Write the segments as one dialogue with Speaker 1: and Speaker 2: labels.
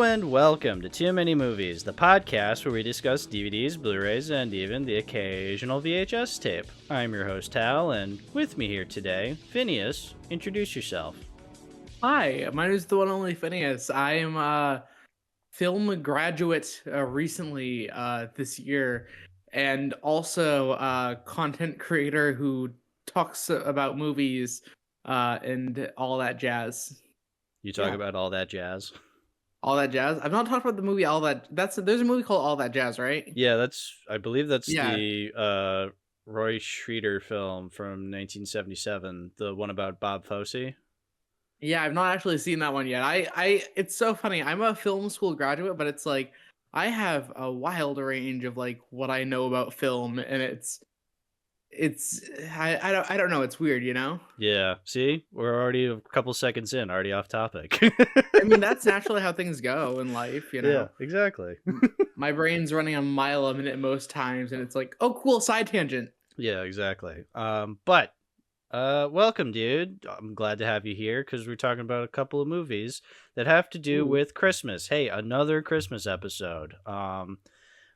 Speaker 1: and welcome to Too Many Movies, the podcast where we discuss DVDs, Blu-rays, and even the occasional VHS tape. I'm your host, Hal, and with me here today, Phineas. Introduce yourself.
Speaker 2: Hi, my name is the one and only Phineas. I am a film graduate recently this year, and also a content creator who talks about movies and all that jazz.
Speaker 1: You talk
Speaker 2: Yeah.
Speaker 1: about all that jazz?
Speaker 2: All that jazz? I've not talked about the movie All That. There's a movie called All That Jazz, right?
Speaker 1: Yeah, I believe that's
Speaker 2: Yeah.
Speaker 1: the Roy Scheider film from 1977, the one about Bob Fosse.
Speaker 2: Yeah, I've not actually seen that one yet. It's so funny. I'm a film school graduate, but it's like I have a wild range of like what I know about film, and I don't know. It's weird, you know?
Speaker 1: Yeah, see? We're already a couple seconds in, already off topic.
Speaker 2: I mean, that's naturally how things go in life, you know?
Speaker 1: Yeah, exactly.
Speaker 2: My brain's running a mile a minute most times, and it's like, oh, cool, side tangent.
Speaker 1: Yeah, exactly. But welcome, dude. I'm glad to have you here because we're talking about a couple of movies that have to do
Speaker 2: Ooh.
Speaker 1: with Christmas. Hey, another Christmas episode.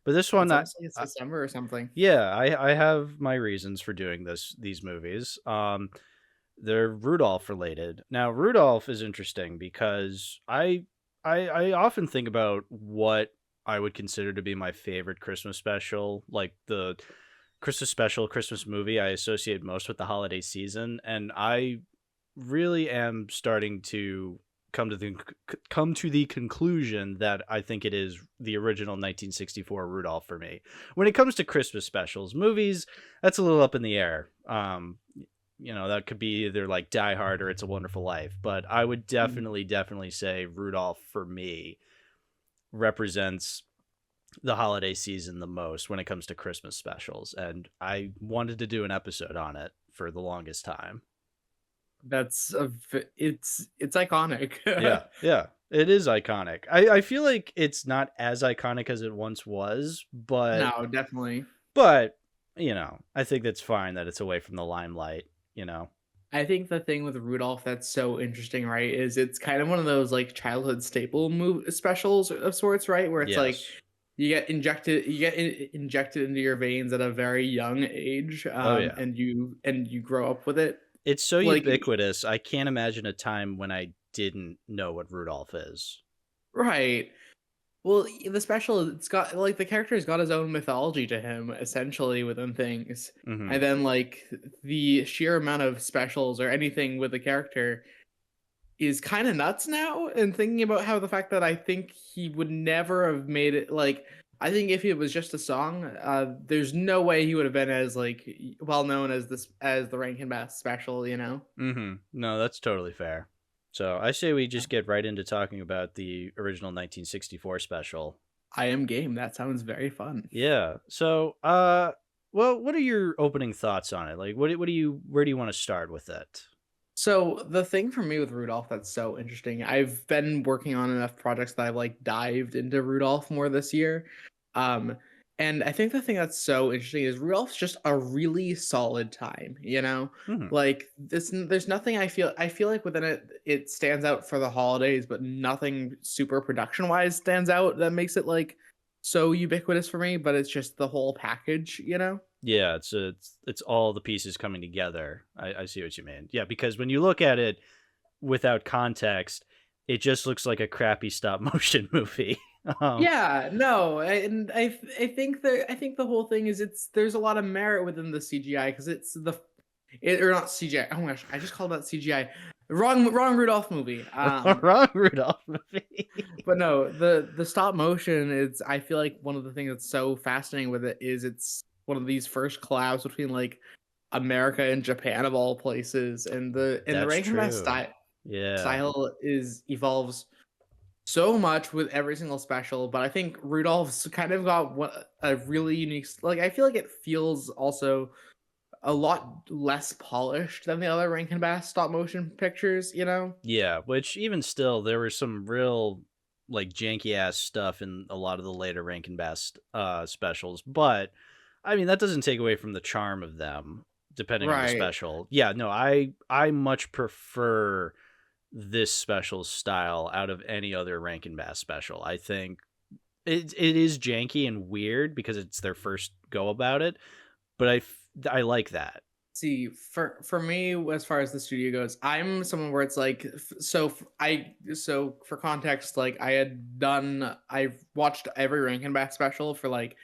Speaker 1: But this one,
Speaker 2: It's almost like it's December or something.
Speaker 1: yeah, I have my reasons for doing these movies. They're Rudolph related. Now, Rudolph is interesting because I often think about what I would consider to be my favorite Christmas special, like the Christmas special, Christmas movie I associate most with the holiday season, and I really am starting to come to the conclusion that I think it is the original 1964 Rudolph for me. When it comes to Christmas specials, movies, that's a little up in the air. That could be either like Die Hard or It's a Wonderful Life, but I would definitely say Rudolph for me represents the holiday season the most when it comes to Christmas specials, and I wanted to do an episode on it for the longest time.
Speaker 2: It's iconic.
Speaker 1: Yeah, it is iconic. I feel like it's not as iconic as it once was, but
Speaker 2: No, definitely.
Speaker 1: But I think that's fine that it's away from the limelight.
Speaker 2: I think the thing with Rudolph that's so interesting, right, is it's kind of one of those like childhood staple specials of sorts, right, where it's like you get injected into your veins at a very young age, and you grow up with it.
Speaker 1: It's so ubiquitous. I can't imagine a time when I didn't know what Rudolph is.
Speaker 2: Right. Well, the special, it's got like the character's got his own mythology to him, essentially, within things.
Speaker 1: Mm-hmm.
Speaker 2: And then like the sheer amount of specials or anything with the character is kind of nuts now. And thinking about how the fact that I think he would never have made it, like I think if it was just a song, there's no way he would have been as like well known as the Rankin Bass special, you know?
Speaker 1: Mm-hmm. No, that's totally fair. So I say we just get right into talking about the original 1964 special.
Speaker 2: I am game. That sounds very fun.
Speaker 1: Yeah. So, well, what are your opening thoughts on it? Like, where do you want to start with it?
Speaker 2: So the thing for me with Rudolph that's so interesting, I've been working on enough projects that I've like dived into Rudolph more this year. And I think the thing that's so interesting is Rudolph's just a really solid time, you know?
Speaker 1: Mm-hmm.
Speaker 2: Like there's nothing I feel like within it stands out for the holidays, but nothing super production wise stands out that makes it like so ubiquitous for me, but it's just the whole package, you know?
Speaker 1: Yeah, it's all the pieces coming together. I see what you mean. Yeah, because when you look at it without context, it just looks like a crappy stop motion movie.
Speaker 2: Yeah, no, and I think the whole thing is there's a lot of merit within the CGI because or not CGI. Oh my gosh, I just called that CGI. Wrong Rudolph movie.
Speaker 1: Wrong Rudolph movie.
Speaker 2: But no, the stop motion is, I feel like one of the things that's so fascinating with it is it's one of these first collabs between like America and Japan of all places, and the Rankin Bass style evolves so much with every single special. But I think Rudolph's kind of got a really unique, like I feel like it feels also a lot less polished than the other Rankin Bass stop motion pictures, you know?
Speaker 1: Yeah, which even still, there was some real like janky ass stuff in a lot of the later Rankin Bass specials, but I mean that doesn't take away from the charm of them, depending on the special. Yeah, no, I much prefer this special style out of any other Rankin Bass special. I think it is janky and weird because it's their first go about it, but I like that.
Speaker 2: See, for me, as far as the studio goes, I'm someone where it's like, so for context, like I've watched every Rankin Bass special for like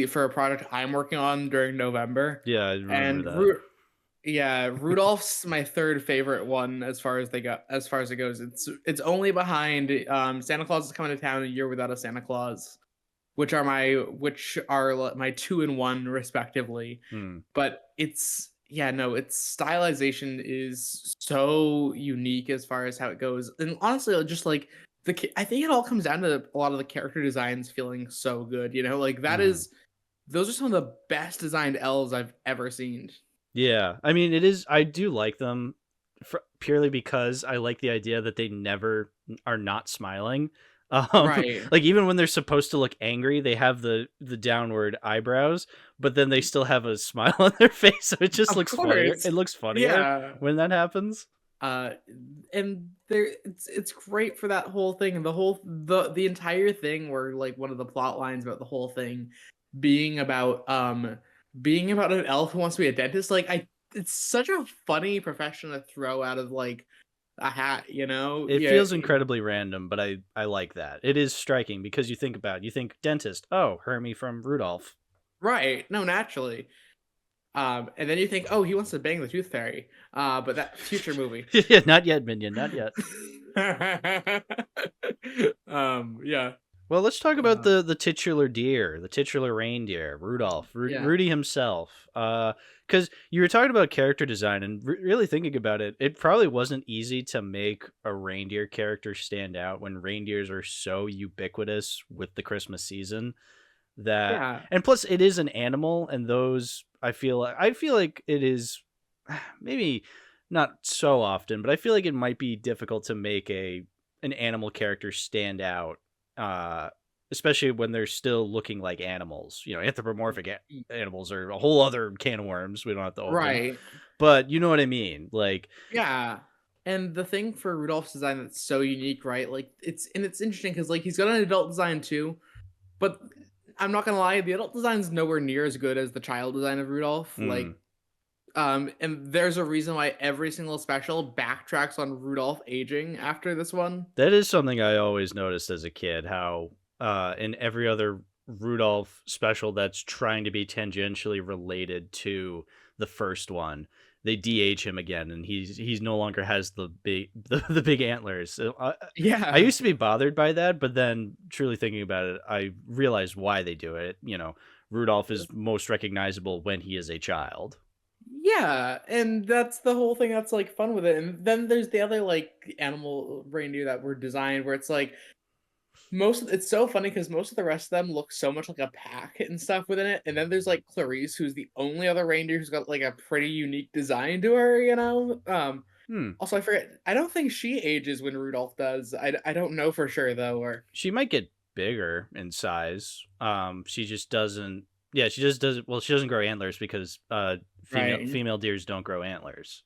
Speaker 2: for a project I'm working on during November,
Speaker 1: Yeah, I remember
Speaker 2: and
Speaker 1: that.
Speaker 2: yeah, Rudolph's my third favorite one as far as it goes. It's only behind Santa Claus is Coming to Town, A Year Without a Santa Claus, which are my 2 and 1 respectively.
Speaker 1: Hmm.
Speaker 2: But its stylization is so unique as far as how it goes. And honestly, just like I think it all comes down to a lot of the character designs feeling so good, like those are some of the best designed elves I've ever seen.
Speaker 1: Yeah, I mean, I do like them purely because I like the idea that they never are not smiling.
Speaker 2: Right.
Speaker 1: Like even when they're supposed to look angry, they have the downward eyebrows, but then they still have a smile on their face, so it just
Speaker 2: Of
Speaker 1: looks funnier.
Speaker 2: course.
Speaker 1: It looks funnier
Speaker 2: Yeah.
Speaker 1: when that happens.
Speaker 2: Uh and it's great for that whole thing, and the entire thing where like one of the plot lines about the whole thing being about an elf who wants to be a dentist. Like it's such a funny profession to throw out of like a hat,
Speaker 1: It
Speaker 2: Yeah,
Speaker 1: feels incredibly random, but I like that. It is striking because you think dentist. Oh, Hermie from Rudolph.
Speaker 2: right. No, naturally. And then you think, oh, he wants to bang the tooth fairy. But that future movie.
Speaker 1: Yeah, not yet, Minion, not yet.
Speaker 2: Yeah.
Speaker 1: Well, let's talk about the titular deer, the titular reindeer, Rudolph,
Speaker 2: Yeah.
Speaker 1: Rudy himself. Because you were talking about character design, and really thinking about it, it probably wasn't easy to make a reindeer character stand out when reindeers are so ubiquitous with the Christmas season.
Speaker 2: Yeah.
Speaker 1: And plus, it is an animal, and those I feel like it is maybe not so often, but I feel like it might be difficult to make an animal character stand out, uh, especially when they're still looking like animals. Anthropomorphic animals are a whole other can of worms we don't have to open.
Speaker 2: Right.
Speaker 1: But you know what I mean? Like,
Speaker 2: Yeah. And the thing for Rudolph's design that's so unique, right? Like it's interesting because like he's got an adult design too, but I'm not gonna lie, the adult design's nowhere near as good as the child design of Rudolph. Like, and there's a reason why every single special backtracks on Rudolph aging after this one.
Speaker 1: that is something I always noticed as a kid, how in every other Rudolph special that's trying to be tangentially related to the first one, they de-age him again, and he's no longer has the big antlers. So,
Speaker 2: Yeah.
Speaker 1: I used to be bothered by that, but then truly thinking about it, I realized why they do it. Rudolph is most recognizable when he is a child.
Speaker 2: Yeah, and that's the whole thing that's like fun with it. And then there's the other like animal reindeer that were designed where it's like it's so funny because most of the rest of them look so much like a pack and stuff within it. And then there's like Clarice, who's the only other reindeer who's got like a pretty unique design to her. Also, I forget. I don't think she ages when Rudolph does. I don't know for sure though. Or
Speaker 1: She might get bigger in size. She just doesn't. Yeah, she just doesn't. Well, she doesn't grow antlers because
Speaker 2: right,
Speaker 1: female deers don't grow antlers.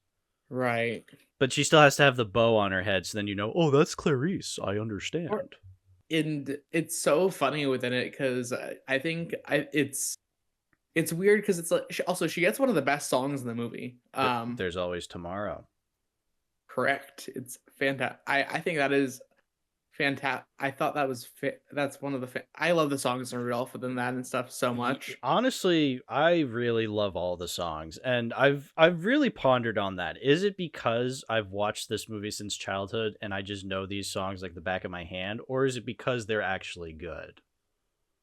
Speaker 2: right.
Speaker 1: But she still has to have the bow on her head, so then oh, that's Clarice. I understand.
Speaker 2: And it's so funny within it because I think it's weird because it's like she gets one of the best songs in the movie.
Speaker 1: There's always tomorrow.
Speaker 2: Correct. It's fantastic. I think that is fantastic. I thought that was that's one of the I love the songs in Rudolph within that and stuff so much.
Speaker 1: Honestly, I really love all the songs, and I've really pondered on that. Is it because I've watched this movie since childhood and I just know these songs like the back of my hand, or is it because they're actually good?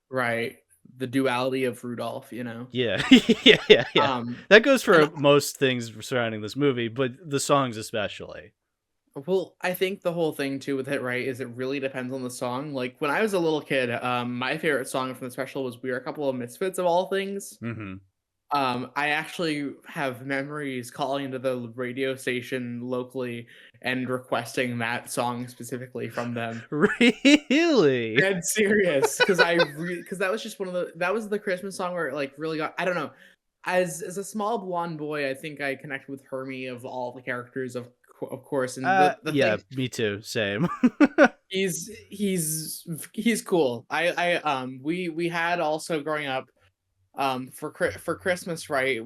Speaker 2: Right. The duality of Rudolph,
Speaker 1: Yeah, yeah. That goes for most things surrounding this movie, but the songs especially.
Speaker 2: Well, I think the whole thing too with it, right, is it really depends on the song. Like when I was a little kid, my favorite song from the special was "We Are a Couple of Misfits" of all things.
Speaker 1: Mm-hmm.
Speaker 2: I actually have memories calling into the radio station locally and requesting that song specifically from them.
Speaker 1: Really?
Speaker 2: Dead serious, because because that was just that was the Christmas song where it like really got. I don't know. As a small blonde boy, I think I connected with Hermie of all the characters of of course, and the
Speaker 1: Yeah,
Speaker 2: thing
Speaker 1: me too. Same.
Speaker 2: he's cool. We had also growing up for Christmas, right,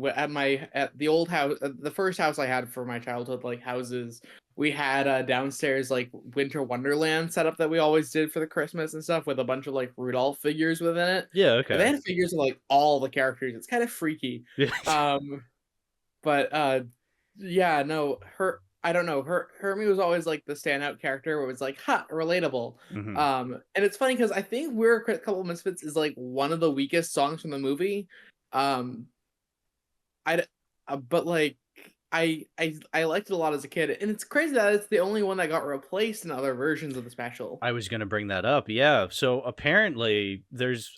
Speaker 2: at the old house, the first house I had for my childhood, like houses, we had downstairs like Winter Wonderland setup that we always did for the Christmas and stuff with a bunch of like Rudolph figures within it,
Speaker 1: Yeah.
Speaker 2: and they
Speaker 1: Okay.
Speaker 2: had figures of like all the characters. It's kind of freaky.
Speaker 1: Yeah.
Speaker 2: um but yeah, no, her I don't know, Hermie was always like the standout character where it was like, ha, relatable.
Speaker 1: hmm
Speaker 2: And it's funny because I think We're a Couple of Misfits is like one of the weakest songs from the movie. Um, I d- but like I liked it a lot as a kid, and it's crazy that it's the only one that got replaced in other versions of the special.
Speaker 1: I was gonna bring that up. Yeah. So apparently,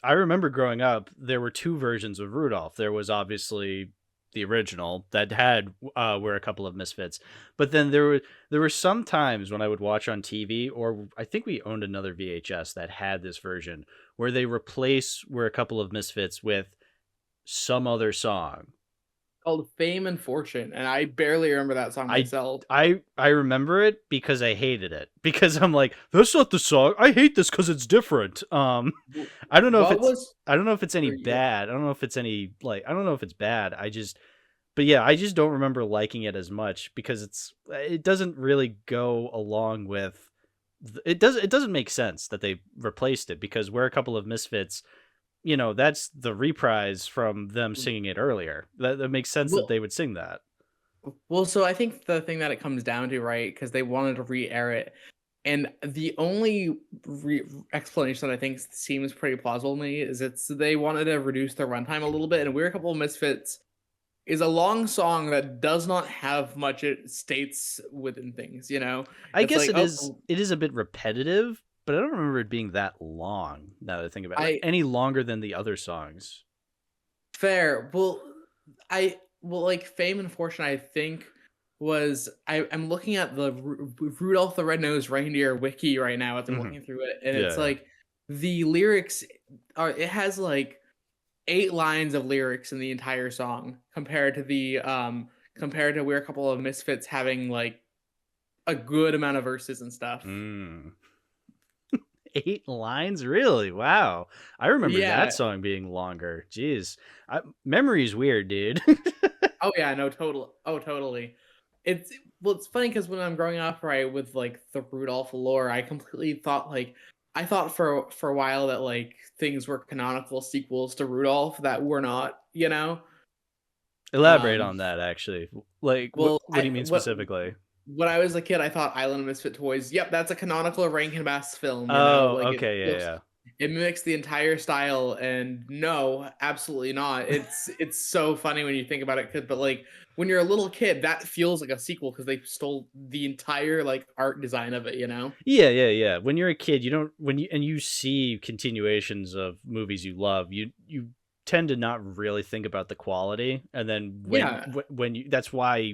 Speaker 1: I remember growing up, there were two versions of Rudolph. There was obviously the original that had were a couple of misfits, but then there were some times when I would watch on TV, or I think we owned another VHS that had this version where they replace "Were a Couple of Misfits" with some other song.
Speaker 2: Called Fame and Fortune, and I barely remember that song
Speaker 1: I
Speaker 2: myself.
Speaker 1: I remember it because I hated it because I'm like, that's not the song. I hate this because it's different. I don't know if
Speaker 2: What
Speaker 1: it's
Speaker 2: was
Speaker 1: I don't know if it's any
Speaker 2: or yeah.
Speaker 1: bad. I don't know if it's any like I don't know if it's bad. But yeah, I just don't remember liking it as much because it doesn't really go along with it doesn't make sense that they replaced it because we're a couple of misfits. That's the reprise from them singing it earlier. That makes sense that
Speaker 2: Well,
Speaker 1: they would sing that.
Speaker 2: so I think the thing that it comes down to, right, because they wanted to re-air it, and the only explanation that I think seems pretty plausible to me is they wanted to reduce the runtime a little bit, and We're a Couple of Misfits is a long song that does not have much it states within things, you know?
Speaker 1: I
Speaker 2: It's
Speaker 1: guess
Speaker 2: like,
Speaker 1: it is
Speaker 2: oh,
Speaker 1: it is a bit repetitive, but I don't remember it being that long. Now that I think about it, like
Speaker 2: I
Speaker 1: any longer than the other songs.
Speaker 2: fair. Well, like Fame and Fortune, I think I'm looking at the Rudolph the Red-Nosed Reindeer wiki right now as I'm
Speaker 1: hmm
Speaker 2: looking through it, and it's
Speaker 1: Yeah,
Speaker 2: like the lyrics it has like 8 lines of lyrics in the entire song compared to We're a Couple of Misfits having like a good amount of verses and stuff.
Speaker 1: mm. 8 lines, really? Wow, I remember that
Speaker 2: Yeah.
Speaker 1: song being longer. Jeez, memory's weird, dude.
Speaker 2: Oh yeah, no, totally. It's well, it's funny because when I'm growing up, right, with like the Rudolph lore, I completely thought like I thought for a while that like things were canonical sequels to Rudolph that were not, you know.
Speaker 1: Elaborate
Speaker 2: Um,
Speaker 1: on that, actually. Like, what
Speaker 2: well,
Speaker 1: what do you mean specifically?
Speaker 2: when I was a kid, I thought Island of Misfit Toys. Yep, that's a canonical Rankin Bass film. You know,
Speaker 1: Oh,
Speaker 2: like
Speaker 1: okay, yeah, yeah.
Speaker 2: it mimics the entire style, and no, absolutely not. It's so funny when you think about it, but like when you're a little kid, that feels like a sequel because they stole the entire like art design of it. You know?
Speaker 1: Yeah, yeah, yeah. When you're a kid, you don't when you see continuations of movies you love, you tend to not really think about the quality, and then
Speaker 2: Yeah,
Speaker 1: when you that's why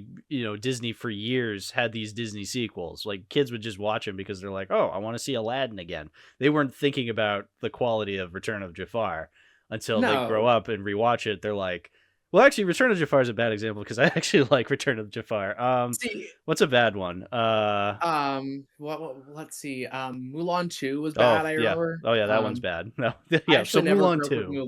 Speaker 1: Disney for years had these Disney sequels. Like kids would just watch them because they're like, "Oh, I want to see Aladdin again." They weren't thinking about the quality of Return of Jafar until they grow
Speaker 2: no.
Speaker 1: up and rewatch it. They're like, well, actually, Return of Jafar is a bad example because I actually like Return of Jafar.
Speaker 2: See,
Speaker 1: What's a bad one?
Speaker 2: let's see. Mulan 2 was
Speaker 1: Oh
Speaker 2: bad. I
Speaker 1: yeah.
Speaker 2: remember.
Speaker 1: Oh yeah, that one's bad. No,
Speaker 2: I
Speaker 1: yeah. So
Speaker 2: actually never
Speaker 1: Mulan
Speaker 2: grew up with
Speaker 1: too.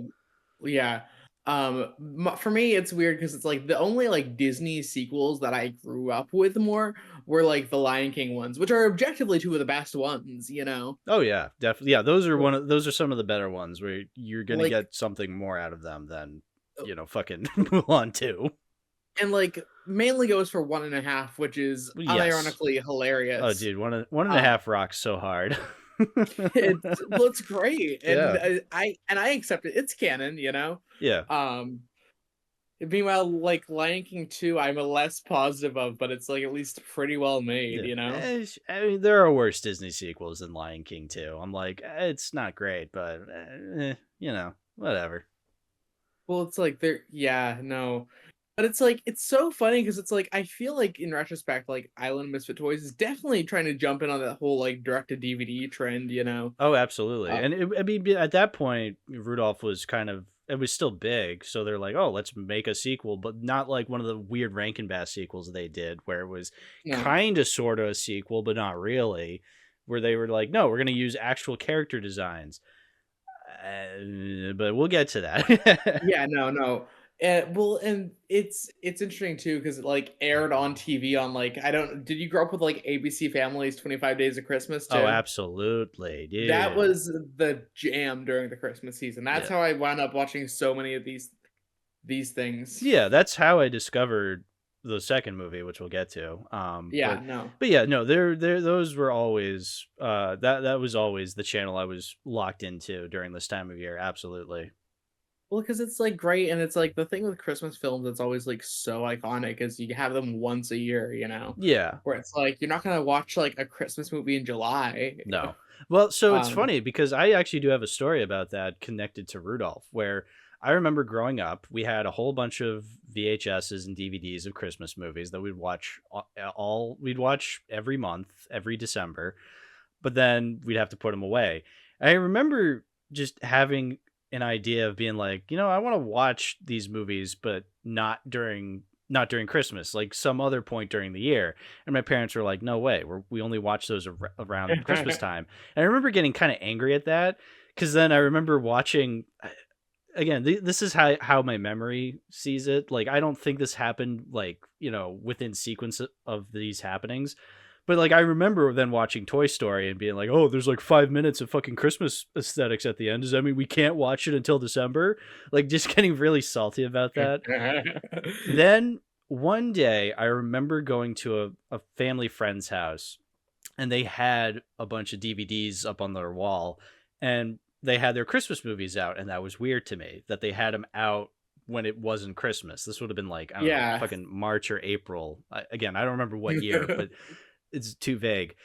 Speaker 2: Yeah. For me, it's weird because it's like the only like Disney sequels that I grew up with more were like the Lion King ones, which are objectively two of the best ones, you know?
Speaker 1: Oh yeah, definitely. Yeah, those are some of the better ones where you're gonna
Speaker 2: Like,
Speaker 1: get something more out of them than
Speaker 2: uh,
Speaker 1: fucking Mulan too.
Speaker 2: and like mainly goes for 1.5, which is
Speaker 1: Yes.
Speaker 2: unironically
Speaker 1: Oh
Speaker 2: hilarious.
Speaker 1: dude, one and a
Speaker 2: Um,
Speaker 1: half rocks so hard.
Speaker 2: it's great, and
Speaker 1: Yeah.
Speaker 2: I accept it. It's canon, you know?
Speaker 1: Yeah.
Speaker 2: Um, Meanwhile, like Lion King 2, I'm a less positive of, but it's like at least pretty well made,
Speaker 1: Yeah.
Speaker 2: you know?
Speaker 1: I mean, there are worse Disney sequels than Lion King 2. I'm like, it's not great, but whatever.
Speaker 2: Well, it's like yeah, no. But it's like it's so funny because it's like I feel like in retrospect, like Island of Misfit Toys is definitely trying to jump in on that whole like direct to DVD trend, you know.
Speaker 1: Oh, absolutely.
Speaker 2: Uh,
Speaker 1: And I mean, at that point, Rudolph was kind of it was still big, so they're like, "Oh, let's make a sequel," but not like one of the weird Rankin Bass sequels they did, where it was
Speaker 2: No.
Speaker 1: kind of sort of a sequel, but not really. Where they were like, "No, we're gonna use actual character designs," but we'll get to that.
Speaker 2: Yeah, no. Well, and it's interesting too because it like aired on TV on like I don't. Did you grow up with like ABC Family's 25 Days of Christmas
Speaker 1: Oh,
Speaker 2: too?
Speaker 1: absolutely,
Speaker 2: That
Speaker 1: dude.
Speaker 2: was the jam during the Christmas season. That's
Speaker 1: Yeah.
Speaker 2: how I wound up watching so many of these things.
Speaker 1: Yeah, that's how I discovered the second movie, which we'll get to.
Speaker 2: Yeah, no.
Speaker 1: But yeah, no, there those were always that was always the channel I was locked into during this time of year. Absolutely.
Speaker 2: Well, because it's like great, and it's like the thing with Christmas films that's always like so iconic is you have them once a year, you know,
Speaker 1: Yeah.
Speaker 2: where it's like you're not gonna watch like a Christmas movie in July.
Speaker 1: No. Well, so it's
Speaker 2: Um,
Speaker 1: funny because I actually do have a story about that connected to Rudolph, where I remember growing up, we had a whole bunch of VHSs and DVDs of Christmas movies that we'd watch we'd watch every month, every December, but then we'd have to put them away. I remember just having an idea of being like, I want to watch these movies, but not during Christmas, like some other point during the year. And my parents were like, "No way, we only watch those around Christmas time." And I remember getting kind of angry at that because then I remember watching. Again, this is how my memory sees it. Like, I don't think this happened like within sequence of these happenings, but like I remember then watching Toy Story and being like, "Oh, there's like 5 minutes of fucking Christmas aesthetics at the end. Does that mean we can't watch it until December?" Like, just getting really salty about that. Then one day, I remember going to a family friend's house, and they had a bunch of DVDs up on their wall, and they had their Christmas movies out, and that was weird to me that they had them out when it wasn't Christmas. This would have been like, I don't know,
Speaker 2: yeah.
Speaker 1: fucking March or April. Again, I don't remember what year, but it's too vague.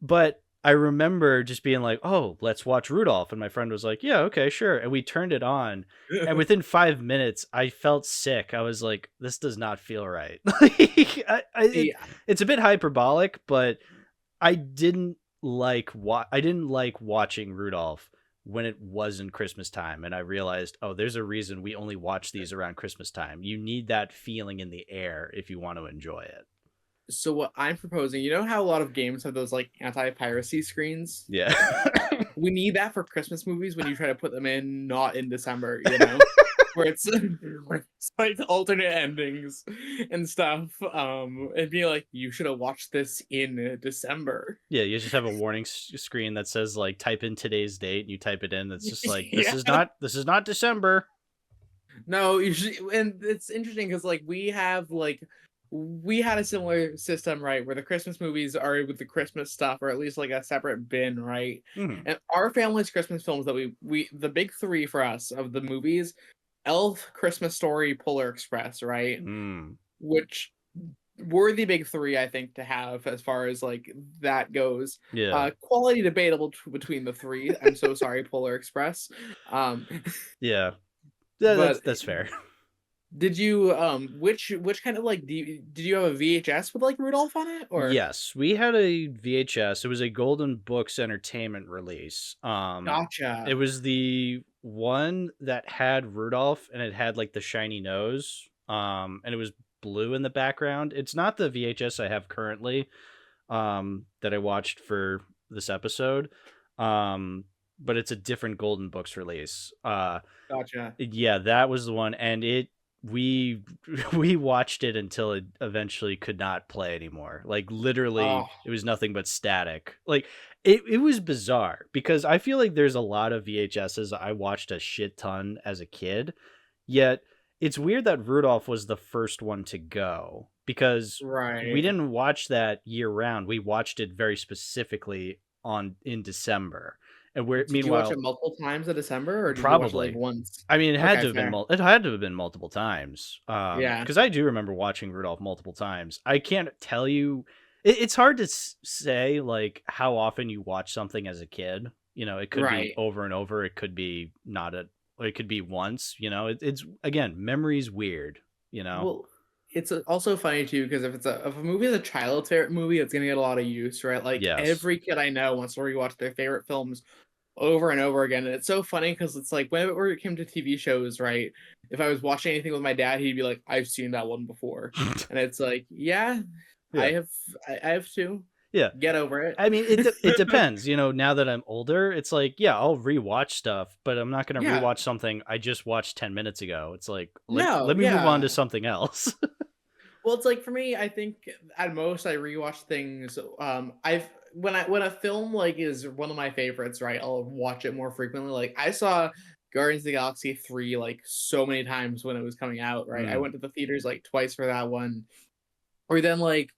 Speaker 1: But I remember just being like, "Oh, let's watch Rudolph." And my friend was like, "Yeah, okay, sure." And we turned it on. And within 5 minutes, I felt sick. I was like, "This does not feel right." Like,
Speaker 2: See,
Speaker 1: it's a bit hyperbolic, but I didn't like watching Rudolph when it wasn't Christmas time, and I realized, oh, there's a reason we only watch these around Christmas time. You need that feeling in the air if you want to enjoy it.
Speaker 2: so what I'm proposing, you know how a lot of games have those like anti-piracy screens?
Speaker 1: Yeah.
Speaker 2: We need that for Christmas movies when you try to put them in not in December, you know? Where it's where it's like alternate endings and stuff. And be like, you should have watched this in December.
Speaker 1: Yeah, you just have a warning screen that says like type in today's date, and you type it in. It's just like
Speaker 2: Yeah.
Speaker 1: this is not December.
Speaker 2: No, usually, and it's interesting because like we had a similar system, right, where the Christmas movies are with the Christmas stuff, or at least like a separate bin, right?
Speaker 1: Mhm.
Speaker 2: And our family's Christmas films that we the big three for us of the movies, Elf, Christmas Story, Polar Express, right?
Speaker 1: Mm.
Speaker 2: Which were the big three, I think, to have as far as like that goes.
Speaker 1: Yeah.
Speaker 2: Quality debatable between the three. I'm so sorry, Polar Express. Um,
Speaker 1: Yeah. Yeah,
Speaker 2: but
Speaker 1: that's fair.
Speaker 2: did you which kind of like did you have a VHS with like Rudolph on it or
Speaker 1: Yes, we had a VHS. It was a Golden Books Entertainment release. It
Speaker 2: gotcha.
Speaker 1: was the one that had Rudolph, and it had like the shiny nose. And it was blue in the background. It's not the VHS I have currently, that I watched for this episode. But it's a different Golden Books release.
Speaker 2: Gotcha.
Speaker 1: Yeah, that was the one, and we we watched it until it eventually could not play anymore. Like, literally,
Speaker 2: Oh,
Speaker 1: it was nothing but static. Like, it was bizarre because I feel like there's a lot of VHSs I watched a shit ton as a kid, yet it's weird that Rudolph was the first one to go because we
Speaker 2: right.
Speaker 1: didn't watch that year round. We watched it very specifically on in December. And where
Speaker 2: Did you watch it
Speaker 1: meanwhile,
Speaker 2: multiple times in December or did you watch it like
Speaker 1: probably.
Speaker 2: once?
Speaker 1: I mean,
Speaker 2: Okay, fair.
Speaker 1: it had to have been multiple times.
Speaker 2: Yeah.
Speaker 1: Because I do remember watching Rudolph multiple times. I can't tell you. It's hard to say like how often you watch something as a kid. It could be
Speaker 2: Right.
Speaker 1: over and over. It could be not a. Or it could be once. It's again, memory's weird. You know.
Speaker 2: Well, it's also funny too because if a movie is a child's favorite movie, it's gonna get a lot of use, right? Like
Speaker 1: Yes.
Speaker 2: every kid I know wants to rewatch their favorite films over and over again. And it's so funny because it's like whenever it came to TV shows, right? If I was watching anything with my dad, he'd be like, "I've seen that one before," and it's like, "Yeah, I
Speaker 1: Yeah.
Speaker 2: have, I have too.
Speaker 1: Yeah.
Speaker 2: Get over it."
Speaker 1: I mean, it depends. You know, now that I'm older, it's like, yeah, I'll rewatch stuff, but I'm not gonna
Speaker 2: Yeah.
Speaker 1: rewatch something I just watched 10 minutes ago. It's like,
Speaker 2: No.
Speaker 1: let me move on to
Speaker 2: Yeah.
Speaker 1: something else.
Speaker 2: Well, it's like for me, I think at most I rewatch things. I've when a film like is one of my favorites, right? I'll watch it more frequently. Like I saw Guardians of the Galaxy 3 like so many times when it was coming out, right? I
Speaker 1: Mm.
Speaker 2: went to the theaters like twice for that one. Or then like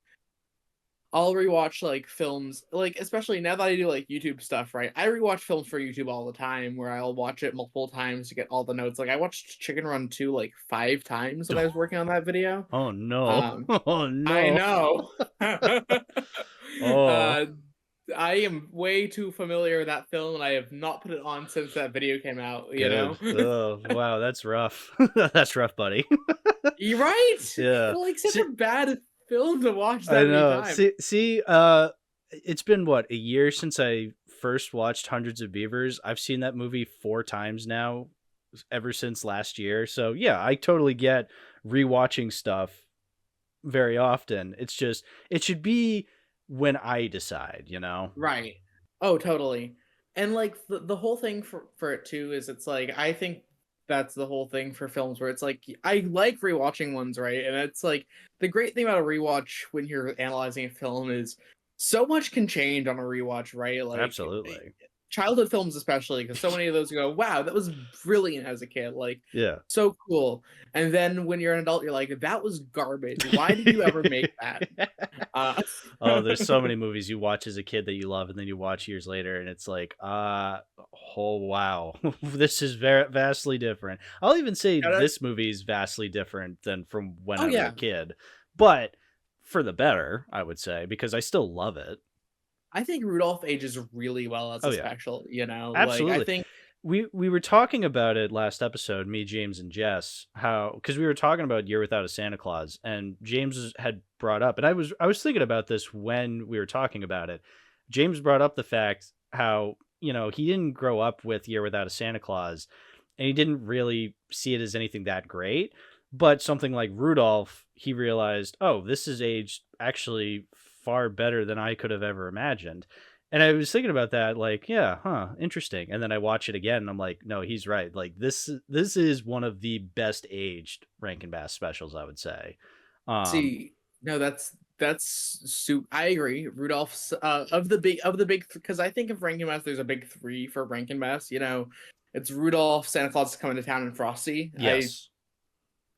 Speaker 2: I'll rewatch like films, like especially now that I do like YouTube stuff, right? I rewatch films for YouTube all the time where I'll watch it multiple times to get all the notes. Like I watched Chicken Run 2 like 5 times when I was working on that video.
Speaker 1: Oh no.
Speaker 2: Um
Speaker 1: Oh
Speaker 2: I
Speaker 1: no.
Speaker 2: know.
Speaker 1: Oh,
Speaker 2: uh, I am way too familiar with that film, and I have not put it on since that video came out. You
Speaker 1: good.
Speaker 2: know,
Speaker 1: Oh, wow, that's rough. That's rough, buddy.
Speaker 2: you're right.
Speaker 1: Yeah.
Speaker 2: Like such
Speaker 1: See,
Speaker 2: a bad film to watch
Speaker 1: I
Speaker 2: that many
Speaker 1: know.
Speaker 2: times.
Speaker 1: It's been what, a year since I first watched Hundreds of Beavers. I've seen that movie 4 times now, ever since last year. So yeah, I totally get rewatching stuff very often. It's just it should be when I decide, you know?
Speaker 2: Right. Oh, totally. And like the whole thing for it too is it's like I think that's the whole thing for films where it's like I like rewatching ones, right? And it's like the great thing about a rewatch when you're analyzing a film is so much can change on a rewatch, right? Like
Speaker 1: Absolutely.
Speaker 2: childhood films especially because so many of those go, wow, that was brilliant as a kid, like
Speaker 1: Yeah.
Speaker 2: so cool. And then when you're an adult, you're like, that was garbage. Why did you ever make that? uh
Speaker 1: Oh, there's so many movies you watch as a kid that you love, and then you watch years later, and it's like, oh wow, this is very vastly different. I'll even say this movie is vastly different than from when
Speaker 2: oh
Speaker 1: I was a
Speaker 2: yeah,
Speaker 1: kid, but for the better, I would say, because I still love it.
Speaker 2: I think Rudolph ages really well as
Speaker 1: Oh
Speaker 2: a
Speaker 1: yeah,
Speaker 2: special, you know? Like, I
Speaker 1: absolutely.
Speaker 2: think
Speaker 1: We were talking about it last episode, me, James, and Jess, how because we were talking about Year Without a Santa Claus, and had brought up, and I was thinking about this when we were talking about it. James brought up the fact how he didn't grow up with Year Without a Santa Claus, and he didn't really see it as anything that great. But something like Rudolph, he realized, oh, this is aged actually far better than I could have ever imagined. And I was thinking about that, like, yeah, huh, interesting. And then I watch it again, and I'm like, no, he's right. Like this is one of the best aged Rankin Bass specials, I would say. Um,
Speaker 2: see, no, I agree. Rudolph's of the big because I think of Rankin Bass, there's a big three for Rankin Bass. You know, it's Rudolph, Santa Claus is coming to town, and Frosty.
Speaker 1: yes,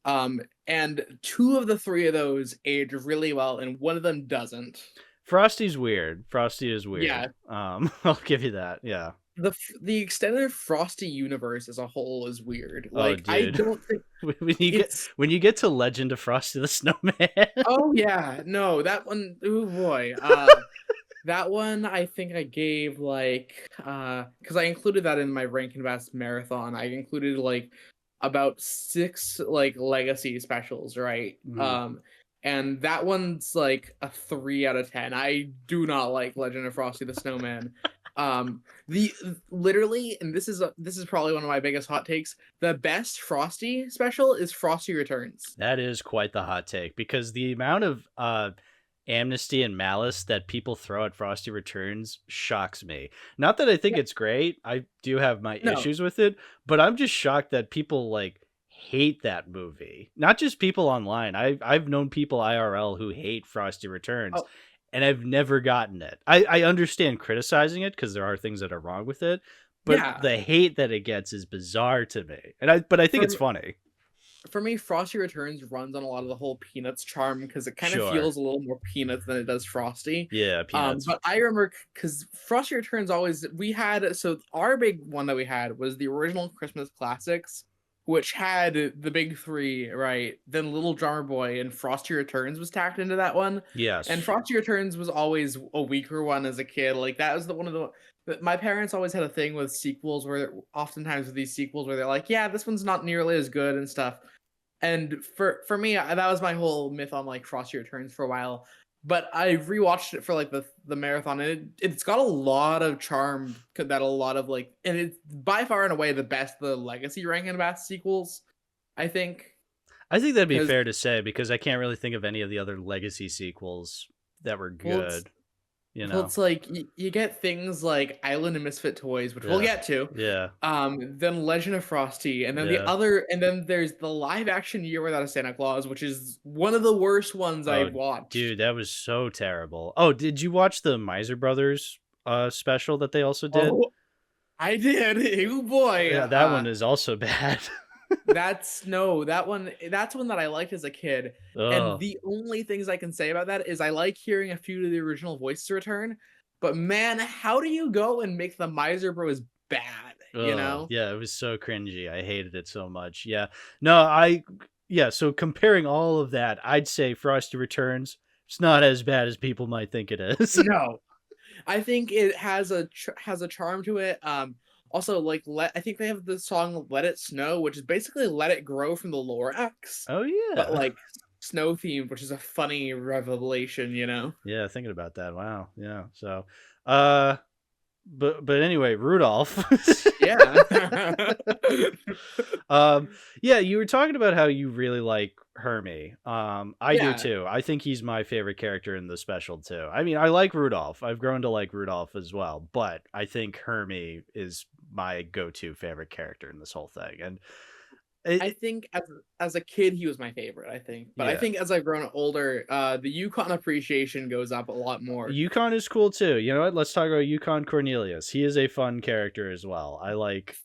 Speaker 2: And two of the three of those age really well, and one of them doesn't.
Speaker 1: Frosty's weird. Frosty is weird.
Speaker 2: Yeah,
Speaker 1: I'll give you that. Yeah.
Speaker 2: the extended Frosty universe as a whole is weird.
Speaker 1: Oh,
Speaker 2: Like, I
Speaker 1: dude,
Speaker 2: don't think
Speaker 1: when you get
Speaker 2: it's
Speaker 1: when you get to Legend of Frosty the Snowman.
Speaker 2: oh yeah, no, that one, oh boy. That one I think I gave like because I included that in my Rankin Bass marathon. I included like about 6 like legacy specials, right?
Speaker 1: Mhm.
Speaker 2: And that one's like a 3 out of 10. I do not like Legend of Frosty the Snowman. The literally, and this is probably one of my biggest hot takes. The best Frosty special is Frosty Returns.
Speaker 1: That is quite the hot take because the amount of amnesty and malice that people throw at Frosty Returns shocks me. Not that I think
Speaker 2: Yeah,
Speaker 1: it's great. I do have my
Speaker 2: no.
Speaker 1: issues with it, but I'm just shocked that people like hate that movie. Not just people online. I've known people IRL who hate Frosty Returns,
Speaker 2: Oh,
Speaker 1: and I've never gotten it. I understand criticizing it because there are things that are wrong with it, but
Speaker 2: yeah.
Speaker 1: the hate that it gets is bizarre to me. But I think it's
Speaker 2: For
Speaker 1: funny.
Speaker 2: for me, Frosty Returns runs on a lot of the whole Peanuts charm because it kind of
Speaker 1: Sure.
Speaker 2: feels a little more Peanuts than it does Frosty.
Speaker 1: Yeah, Peanuts.
Speaker 2: But I remember because Frosty Returns always we had so our big one that we had was the original Christmas classics, which had the big three, right? Then Little Drummer Boy and Frosty Returns was tacked into that one, and
Speaker 1: Yes.
Speaker 2: Frosty Returns was always a weaker one as a kid. Like that was the one of the my parents always had a thing with sequels where oftentimes with these sequels where they're like, yeah, this one's not nearly as good and stuff. And for me, that was my whole myth on like Frosty Returns for a while. but I rewatched it for like the marathon, and it's got a lot of charm that a lot of like, and it's by far and away the legacy Rankin Bass sequels, I think.
Speaker 1: I think that'd be
Speaker 2: Because
Speaker 1: fair to say because I can't really think of any of the other legacy sequels that were
Speaker 2: well, it's
Speaker 1: good. You
Speaker 2: well,
Speaker 1: know?
Speaker 2: it's like you get things like Island and Misfit Toys, which we'll
Speaker 1: Yeah.
Speaker 2: get to.
Speaker 1: Yeah.
Speaker 2: Then Legend of Frosty, and then
Speaker 1: Yeah.
Speaker 2: and then there's the live action Year Without a Santa Claus, which is one of the worst ones
Speaker 1: Oh,
Speaker 2: I've watched.
Speaker 1: dude, that was so terrible. Oh, did you watch the Miser Brothers special that they also did?
Speaker 2: Oh, I did. Oh boy.
Speaker 1: Yeah, that one is also bad.
Speaker 2: That's no, that's one that I liked as a kid. And
Speaker 1: Oh,
Speaker 2: the only things I can say about that is I like hearing a few of the original voices return. But man, how do you go and make the Miser Bros bad? You
Speaker 1: oh,
Speaker 2: know?
Speaker 1: yeah, it was so cringy. I hated it so much. Yeah. No, yeah, so comparing all of that, I'd say Frosty Returns, it's not as bad as people might think it is.
Speaker 2: No. I think it has has a charm to it. Also, like I think they have the song "Let It Snow," which is basically "Let It Grow" from the Lorax,
Speaker 1: Oh,
Speaker 2: but
Speaker 1: yeah.
Speaker 2: like snow themed, which is a funny revelation, you know?
Speaker 1: Yeah, thinking about that. Wow. Yeah. So, uh, but anyway, Rudolph.
Speaker 2: Yeah.
Speaker 1: um, yeah, you were talking about how you really like Hermie. I do
Speaker 2: Yeah.
Speaker 1: too. I think he's my favorite character in the special too. I mean, I like Rudolph. I've grown to like Rudolph as well, but I think Hermie is my go-to favorite character in this whole thing. And
Speaker 2: I
Speaker 1: it,
Speaker 2: think as a kid he was my favorite, I think. But I
Speaker 1: yeah,
Speaker 2: think as I've grown older, the Yukon appreciation goes up a lot more.
Speaker 1: Yukon is cool too. You know what? Let's talk about Yukon Cornelius. He is a fun character as well. I like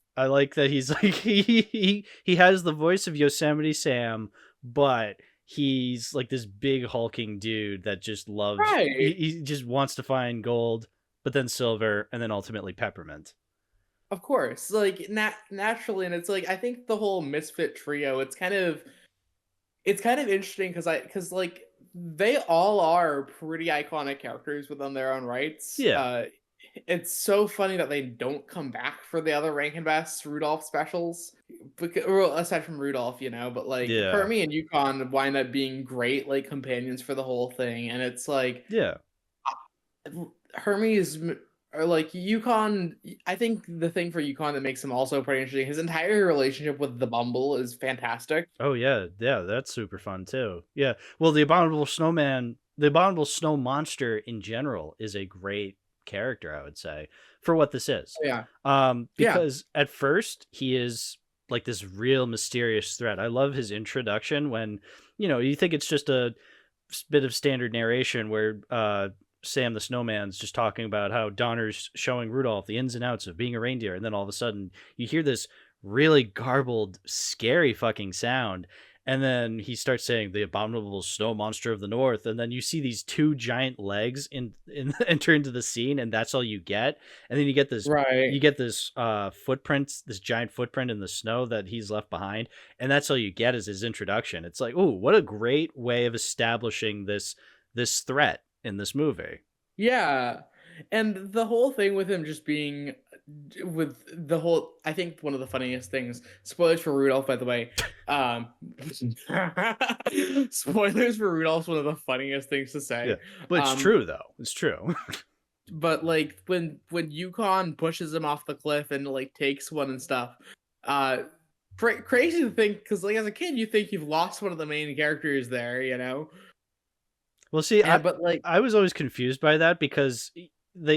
Speaker 1: that he's like he has the voice of Yosemite Sam, but he's like this big hulking dude that just loves
Speaker 2: Right.
Speaker 1: he just wants to find gold, but then silver, and then ultimately peppermint.
Speaker 2: Of course. Like naturally, and it's like I think the whole Misfit trio, it's kind of interesting because like they all are pretty iconic characters within their own rights.
Speaker 1: Yeah.
Speaker 2: It's so funny that they don't come back for the other Rankin Bass Rudolph specials, because, well, aside from Rudolph, you know. But like
Speaker 1: Yeah.
Speaker 2: Hermie and Yukon wind up being great like companions for the whole thing, and it's like
Speaker 1: Yeah.
Speaker 2: Hermes or like Yukon. I think the thing for Yukon that makes him also pretty interesting, his entire relationship with the Bumble is fantastic.
Speaker 1: Oh yeah, yeah, that's super fun too. Yeah. Well, the abominable snowman, the abominable snow monster in general is a great character, I would say, for what this is.
Speaker 2: Oh, yeah, yeah,
Speaker 1: Because at first he is like this real mysterious threat. I love his introduction when, you think it's just a bit of standard narration where Sam the Snowman's just talking about how Donner's showing Rudolph the ins and outs of being a reindeer, and then all of a sudden you hear this really garbled, scary fucking sound, and then he starts saying the abominable snow monster of the north, and then you see these two giant legs in enter into the scene, and that's all you get, and then
Speaker 2: right.
Speaker 1: you get this footprint, this giant footprint in the snow that he's left behind, and that's all you get is his introduction. It's like, oh, what a great way of establishing this threat in this movie.
Speaker 2: Yeah. And the whole thing with him just being with the whole I think one of the funniest things, spoilers for Rudolph by the way. Spoilers for Rudolph's one of the funniest things to
Speaker 1: Yeah,
Speaker 2: say.
Speaker 1: but it's
Speaker 2: Um
Speaker 1: true though. It's true.
Speaker 2: but like when Yukon pushes him off the cliff and like takes one and stuff. Uh Crazy to think cuz like as a kid you think you've lost one of the main characters there, you know.
Speaker 1: Well, see,
Speaker 2: And but like
Speaker 1: I was always confused by that because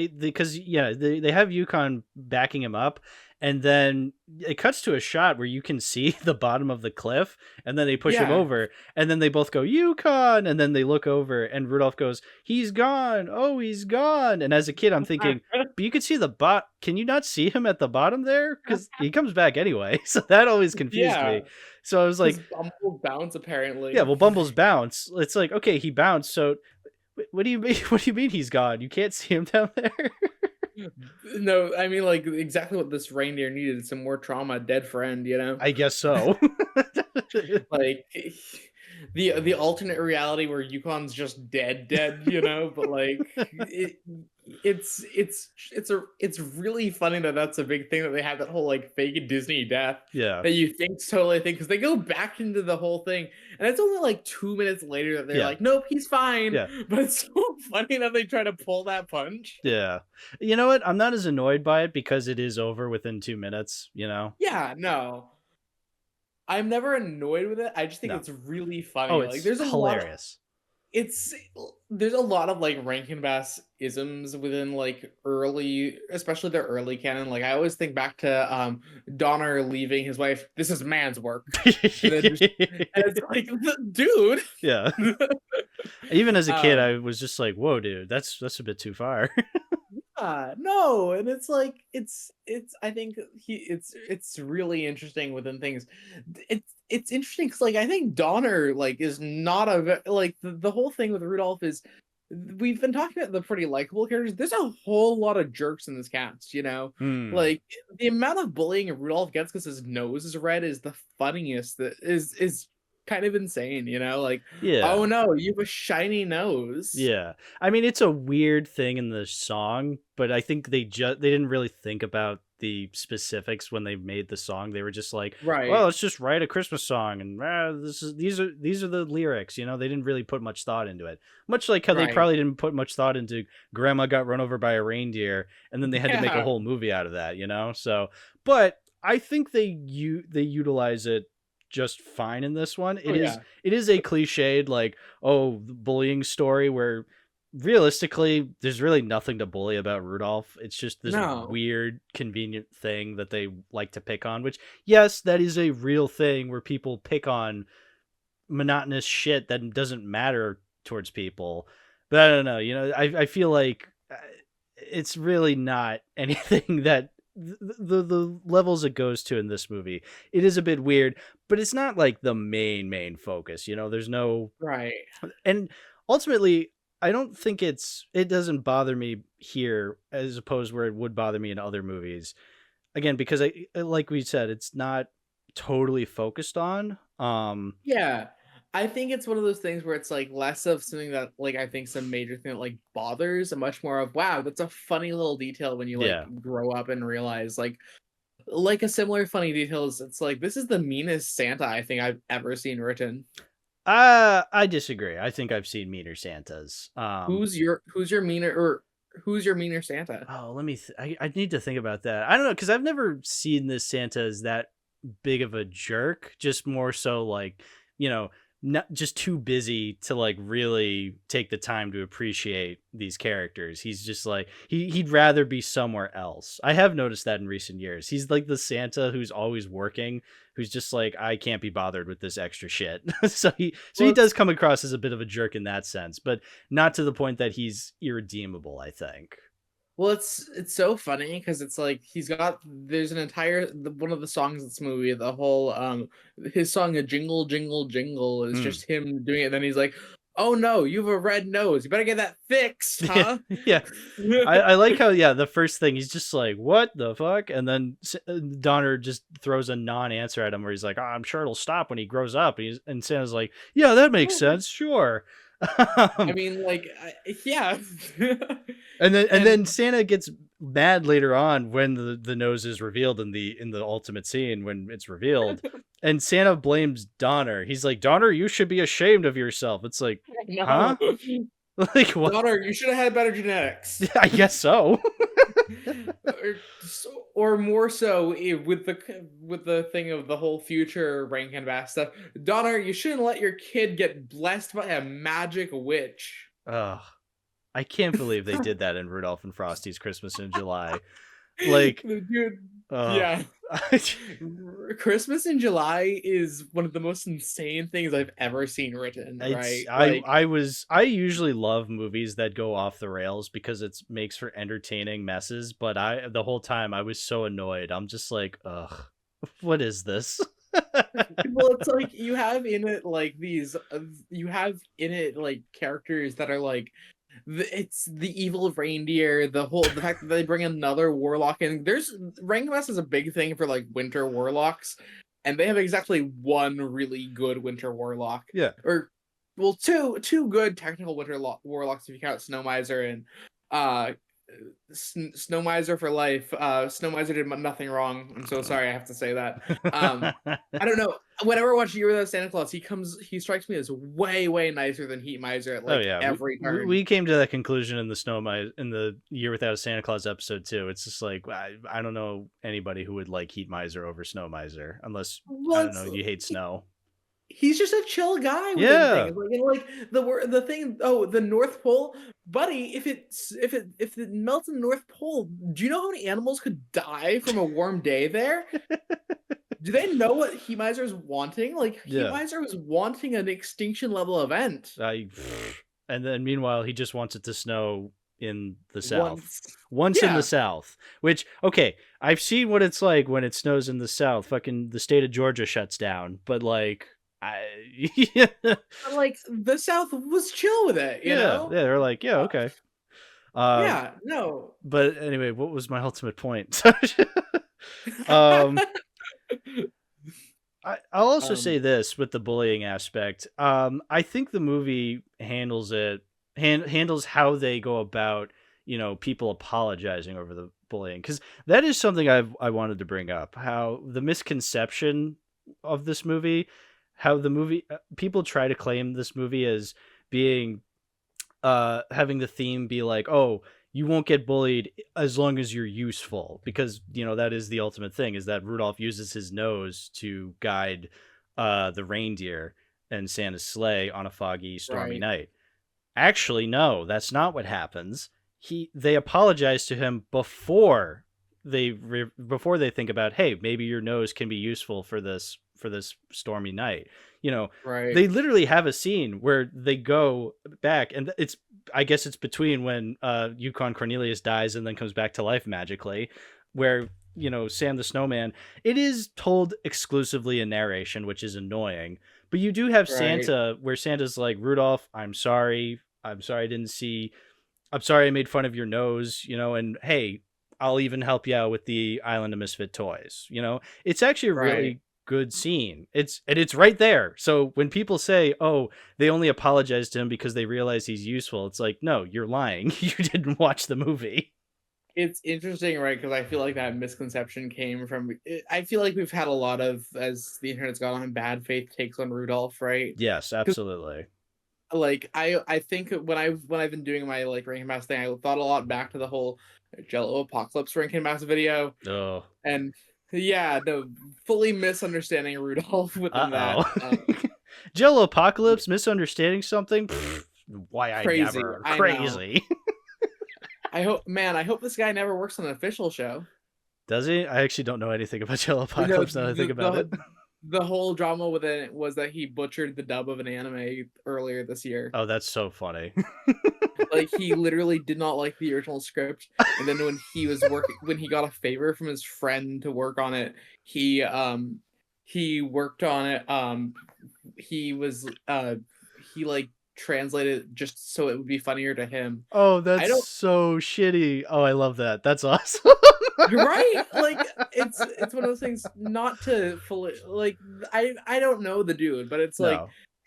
Speaker 1: because yeah, they have Yukon backing him up, and then it cuts to a shot where you can see the bottom of the cliff, and then they push him
Speaker 2: yeah.
Speaker 1: over, and then they both go Yukon, and then they look over, and Rudolph goes, "He's gone! Oh, he's gone!" And as a kid, I'm thinking, but you could see the bot. Can you not see him at the bottom there? Because he comes back anyway. So that always confused
Speaker 2: Yeah.
Speaker 1: me. So I was
Speaker 2: His
Speaker 1: like,
Speaker 2: Bumble bounce
Speaker 1: yeah,
Speaker 2: apparently.
Speaker 1: well, Bumble's bounce. It's like, okay, he bounced. So, what do you mean? What do you mean he's gone? You can't see him down there.
Speaker 2: No, I mean like exactly what this reindeer needed, some more trauma, dead friend, you know?
Speaker 1: I guess so.
Speaker 2: Like the alternate reality where Yukon's just dead, you know, but like it's really funny that that's a big thing that they have that whole like fake Disney death
Speaker 1: Yeah.
Speaker 2: that you think's totally thing because they go back into the whole thing and it's only like 2 minutes later that they're
Speaker 1: Yeah.
Speaker 2: like, nope, he's fine.
Speaker 1: Yeah.
Speaker 2: But it's so funny that they try to pull that punch.
Speaker 1: Yeah. You know what? I'm not as annoyed by it because it is over within 2 minutes, you know?
Speaker 2: Yeah, no. I'm never annoyed with it. I just think
Speaker 1: No.
Speaker 2: it's really
Speaker 1: Oh,
Speaker 2: funny. Like
Speaker 1: it's
Speaker 2: there's a lot of
Speaker 1: hilarious.
Speaker 2: it's there's a lot of like Rankin Bass isms within like early, especially their early canon. Like I always think back to Donner leaving his wife, this is man's work. And then just and it's like dude.
Speaker 1: Yeah. Even as a kid,
Speaker 2: um
Speaker 1: I was just like, "Whoa, dude, that's a bit too far."
Speaker 2: no, and it's like it's I think it's really interesting within things. It's interesting because like I think Donner like is not like the whole thing with Rudolph is we've been talking about the pretty likable characters. There's a whole lot of jerks in this cast, you know?
Speaker 1: Hmm.
Speaker 2: Like the amount of bullying Rudolph gets because his nose is red is the funniest that is kind of insane, you know? Like,
Speaker 1: Yeah.
Speaker 2: oh no, you have a shiny nose.
Speaker 1: Yeah. I mean, it's a weird thing in the song, but I think they didn't really think about the specifics when they made the song. They were just like, "Well,
Speaker 2: Right.
Speaker 1: let's just write a Christmas song and these are the lyrics." You know, they didn't really put much thought into it. Much like how they
Speaker 2: Right.
Speaker 1: probably didn't put much thought into Grandma got run over by a reindeer and then they had to make a
Speaker 2: Yeah.
Speaker 1: whole movie out of that, you know? So, but I think they utilize it just fine in this one.
Speaker 2: Oh yeah.
Speaker 1: It is a cliched like, oh, the bullying story where realistically there's really nothing to bully about Rudolph. It's just this
Speaker 2: No.
Speaker 1: weird convenient thing that they like to pick on, which yes, that is a real thing where people pick on monotonous shit that doesn't matter towards people. But I don't know, you know, I feel like it's really not anything that the levels it goes to in this movie. It is a bit weird, but it's not like the main focus, you know. There's no
Speaker 2: Right.
Speaker 1: and ultimately I don't think it doesn't bother me here as opposed where it would bother me in other movies. Again, because like we said, it's not totally focused on.
Speaker 2: Yeah. I think it's one of those things where it's like less of something that like I think some major thing that like bothers and much more of wow, that's a funny little detail when you like
Speaker 1: Yeah.
Speaker 2: grow up and realize like a similar funny detail is it's like this is the meanest Santa I think I've ever seen written.
Speaker 1: I disagree. I think I've seen meaner Santas.
Speaker 2: Who's your meaner or who's your meaner Santa?
Speaker 1: Oh, let me. I need to think about that. I don't know because I've never seen this Santa as that big of a jerk. Just more so like, you know, not just too busy to like really take the time to appreciate these characters. He's just like he'd rather be somewhere else. I have noticed that in recent years. He's like the Santa who's always working, who's just like I can't be bothered with this extra shit. So he
Speaker 2: Well,
Speaker 1: does come across as a bit of a jerk in that sense, but not to the point that he's irredeemable, I think.
Speaker 2: Well, it's so funny because it's like there's an entire one of the songs in this movie, the whole his song "A Jingle Jingle Jingle" is
Speaker 1: Mm.
Speaker 2: just him doing it. And then he's like, "Oh no, you have a red nose. You better get that fixed,
Speaker 1: Yeah,
Speaker 2: huh?"
Speaker 1: yeah. I like how yeah the first thing he's just like what the fuck, and then Donner just throws a non-answer at him where he's like, oh, I'm sure it'll stop when he grows up. And Santa's like, yeah, that makes sense, sure.
Speaker 2: I
Speaker 1: um,
Speaker 2: mean, like, yeah,
Speaker 1: and
Speaker 2: and
Speaker 1: then Santa gets mad later on when the nose is revealed in the ultimate scene when it's revealed, and Santa blames Donner. He's like, Donner, you should be ashamed of yourself. It's like,
Speaker 2: no,
Speaker 1: huh? Like what?
Speaker 2: daughter, you should have had better genetics.
Speaker 1: I guess so.
Speaker 2: Or more so with the thing of the whole future Rankin Bass stuff. Donner, you shouldn't let your kid get blessed by a magic witch.
Speaker 1: Ugh. I can't believe they did that in Rudolph and Frosty's Christmas in July. Like,
Speaker 2: Dude,
Speaker 1: ugh.
Speaker 2: yeah. Christmas in July is one of the most insane things I've ever seen written, right? Like,
Speaker 1: I usually love movies that go off the rails because it makes for entertaining messes, but the whole time I was so annoyed. I'm just like, ugh, what is this?
Speaker 2: well, it's like you have in it like characters that are like it's the evil reindeer, the fact that they bring another warlock in. There's Rankin Bass is a big thing for like winter warlocks, and they have exactly one really good winter warlock.
Speaker 1: Yeah.
Speaker 2: Or, well, two good technical winter warlocks if you count Snow Miser and uh Snow Miser for life. Snow Miser did nothing wrong. I'm so sorry I have to say that. I don't know. Whenever I watch Year Without Santa Claus, he strikes me as way nicer than Heat Miser at
Speaker 1: Oh
Speaker 2: like
Speaker 1: yeah,
Speaker 2: every turn.
Speaker 1: we came to that conclusion in the Year Without a Santa Claus episode too. It's just like I don't know anybody who would like Heat Miser over Snow Miser unless I don't know, you hate snow.
Speaker 2: He's just a chill guy within
Speaker 1: Yeah.
Speaker 2: things. Like, and like the thing. Oh, the North Pole, buddy. If it melts in the North Pole, do you know how many animals could die from a warm day there? Do they know what Heat Miser is wanting? Like, Heat
Speaker 1: Yeah.
Speaker 2: Miser was wanting an extinction level event.
Speaker 1: And then meanwhile he just wants it to snow in the South. Once
Speaker 2: Yeah.
Speaker 1: in the South. Which, okay, I've seen what it's like when it snows in the South. Fucking the state of Georgia shuts down. But like
Speaker 2: Like, the South was chill with it, you know?
Speaker 1: Yeah, they're like, yeah, okay.
Speaker 2: Yeah, no.
Speaker 1: But anyway, what was my ultimate point? I'll also say this with the bullying aspect. I think the movie handles how they go about, people apologizing over the bullying, because that is something I wanted to bring up. How the misconception of this movie, how the movie people try to claim this movie as being having the theme be like, oh, you won't get bullied as long as you're useful, because that is the ultimate thing, is that Rudolph uses his nose to guide the reindeer and Santa's sleigh on a foggy, stormy night. Actually, no, that's not what happens. They apologize to him before they think about, hey, maybe your nose can be useful for this stormy night. They literally have a scene where they go back, and I guess it's between when Yukon Cornelius dies and then comes back to life magically, where Sam the Snowman, it is told exclusively in narration, which is annoying, but you do have Santa, where Santa's like, Rudolph, I'm sorry I didn't see, I'm sorry I made fun of your nose, and hey, I'll even help you out with the Island of Misfit Toys. It's actually a really good scene. It's right there. So when people say, oh, they only apologize to him because they realize he's useful, it's like, no, you're lying. You didn't watch the movie.
Speaker 2: It's interesting, right? Because I feel like that misconception came from. I feel like we've had a lot of, as the internet's gone on, bad faith takes on Rudolph, right?
Speaker 1: Yes, absolutely.
Speaker 2: Like I think when I've been doing my like Rankin Bass thing, I thought a lot back to the whole Jello Apocalypse Rankin Bass video.
Speaker 1: Oh.
Speaker 2: And yeah, no, fully misunderstanding Rudolph within that.
Speaker 1: Jello Apocalypse misunderstanding something? Why
Speaker 2: crazy.
Speaker 1: Crazy.
Speaker 2: I hope this guy never works on an official show.
Speaker 1: Does he? I actually don't know anything about Jello Apocalypse now that I think about it.
Speaker 2: The whole drama with it was that he butchered the dub of an anime earlier this year.
Speaker 1: Oh, that's so funny.
Speaker 2: Like, he literally did not like the original script, and then when he got a favor from his friend to work on it, he worked on it. He like translated just so it would be funnier to him.
Speaker 1: Oh, that's so shitty. Oh, I love that. That's awesome.
Speaker 2: Right? Like, it's one of those things, not to fully, like, I don't know the dude, but it's like,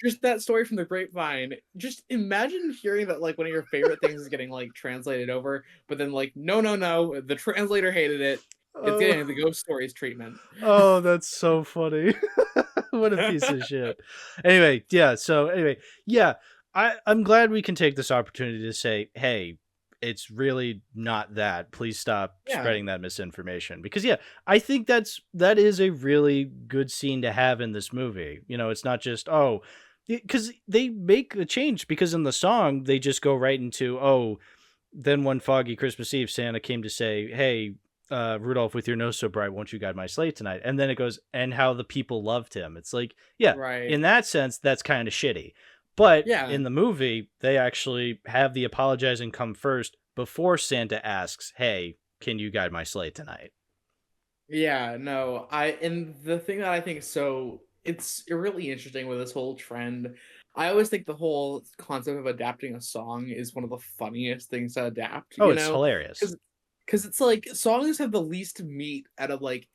Speaker 2: just that story from the grapevine. Just imagine hearing that, like, one of your favorite things is getting like translated over, but then like, no, the translator hated it. It's getting the ghost stories treatment.
Speaker 1: Oh, that's so funny. What a piece of shit. Anyway, yeah. I'm glad we can take this opportunity to say, hey, it's really not that. Please stop spreading that misinformation. Because I think that is a really good scene to have in this movie. It's not just, because they make a change, because in the song they just go right into, then one foggy Christmas Eve, Santa came to say, hey, Rudolph, with your nose so bright, won't you guide my sleigh tonight? And then it goes, and how the people loved him. It's like, in that sense, that's kind of shitty. But in the movie, they actually have the apologizing come first before Santa asks, hey, can you guide my sleigh tonight?
Speaker 2: Yeah, no, and the thing that I think it's really interesting with this whole trend. I always think the whole concept of adapting a song is one of the funniest things to adapt.
Speaker 1: Oh, it's hilarious.
Speaker 2: Because it's like, songs have the least meat out of like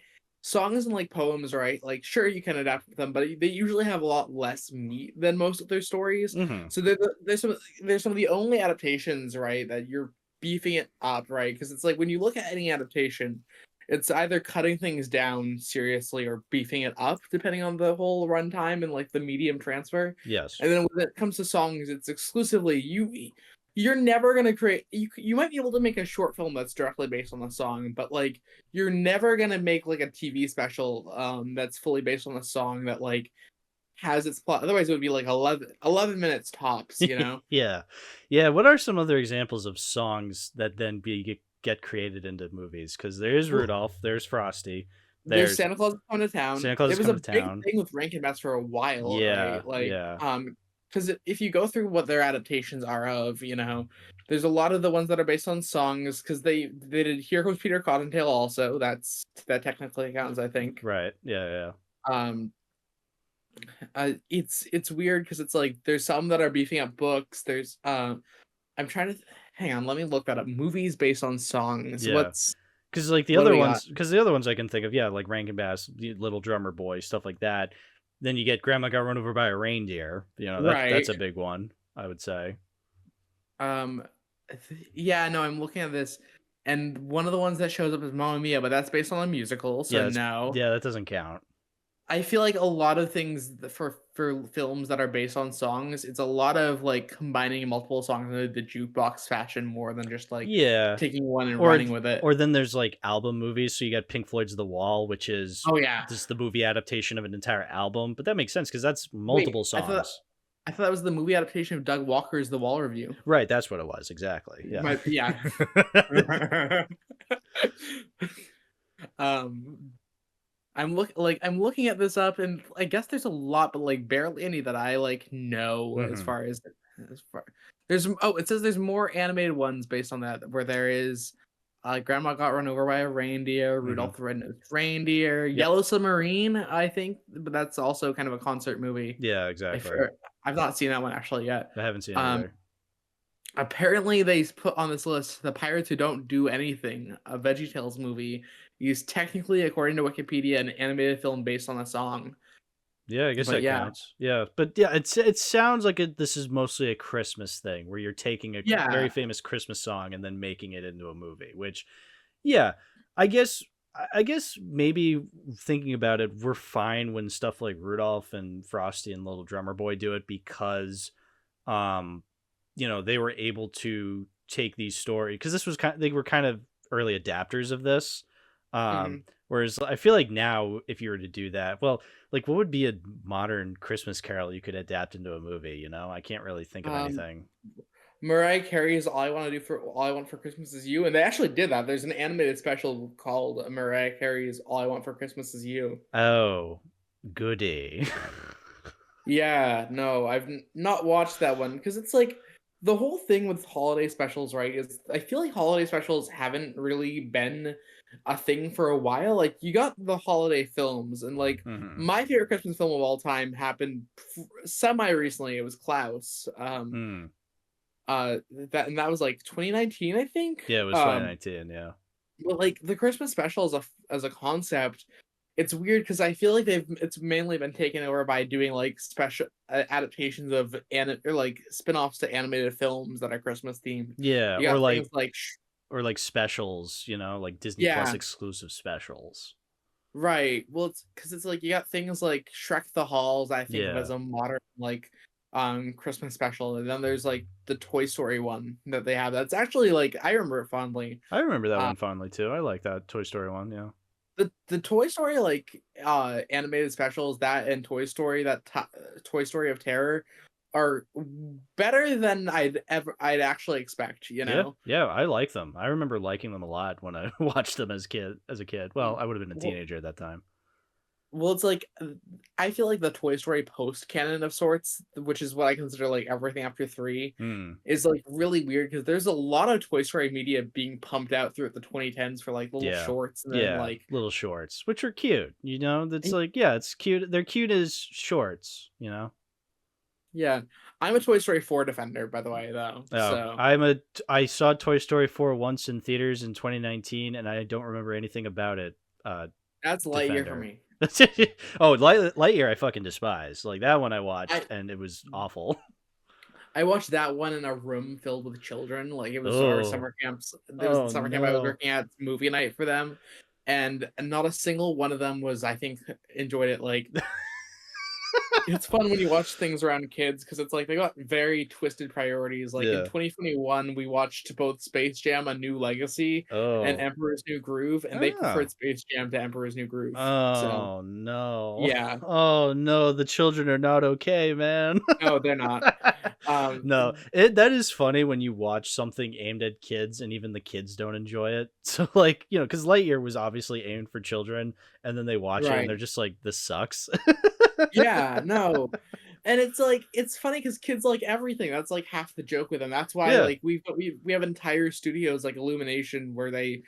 Speaker 2: songs and like poems, right? Like, sure, you can adapt them, but they usually have a lot less meat than most of their stories.
Speaker 1: Hmm.
Speaker 2: So there's some of the only adaptations, right, that you're beefing it up, right? Because it's like when you look at any adaptation, it's either cutting things down seriously or beefing it up, depending on the whole runtime and like the medium transfer.
Speaker 1: Yes.
Speaker 2: And then when it comes to songs, it's exclusively you're never gonna create. You might be able to make a short film that's directly based on the song, but like you're never gonna make like a TV special that's fully based on a song that like has its plot. Otherwise, it would be like 11 minutes tops. You know.
Speaker 1: Yeah. Yeah. What are some other examples of songs that then get created into movies? Because there's
Speaker 2: Well,
Speaker 1: Rudolph, there's Frosty,
Speaker 2: there's
Speaker 1: there's
Speaker 2: Santa Claus is Coming to Town.
Speaker 1: Santa Claus
Speaker 2: It
Speaker 1: is
Speaker 2: was a
Speaker 1: Coming to
Speaker 2: big
Speaker 1: Town.
Speaker 2: thing with Rankin Bass for a while,
Speaker 1: Yeah.
Speaker 2: right? Like,
Speaker 1: Yeah.
Speaker 2: because if you go through what their adaptations are of, there's a lot of the ones that are based on songs. Because they did Here Comes Peter Cottontail also. That technically counts, I think.
Speaker 1: Right. Yeah. Yeah.
Speaker 2: Um, it's weird because it's like there's some that are beefing up books. There's I'm trying to hang on. Let me look that up. Movies based on songs.
Speaker 1: Yeah. Because like
Speaker 2: What do we got?
Speaker 1: the other ones I can think of, yeah, like Rankin Bass, the Little Drummer Boy, stuff like that. Then you get Grandma Got Run Over by a Reindeer. That's
Speaker 2: Right.
Speaker 1: a big one, I would say.
Speaker 2: Um, yeah, no, I'm looking at this, and one of the ones that shows up is Mamma Mia, but that's based on a musical, so no.
Speaker 1: Yeah, that doesn't count.
Speaker 2: I feel like a lot of things for films that are based on songs, it's a lot of like combining multiple songs into the jukebox fashion more than just like
Speaker 1: Yeah.
Speaker 2: taking one and running with it.
Speaker 1: Or then there's like album movies. So you got Pink Floyd's The Wall, which is
Speaker 2: Oh yeah.
Speaker 1: just the movie adaptation of an entire album. But that makes sense because that's
Speaker 2: Wait,
Speaker 1: multiple songs.
Speaker 2: I thought that was the movie adaptation of Doug Walker's The Wall Review.
Speaker 1: Right, that's what it was, exactly. Yeah.
Speaker 2: Yeah. I'm looking at this up, and I guess there's a lot, but like barely any that I like know as
Speaker 1: Mhm.
Speaker 2: far as there's it says there's more animated ones based on that where there is Grandma Got Run Over by a Reindeer, Rudolph the Red-Nosed Reindeer,
Speaker 1: Yep.
Speaker 2: Yellow Submarine, I think, but that's also kind of a concert movie.
Speaker 1: Yeah, exactly.
Speaker 2: I've not seen that one actually yet.
Speaker 1: I haven't seen it either.
Speaker 2: Apparently, they put on this list The Pirates Who Don't Do Anything, a VeggieTales movie, is technically, according to Wikipedia, an animated film based on a song.
Speaker 1: Yeah, I guess
Speaker 2: But
Speaker 1: that
Speaker 2: yeah.
Speaker 1: counts. Yeah, but yeah, it sounds like this is mostly a Christmas thing where you're taking a
Speaker 2: Yeah.
Speaker 1: very famous Christmas song and then making it into a movie. Which, yeah, I guess maybe thinking about it, we're fine when stuff like Rudolph and Frosty and Little Drummer Boy do it because, they were able to take these stories because they were kind of early adapters of this. Whereas I feel like now, if you were to do that, well, like what would be a modern Christmas Carol you could adapt into a movie? I can't really think of anything.
Speaker 2: Mariah Carey's All I Want for Christmas Is You, and they actually did that. There's an animated special called Mariah Carey's All I Want for Christmas Is You.
Speaker 1: Oh, goody.
Speaker 2: Yeah, no, I've not watched that one because it's like the whole thing with holiday specials, right? Is I feel like holiday specials haven't really been a thing for a while. Like you got the holiday films, and like my favorite Christmas film of all time happened semi recently. It was Klaus. That was like 2019, I think.
Speaker 1: Yeah, it was 2019. Yeah.
Speaker 2: But like the Christmas special as a concept, it's weird because I feel like it's mainly been taken over by doing like special adaptations of or like spin-offs to animated films that are Christmas themed.
Speaker 1: Yeah,
Speaker 2: or
Speaker 1: like specials, like Disney Plus exclusive specials.
Speaker 2: Right. Well, it's because it's like you got things like Shrek the Halls, I think of as a modern like Christmas special, and then there's like the Toy Story one that they have. That's actually like I remember it fondly.
Speaker 1: I remember that one fondly too. I like that Toy Story one. Yeah.
Speaker 2: The Toy Story like animated specials, that and Toy Story, Toy Story of Terror, are better than I'd actually expect.
Speaker 1: Yeah, I like them. I remember liking them a lot when I watched them as a kid. Well, I would have been a teenager at that time.
Speaker 2: Well, it's like I feel like the Toy Story post canon of sorts, which is what I consider like everything after 3, is like really weird because there's a lot of Toy Story media being pumped out throughout the 2010s for like little shorts and then like
Speaker 1: little shorts, which are cute. That's like it's cute. They're cute as shorts.
Speaker 2: Yeah, I'm a Toy Story 4 defender, by the way, though.
Speaker 1: Oh,
Speaker 2: so
Speaker 1: I saw Toy Story 4 once in theaters in 2019, and I don't remember anything about it
Speaker 2: That's Lightyear for
Speaker 1: defender.
Speaker 2: me.
Speaker 1: Oh, Lightyear I fucking despise. Like that one I watched
Speaker 2: I
Speaker 1: and it was awful.
Speaker 2: I watched that one in a room filled with children. Like it was our
Speaker 1: Oh,
Speaker 2: summer camps. There was the
Speaker 1: oh
Speaker 2: summer camp I was
Speaker 1: no.
Speaker 2: working at, movie night for them, and not a single one of them was, I think, enjoyed it. Like it's fun when you watch things around kids because it's like they got very twisted priorities. Like in
Speaker 1: Yeah.
Speaker 2: 2021, we watched both Space Jam: A New Legacy and
Speaker 1: Oh.
Speaker 2: Emperor's New Groove, and they
Speaker 1: Oh.
Speaker 2: preferred Space Jam to Emperor's New Groove. So
Speaker 1: Oh no.
Speaker 2: yeah,
Speaker 1: Oh no, the children are not okay, man.
Speaker 2: no, they're not. Um,
Speaker 1: No, that is funny when you watch something aimed at kids and even the kids don't enjoy it. So like, cuz Lightyear was obviously aimed for children and then they watch it and
Speaker 2: right.
Speaker 1: they're just like this sucks.
Speaker 2: Yeah, no. And it's like it's funny because kids like everything. That's like half the joke with them. That's why
Speaker 1: Yeah.
Speaker 2: like we have entire studios like Illumination where they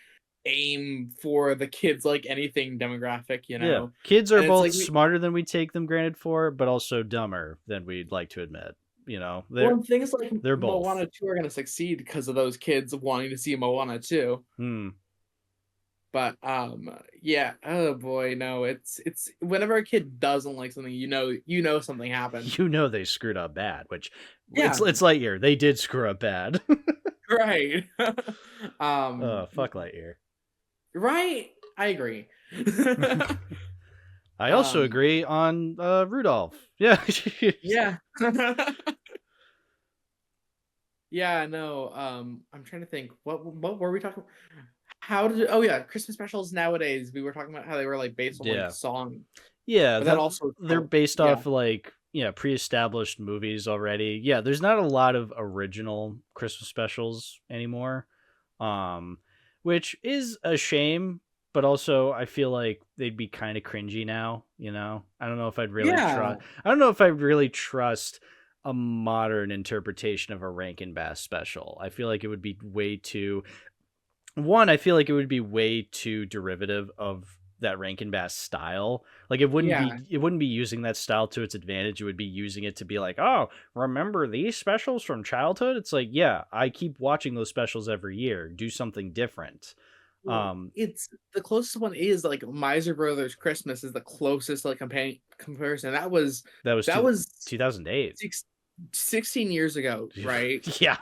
Speaker 2: aim for the kids like anything demographic, you
Speaker 1: Yeah.
Speaker 2: know.
Speaker 1: Kids are
Speaker 2: And it's
Speaker 1: both
Speaker 2: like we
Speaker 1: smarter than we take them granted for, but also dumber than we'd like to admit.
Speaker 2: well,
Speaker 1: They're
Speaker 2: and things like
Speaker 1: they're both.
Speaker 2: Moana 2 are gonna succeed because of those kids wanting to see Moana 2.
Speaker 1: Hmm.
Speaker 2: But yeah, oh boy, no, it's whenever a kid doesn't like something, you know something happened.
Speaker 1: They screwed up bad, which
Speaker 2: Yeah,
Speaker 1: it's Lightyear. They did screw up bad.
Speaker 2: right.
Speaker 1: Oh, fuck Lightyear.
Speaker 2: Right. I agree.
Speaker 1: I also
Speaker 2: um,
Speaker 1: agree on Rudolph. Yeah.
Speaker 2: yeah. Yeah, no. I'm trying to think. What were we talking? How did? Oh yeah, Christmas specials nowadays. We were talking about how they were like based on like
Speaker 1: Yeah.
Speaker 2: song,
Speaker 1: Yeah,
Speaker 2: but that also
Speaker 1: they're
Speaker 2: how
Speaker 1: based
Speaker 2: yeah
Speaker 1: off like, pre-established movies already. Yeah, there's not a lot of original Christmas specials anymore. Um which is a shame, but also I feel like they'd be kind of cringy now. I don't know if I'd really
Speaker 2: yeah.
Speaker 1: trust I don't know if I really trust a modern interpretation of a Rankin Bass special. I feel like it would be way too one, I feel like it would be way too derivative of that Rankin Bass style. Like
Speaker 2: Yeah.
Speaker 1: it wouldn't be using that style to its advantage. It would be using it to be like, "Oh, remember these specials from childhood?" It's like, "Yeah, I keep watching those specials every year. Do something different."
Speaker 2: Well,
Speaker 1: Um
Speaker 2: it's the closest one is like Miser Brothers Christmas is the closest like comparison.
Speaker 1: that was
Speaker 2: That was
Speaker 1: 2008.
Speaker 2: six, 16 years ago, right?
Speaker 1: Yeah.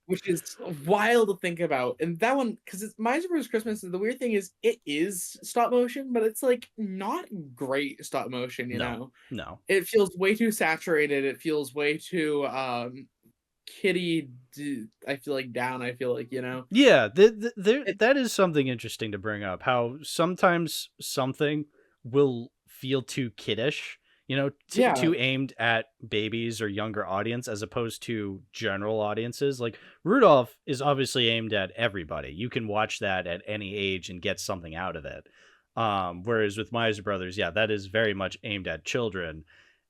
Speaker 2: Which is wild to think about. And that one, because it's Miser Brothers Christmas, the weird thing is it is stop motion, but it's like not great stop motion, you
Speaker 1: No.
Speaker 2: know?
Speaker 1: No.
Speaker 2: It feels way too saturated. It feels way too I feel like down, I feel like, you know.
Speaker 1: Yeah,
Speaker 2: It,
Speaker 1: that is something interesting to bring up. How sometimes something will feel too kiddish,
Speaker 2: yeah,
Speaker 1: too aimed at babies or younger audience as opposed to general audiences. Like Rudolph is obviously aimed at everybody. You can watch that at any age and get something out of it. Whereas with Miser Brothers, yeah, that is very much aimed at children.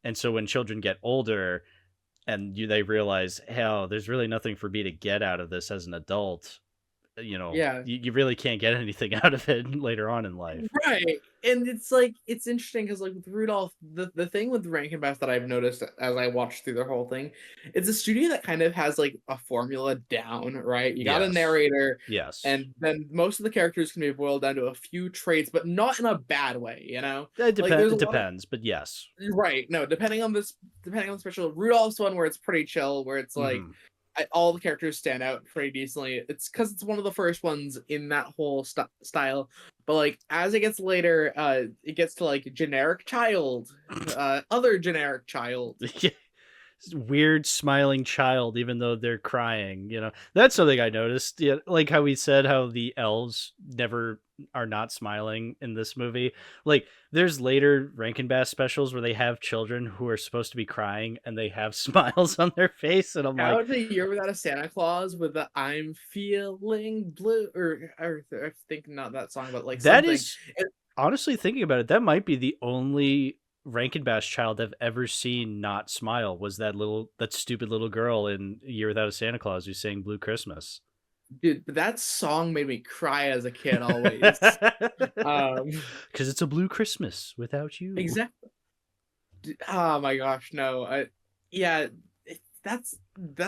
Speaker 1: And so when children get older, and they realize, hell, there's really nothing for me to get out of this as an adult.
Speaker 2: yeah.
Speaker 1: You really can't get anything out of it later on in life.
Speaker 2: Right. And it's like it's interesting because like with Rudolph, the thing with Rankin Bass that I've noticed as I watched through the whole thing, it's a studio that kind of has like a formula down, right? You got a
Speaker 1: Yes.
Speaker 2: narrator,
Speaker 1: Yes.
Speaker 2: and then most of the characters can be boiled down to a few traits, but not in a bad way, you know? Like there's a
Speaker 1: It
Speaker 2: lot of
Speaker 1: depends, but yes.
Speaker 2: right, no, depending on the special. Rudolph's one where it's pretty chill, where it's like
Speaker 1: Hmm.
Speaker 2: all the characters stand out pretty decently. It's because it's one of the first ones in that whole style. But like as it gets later, it gets to like generic child, other generic child.
Speaker 1: Weird smiling child, even though they're crying. That's something I noticed. Yeah, like how we said how the elves never are not smiling in this movie. Like there's later Rankin Bass specials where they have children who are supposed to be crying and they have smiles on their face, and I'm like,
Speaker 2: How to Year Without a Santa Claus with the "I'm feeling blue" or I think not that song, but like
Speaker 1: that
Speaker 2: something.
Speaker 1: is, honestly, thinking about it, that might be the only Rankin Bass child I've ever seen not smile. Was that stupid little girl in A Year Without a Santa Claus who sang Blue Christmas.
Speaker 2: Dude, that song made me cry as a kid always. Um,
Speaker 1: Because it's a blue Christmas without you.
Speaker 2: exactly. Oh my gosh, no. Yeah, that's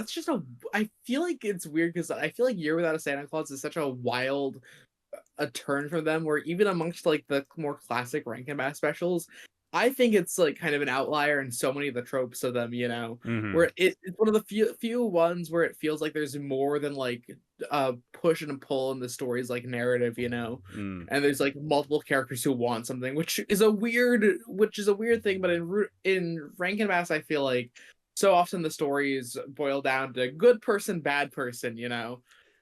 Speaker 2: just a. I feel like it's weird because I feel like Year Without a Santa Claus is such a wild a turn for them where even amongst like the more classic Rankin Bass specials, I think it's like kind of an outlier in so many of the tropes of them,
Speaker 1: Hmm.
Speaker 2: where it's one of the few ones where it feels like there's more than like push and pull in the story's like narrative.
Speaker 1: Mm.
Speaker 2: And there's like multiple characters who want something, which is a weird thing, but in Rankin Bass, I feel like so often the stories boil down to good person, bad person.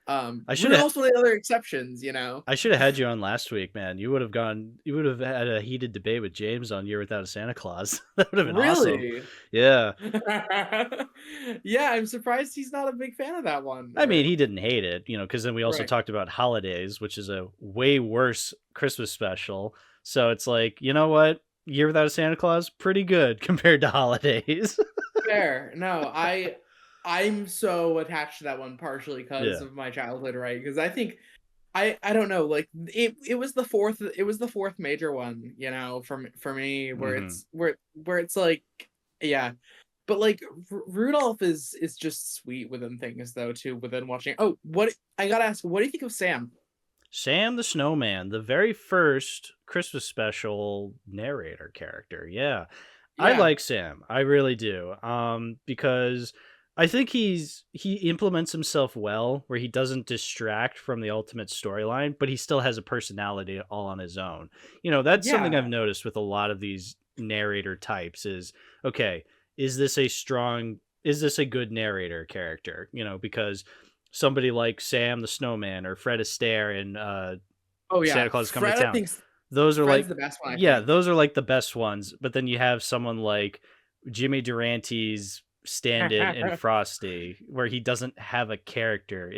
Speaker 1: I should have
Speaker 2: Rudolph's one of the other exceptions.
Speaker 1: I should have had you on last week, man. You would have had a heated debate with James on Year Without a Santa Claus. That would have been awesome.
Speaker 2: Really?
Speaker 1: Yeah.
Speaker 2: Yeah, I'm surprised he's not a big fan of that one.
Speaker 1: I mean, he didn't hate it, because then we also
Speaker 2: Right.
Speaker 1: talked about Holidays, which is a way worse Christmas special. So it's like, you know what? Year Without a Santa Claus, pretty good compared to Holidays.
Speaker 2: Fair. No, I'm so attached to that one partially because
Speaker 1: Yeah.
Speaker 2: of my childhood, right? Because I think I don't know, like it was the fourth major one, for me where
Speaker 1: Hmm.
Speaker 2: it's like, yeah. But like Rudolph is just sweet within things though too within watching. Oh, what I gotta ask, what do you think of Sam?
Speaker 1: Sam the Snowman, the very first Christmas special narrator character. Yeah. I
Speaker 2: Yeah.
Speaker 1: like Sam. I really do. Because I think he implements himself well where he doesn't distract from the ultimate storyline, but he still has a personality all on his own. That's something I've
Speaker 2: Yeah.
Speaker 1: noticed with a lot of these narrator types is, okay, is this a good narrator character? Because somebody like Sam the Snowman or Fred Astaire in
Speaker 2: Oh yeah.
Speaker 1: Santa Claus is Coming to
Speaker 2: Fred, I
Speaker 1: Town,
Speaker 2: think
Speaker 1: those are
Speaker 2: Fred's
Speaker 1: like,
Speaker 2: the best one, I
Speaker 1: yeah,
Speaker 2: think.
Speaker 1: those are like the best ones. But then you have someone like Jimmy Durante's stand-in in Frosty, where he doesn't have a character.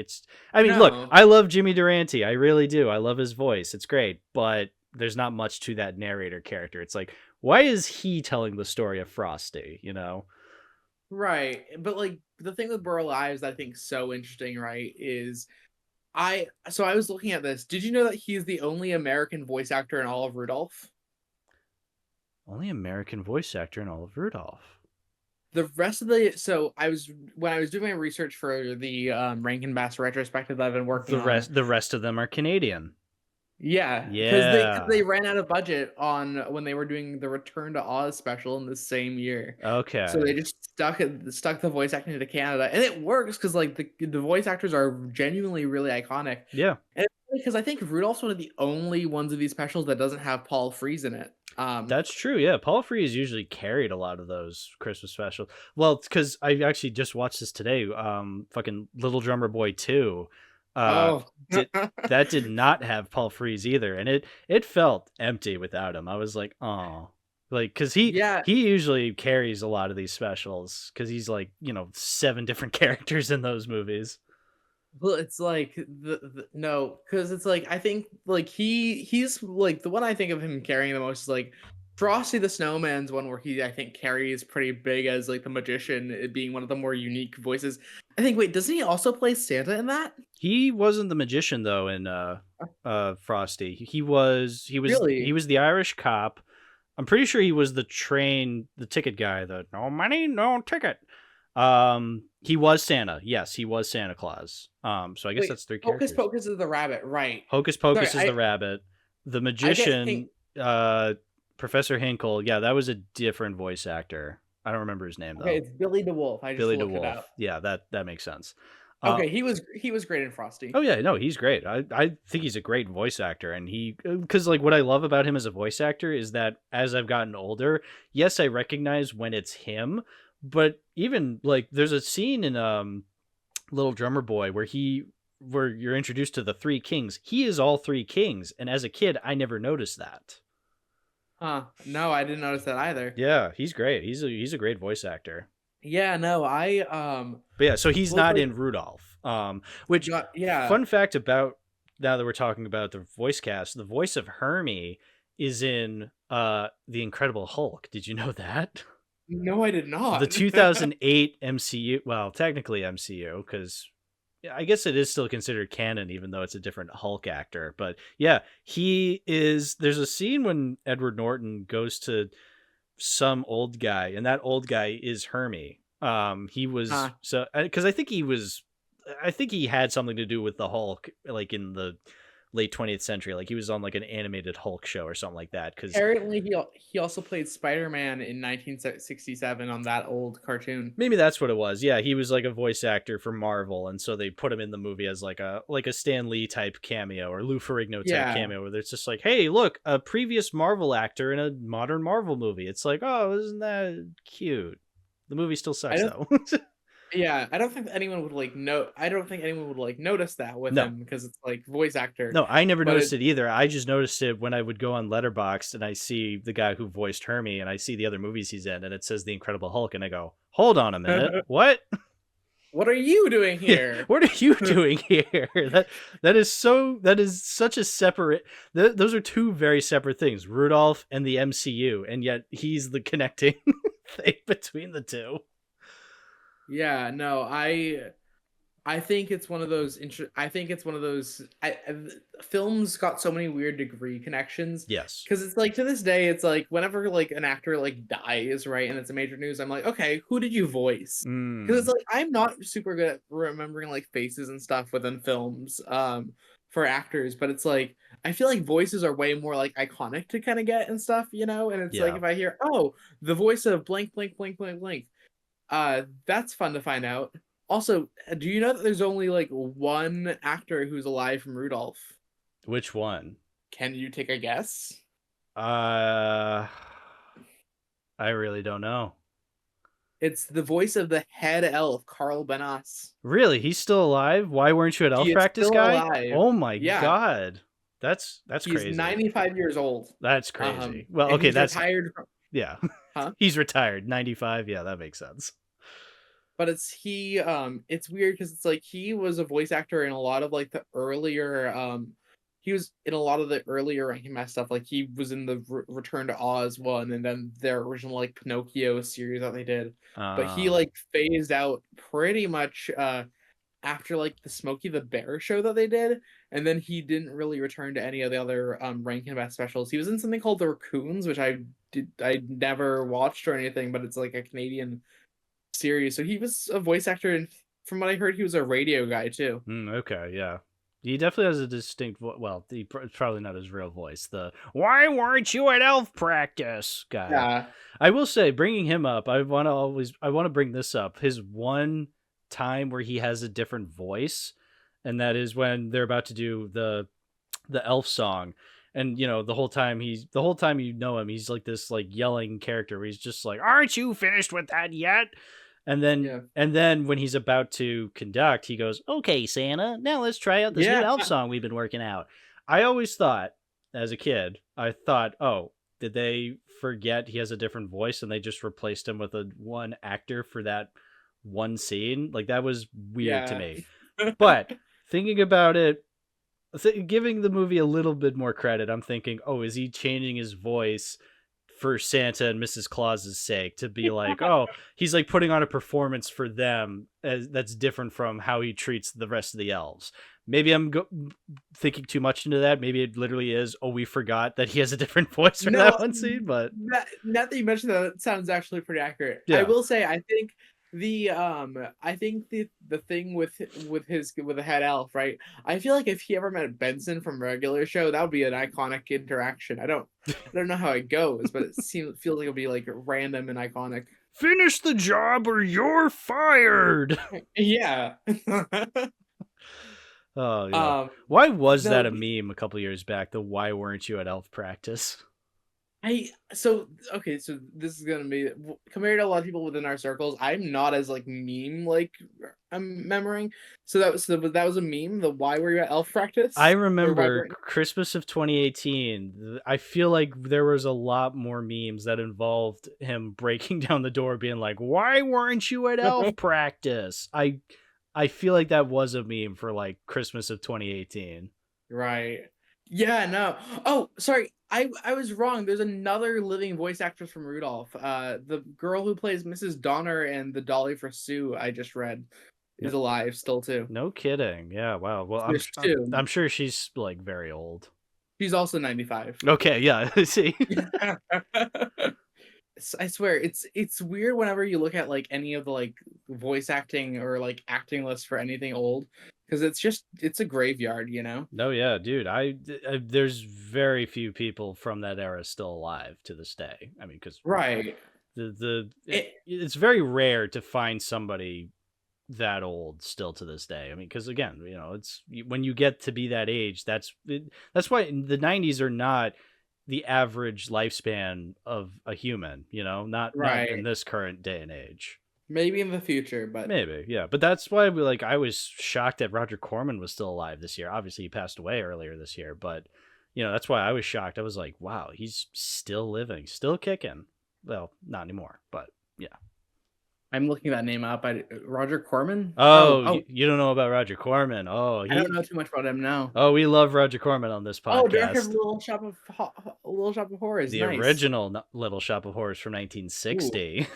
Speaker 1: I mean, look,
Speaker 2: No.
Speaker 1: I love Jimmy Durante. I really do. I love his voice. It's great. But there's not much to that narrator character. It's like, why is he telling the story of Frosty?
Speaker 2: Right. But like the thing with Burl Ives that I think so interesting, right, is I was looking at this. Did you know that he's the only American voice actor in all of Rudolph?
Speaker 1: Only American voice actor in all of Rudolph.
Speaker 2: The rest of the so I was when I was doing my research for the Rankin Bass retrospective that I've been working on.
Speaker 1: The rest of them are Canadian.
Speaker 2: Yeah, because they
Speaker 1: Yeah.
Speaker 2: ran out of budget on when they were doing the Return to Oz special in the same year, so they
Speaker 1: Okay.
Speaker 2: just stuck the voice acting to Canada, and it works because like the voice actors are genuinely really iconic,
Speaker 1: Yeah.
Speaker 2: and because I think Rudolph's one of the only ones of these specials that doesn't have Paul Frees in it.
Speaker 1: That's true. Yeah, Paul Frees usually carried a lot of those Christmas specials. Well, because I actually just watched this today. Fucking Little Drummer Boy 2. Uh,
Speaker 2: Oh,
Speaker 1: did that did not have Paul Frees either, and it felt empty without him. I was like, oh, like because
Speaker 2: yeah.
Speaker 1: he usually carries a lot of these specials because he's like 7 different characters in those movies.
Speaker 2: Well, it's like no, because it's like I think like he's like the one I think of him carrying the most is like Frosty the Snowman's one where he I think carries pretty big as like the magician, it being one of the more unique voices. I think wait, doesn't he also play Santa in that?
Speaker 1: He wasn't the magician though in Frosty. He
Speaker 2: Really?
Speaker 1: was the Irish cop. I'm pretty sure he was the ticket guy, the no money, no ticket. He was Santa. Yes, he was Santa Claus. So I guess
Speaker 2: Wait,
Speaker 1: that's 3
Speaker 2: Hocus
Speaker 1: characters.
Speaker 2: Pocus is the rabbit, right?
Speaker 1: Hocus
Speaker 2: Sorry,
Speaker 1: Pocus is the rabbit. The
Speaker 2: I get Hank.
Speaker 1: magician, Professor Hinkle. Yeah, that was a different voice actor. I don't remember his name
Speaker 2: Okay,
Speaker 1: though.
Speaker 2: it's Billy DeWolf. I just
Speaker 1: Billy
Speaker 2: looked it
Speaker 1: DeWolf.
Speaker 2: up.
Speaker 1: Yeah, that makes sense. Uh,
Speaker 2: Okay, he was great in Frosty.
Speaker 1: Oh yeah, no, he's great. I think he's a great voice actor, and he because like what I love about him as a voice actor is that as I've gotten older, yes, I recognize when it's him, but even like there's a scene in Little Drummer Boy where you're introduced to the 3 kings. He is all 3 kings, and as a kid, I never noticed that.
Speaker 2: Huh? No, I didn't notice that either.
Speaker 1: Yeah, he's great. He's a great voice actor.
Speaker 2: Yeah, no, I
Speaker 1: But yeah, so he's
Speaker 2: well,
Speaker 1: not
Speaker 2: like
Speaker 1: in Rudolph. Which
Speaker 2: yeah.
Speaker 1: fun fact about now that we're talking about the voice cast, the voice of Hermie is in The Incredible Hulk. Did you know that?
Speaker 2: No, I did
Speaker 1: The
Speaker 2: not.
Speaker 1: 2008 MCU, well, technically MCU cuz I guess it is still considered canon even though it's a different Hulk actor. But yeah, there's a scene when Edward Norton goes to some old guy, and that old guy is Hermie. He was
Speaker 2: Huh.
Speaker 1: so because I think he had something to do with the Hulk, like in the late 20th century. Like he was on like an animated Hulk show or something like that. Because
Speaker 2: Apparently, he also played Spider-Man in 1967 on that old cartoon.
Speaker 1: maybe that's what it was. Yeah, he was like a voice actor for Marvel, and so they put him in the movie as like a Stan Lee type cameo or Lou Ferrigno type cameo, where it's just like, hey, look, a previous Marvel actor in a modern Marvel movie. It's like, oh, isn't that cute? The movie still sucks though.
Speaker 2: Yeah, I don't think anyone would like notice that with him because it's like voice actor.
Speaker 1: No, I never noticed it either. I just noticed it when I would go on Letterboxd and I see the guy who voiced Hermie and I see the other movies he's in and it says The Incredible Hulk and I go, hold on a minute, what?
Speaker 2: What are you doing here?
Speaker 1: Yeah, what are you doing here? That is such a separate. Those are two very separate things, Rudolph and the MCU, and yet he's the connecting thing between the two.
Speaker 2: Yeah, no, I think it's one of those. Films got so many weird degree connections.
Speaker 1: Yes,
Speaker 2: because it's like to this day, it's like whenever like an actor like dies, right, and it's a major news, I'm like, okay, who did you voice? Because it's like I'm not super good at remembering like faces and stuff within films, for actors, but it's like I feel like voices are way more like iconic to kind of get and stuff, you know. And it's like if I hear, oh, the voice of blank blank blank blank blank. That's fun to find out. Also, do you know that there's only like one actor who's alive from Rudolph?
Speaker 1: Which one?
Speaker 2: Can you take a guess?
Speaker 1: I really don't know.
Speaker 2: It's the voice of the head elf, Carl Benas.
Speaker 1: Really? He's still alive? Why weren't you at elf practice, guy?
Speaker 2: Alive.
Speaker 1: Oh my god. That's crazy.
Speaker 2: He's 95 years old.
Speaker 1: That's crazy. Well, okay, that's
Speaker 2: retired from...
Speaker 1: Yeah.
Speaker 2: Huh?
Speaker 1: He's retired. 95. Yeah, that makes sense.
Speaker 2: But it's weird because it's like he was a voice actor in a lot of like the earlier he was in a lot of the earlier Rankin Bass stuff. Like he was in the Return to Oz one and then their original like Pinocchio series that they did. But he like phased out pretty much after like the Smokey the Bear show that they did, and then he didn't really return to any of the other Rankin Bass specials. He was in something called The Raccoons, which I never watched or anything, but it's like a Canadian series. So he was a voice actor, and from what I heard, he was a radio guy too.
Speaker 1: Okay, yeah. He definitely has a distinct well, probably not his real voice. The "Why weren't you at elf practice" guy.
Speaker 2: Yeah.
Speaker 1: I will say, bringing him up, I want to bring this up. His one time where he has a different voice, and that is when they're about to do the elf song. And you know, the whole time you know him, he's like this like yelling character where he's just like, "Aren't you finished with that yet?" And then when he's about to conduct, he goes, "Okay, Santa, now let's try out this new elf song we've been working out." I always thought, as a kid, oh, did they forget he has a different voice and they just replaced him with one actor for that one scene? Like that was weird to me. But thinking about it, giving the movie a little bit more credit, I'm thinking, oh, is he changing his voice for Santa and Mrs. Claus's sake to be like, oh, he's like putting on a performance for them that's different from how he treats the rest of the elves? Maybe I'm thinking too much into that. Maybe it literally is, oh, we forgot that he has a different voice for that one scene. But
Speaker 2: now that you mentioned that, it sounds actually pretty accurate. Yeah. I will say, I think the thing with the head elf, right? I feel like if he ever met Benson from Regular Show, that would be an iconic interaction. I don't know how it goes, but it feels like it'll be like random and iconic.
Speaker 1: Finish the job or you're fired.
Speaker 2: Yeah.
Speaker 1: Oh yeah. Why was that a meme a couple years back? The "Why weren't you at elf practice"?
Speaker 2: So this is gonna be compared to a lot of people within our circles. I'm not as like meme like I'm remembering. So that was a meme. The "Why were you at elf practice"?
Speaker 1: I remember Christmas of 2018. I feel like there was a lot more memes that involved him breaking down the door, being like, "Why weren't you at elf practice?" I feel like that was a meme for like Christmas of 2018.
Speaker 2: Right. Yeah, no. Oh, sorry. I was wrong. There's another living voice actress from Rudolph. The girl who plays Mrs. Donner and the dolly for Sue, I just read, is alive still too.
Speaker 1: No kidding. Yeah, wow. Well, I'm sure she's like very old.
Speaker 2: She's also 95.
Speaker 1: Okay, yeah. See.
Speaker 2: I swear it's weird whenever you look at like any of the like voice acting or like acting lists for anything old, because it's a graveyard, you know.
Speaker 1: No, yeah, dude. There's very few people from that era still alive to this day. I mean, because
Speaker 2: Right. It
Speaker 1: it's very rare to find somebody that old still to this day. I mean, because again, it's when you get to be that age, that's why the '90s are not the average lifespan of a human. Not in
Speaker 2: right.
Speaker 1: this current day and age.
Speaker 2: Maybe in the future, but
Speaker 1: Maybe, yeah, but that's why I was shocked that Roger Corman was still alive this year. Obviously, he passed away earlier this year, but that's why I was shocked. I was like, wow, he's still living, still kicking. Well, not anymore, but yeah.
Speaker 2: I'm looking that name up. Roger Corman. Oh,
Speaker 1: Oh,
Speaker 2: oh,
Speaker 1: you don't know about Roger Corman? Oh,
Speaker 2: I don't know too much about him now.
Speaker 1: oh, we love Roger Corman on this
Speaker 2: Oh, director of
Speaker 1: podcast.
Speaker 2: Little Shop of Horrors.
Speaker 1: The
Speaker 2: Nice.
Speaker 1: original Little Shop of Horrors from
Speaker 2: Ooh,
Speaker 1: 1960.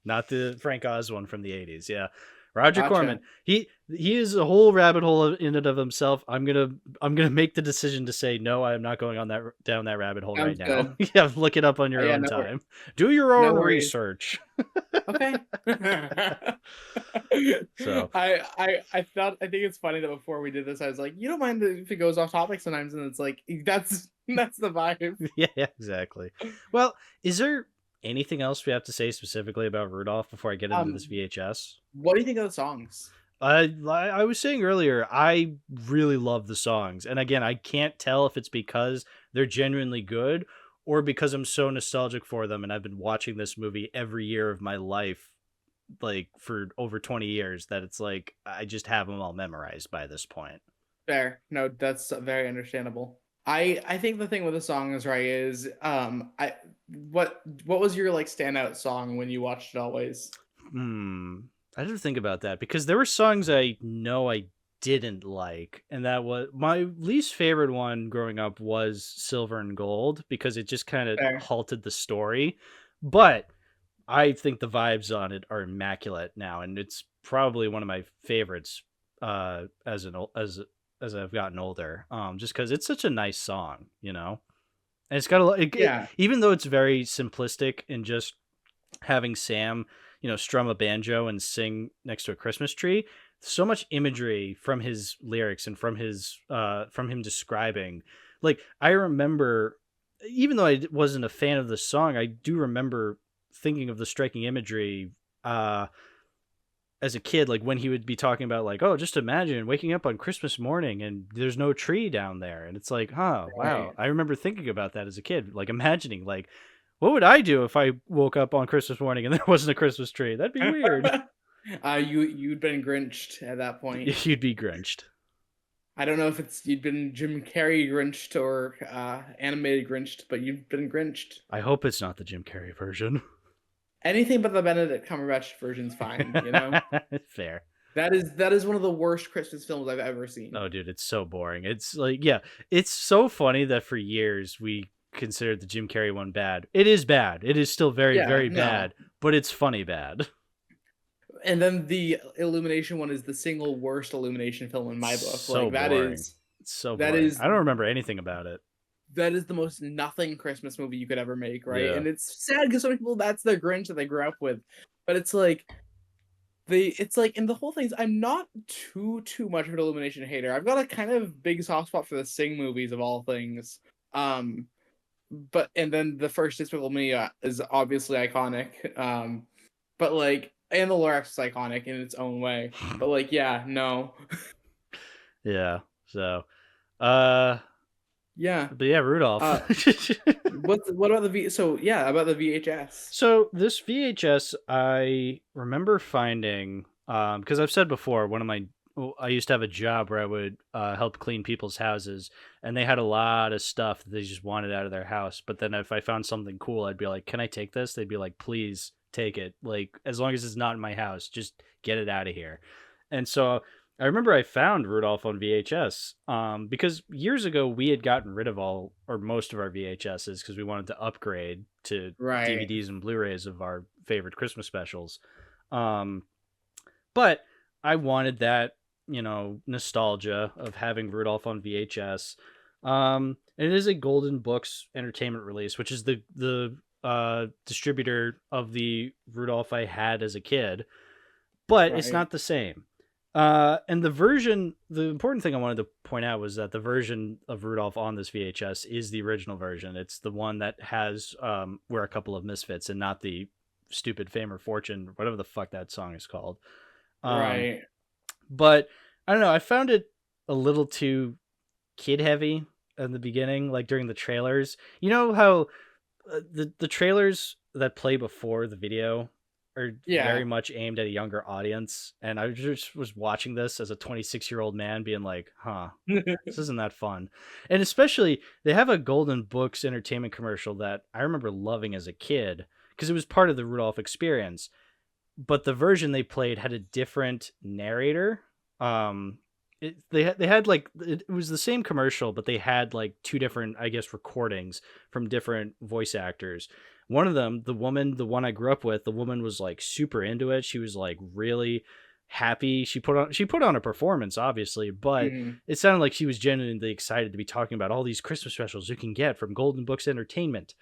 Speaker 1: Not the Frank Oz one from the 80s. Yeah. Roger
Speaker 2: gotcha.
Speaker 1: Corman. He is a whole rabbit hole in and of himself. I'm gonna make the decision to say no, I am not going on that down that rabbit hole right
Speaker 2: Sounds
Speaker 1: now.
Speaker 2: good.
Speaker 1: Yeah, look it up on
Speaker 2: Oh,
Speaker 1: your
Speaker 2: yeah,
Speaker 1: own
Speaker 2: no,
Speaker 1: time. Do your
Speaker 2: no
Speaker 1: own
Speaker 2: worries.
Speaker 1: research.
Speaker 2: Okay.
Speaker 1: So
Speaker 2: I think it's funny that before we did this, I was like, you don't mind if it goes off topic sometimes, and it's like that's the vibe.
Speaker 1: yeah, exactly. Well, is there anything else we have to say specifically about Rudolph before I get into this
Speaker 2: Um,
Speaker 1: VHS?
Speaker 2: what do you think of the songs?
Speaker 1: I was saying earlier, I really love the songs. And again, I can't tell if it's because they're genuinely good or because I'm so nostalgic for them and I've been watching this movie every year of my life like for over 20 years that it's like I just have them all memorized by this point.
Speaker 2: Fair. No, that's very understandable. I think the thing with the songs, right, is I what was your like standout song when you watched it always?
Speaker 1: Hmm. I didn't think about that because there were songs I know I didn't like, and that was my least favorite one growing up was Silver and Gold because it just kind of
Speaker 2: Fair.
Speaker 1: halted the story. But I think the vibes on it are immaculate now, and it's probably one of my favorites as as I've gotten older. Just because it's such a nice song. And it's got
Speaker 2: Yeah.
Speaker 1: even though it's very simplistic and just having Sam, strum a banjo and sing next to a Christmas tree. So much imagery from his lyrics and from him describing. Like I remember, even though I wasn't a fan of the song, I do remember thinking of the striking imagery as a kid, like when he would be talking about like, oh, just imagine waking up on Christmas morning and there's no tree down there. And it's like, huh, wow.
Speaker 2: Right.
Speaker 1: I remember thinking about that as a kid, like imagining like, what would I do if I woke up on Christmas morning and there wasn't a Christmas tree? That'd be weird.
Speaker 2: You'd been Grinched at that point.
Speaker 1: You'd be grinched.
Speaker 2: I don't know if it's you'd been Jim Carrey Grinched or animated Grinched, but you've been Grinched.
Speaker 1: I hope it's not the Jim Carrey version.
Speaker 2: Anything but the Benedict Cumberbatch version's fine, you know?
Speaker 1: Fair.
Speaker 2: That is one of the worst Christmas films I've ever seen.
Speaker 1: Oh, dude, it's so boring. It's like, yeah, it's so funny that for years we considered the Jim Carrey one bad. It is bad. It is still very,
Speaker 2: Yeah,
Speaker 1: very
Speaker 2: no.
Speaker 1: bad, but it's funny bad.
Speaker 2: And then the Illumination one is the single worst Illumination film in my book.
Speaker 1: So
Speaker 2: Like
Speaker 1: boring. It's so
Speaker 2: that
Speaker 1: boring.
Speaker 2: is
Speaker 1: I don't remember anything about it.
Speaker 2: that is the most nothing Christmas movie you could ever make, right?
Speaker 1: Yeah.
Speaker 2: And it's sad because so many people that's their Grinch that they grew up with. But it's like and the whole thing is I'm not too much of an Illumination hater. I've got a kind of big soft spot for the Sing movies of all things. But and then the first Despicable Me is obviously iconic. But like and the Lorax is iconic in its own way. But like yeah, no.
Speaker 1: Yeah. So, uh,
Speaker 2: Yeah.
Speaker 1: but yeah, Rudolph.
Speaker 2: What about the so yeah, about the VHS.
Speaker 1: So this VHS, I remember finding, because I've said before, I used to have a job where I would help clean people's houses, and they had a lot of stuff that they just wanted out of their house. But then if I found something cool, I'd be like, "Can I take this?" They'd be like, "Please take it. Like as long as it's not in my house, just get it out of here." And so I remember I found Rudolph on VHS, because years ago we had gotten rid of all or most of our VHSs because we wanted to upgrade to
Speaker 2: Right.
Speaker 1: DVDs and Blu-rays of our favorite Christmas specials. Um, but I wanted that, nostalgia of having Rudolph on VHS. And it is a Golden Books Entertainment release, which is the distributor of the Rudolph I had as a kid, but it's
Speaker 2: Right.
Speaker 1: not the same. And the important thing I wanted to point out was that the version of Rudolph on this VHS is the original version. It's the one that has We're a Couple of Misfits and not the stupid Fame or Fortune, whatever the fuck that song is called. Um,
Speaker 2: Right.
Speaker 1: but I don't know. I found it a little too kid heavy in the beginning, like during the trailers. You know how the trailers that play before the video are very
Speaker 2: Yeah.
Speaker 1: much aimed at a younger audience, and I just was watching this as a 26-year-old man being like, huh, this isn't that fun. And especially they have a Golden Books entertainment commercial that I remember loving as a kid because it was part of the Rudolph experience, but the version they played had a different narrator. They had like it was the same commercial, but they had like two different, I guess, recordings from different voice actors. One of them, the one I grew up with, the woman was like super into it. She was like really happy. She put on a performance, obviously, but
Speaker 2: Mhm.
Speaker 1: it sounded like she was genuinely excited to be talking about all these Christmas specials you can get from Golden Books Entertainment.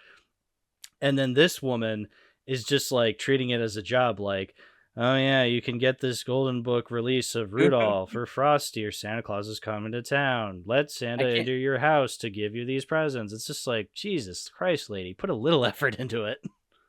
Speaker 1: And then this woman is just like treating it as a job, like, oh yeah, you can get this Golden Book release of Rudolph or Frosty or Santa Claus is coming to town. Let
Speaker 2: I
Speaker 1: Santa
Speaker 2: can't
Speaker 1: into your house to give you these presents. It's just like, Jesus Christ, lady, put a little effort into it.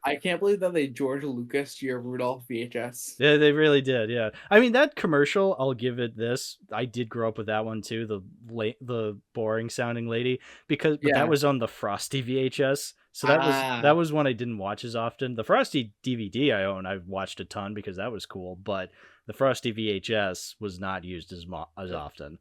Speaker 2: I can't believe that they George Lucas your Rudolph VHS.
Speaker 1: Yeah, they really did. Yeah, I mean that commercial. I'll give it this. I did grow up with that one too. The boring sounding lady, but that
Speaker 2: Yeah.
Speaker 1: was on the Frosty VHS. So that
Speaker 2: Ah.
Speaker 1: was one I didn't watch as often. The Frosty DVD I own, I've watched a ton because that was cool. But the Frosty VHS was not used as often.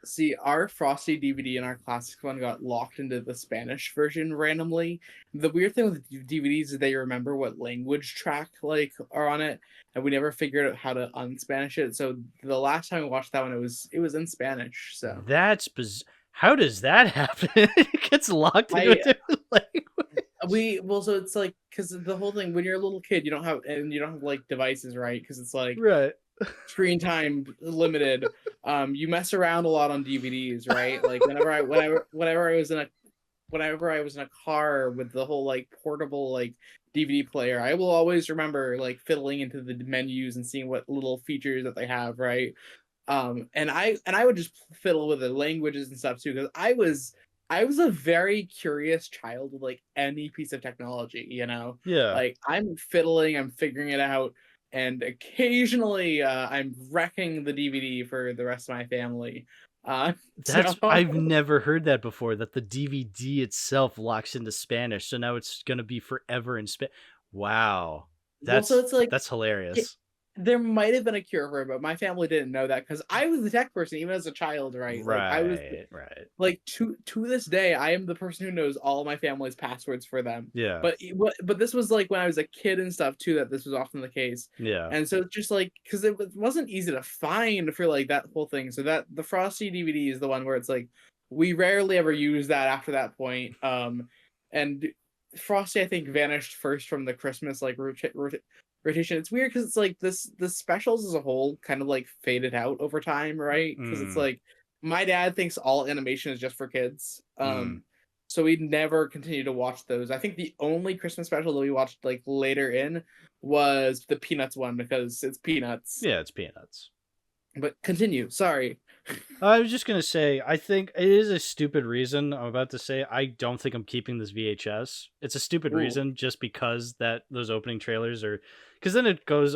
Speaker 2: See, our Frosty DVD and our classic one got locked into the Spanish version randomly. The weird thing with DVDs is they remember what language track like are on it, and we never figured out how to unspanish it. So the last time we watched that one, it was in Spanish. So
Speaker 1: How does that happen? It gets locked into a
Speaker 2: I
Speaker 1: different language.
Speaker 2: so it's like because the whole thing when you're a little kid, you don't have like devices, right? Because it's like
Speaker 1: Right.
Speaker 2: screen time limited. You mess around a lot on DVDs, right? Like whenever I was in a car with the whole like portable like DVD player, I will always remember like fiddling into the menus and seeing what little features that they have, right? And I would just fiddle with the languages and stuff too because I was a very curious child with like any piece of technology,
Speaker 1: Yeah.
Speaker 2: like I'm fiddling, I'm figuring it out, and occasionally I'm wrecking the DVD for the rest of my family. So
Speaker 1: I've never heard that before, that the DVD itself locks into Spanish. So now it's going to be forever in Spanish. Wow.
Speaker 2: well, so it's like
Speaker 1: That's hilarious.
Speaker 2: there might have been a cure for it, but my family didn't know that because I was the tech person even as a child, right? Like I was
Speaker 1: Right, right.
Speaker 2: like to this day, I am the person who knows all my family's passwords for them.
Speaker 1: Yeah.
Speaker 2: But this was like when I was a kid and stuff too that this was often the case.
Speaker 1: Yeah.
Speaker 2: And so it's just like because wasn't easy to find for like that whole thing. So that the Frosty DVD is the one where it's like we rarely ever use that after that point. And Frosty I think vanished first from the Christmas like rotation. It's weird because it's like the specials as a whole kind of like faded out over time, right? Because it's
Speaker 1: Mm,
Speaker 2: like my dad thinks all animation is just for kids.
Speaker 1: mm.
Speaker 2: So we never continued to watch those. I think the only Christmas special that we watched like later in was the Peanuts one because it's Peanuts.
Speaker 1: Yeah, it's peanuts.
Speaker 2: But continue. Sorry.
Speaker 1: I was just gonna say, I think it is a stupid reason. I'm about to say, I don't think I'm keeping this VHS. It's a stupid
Speaker 2: Ooh.
Speaker 1: reason, just because that those opening trailers are, because then it goes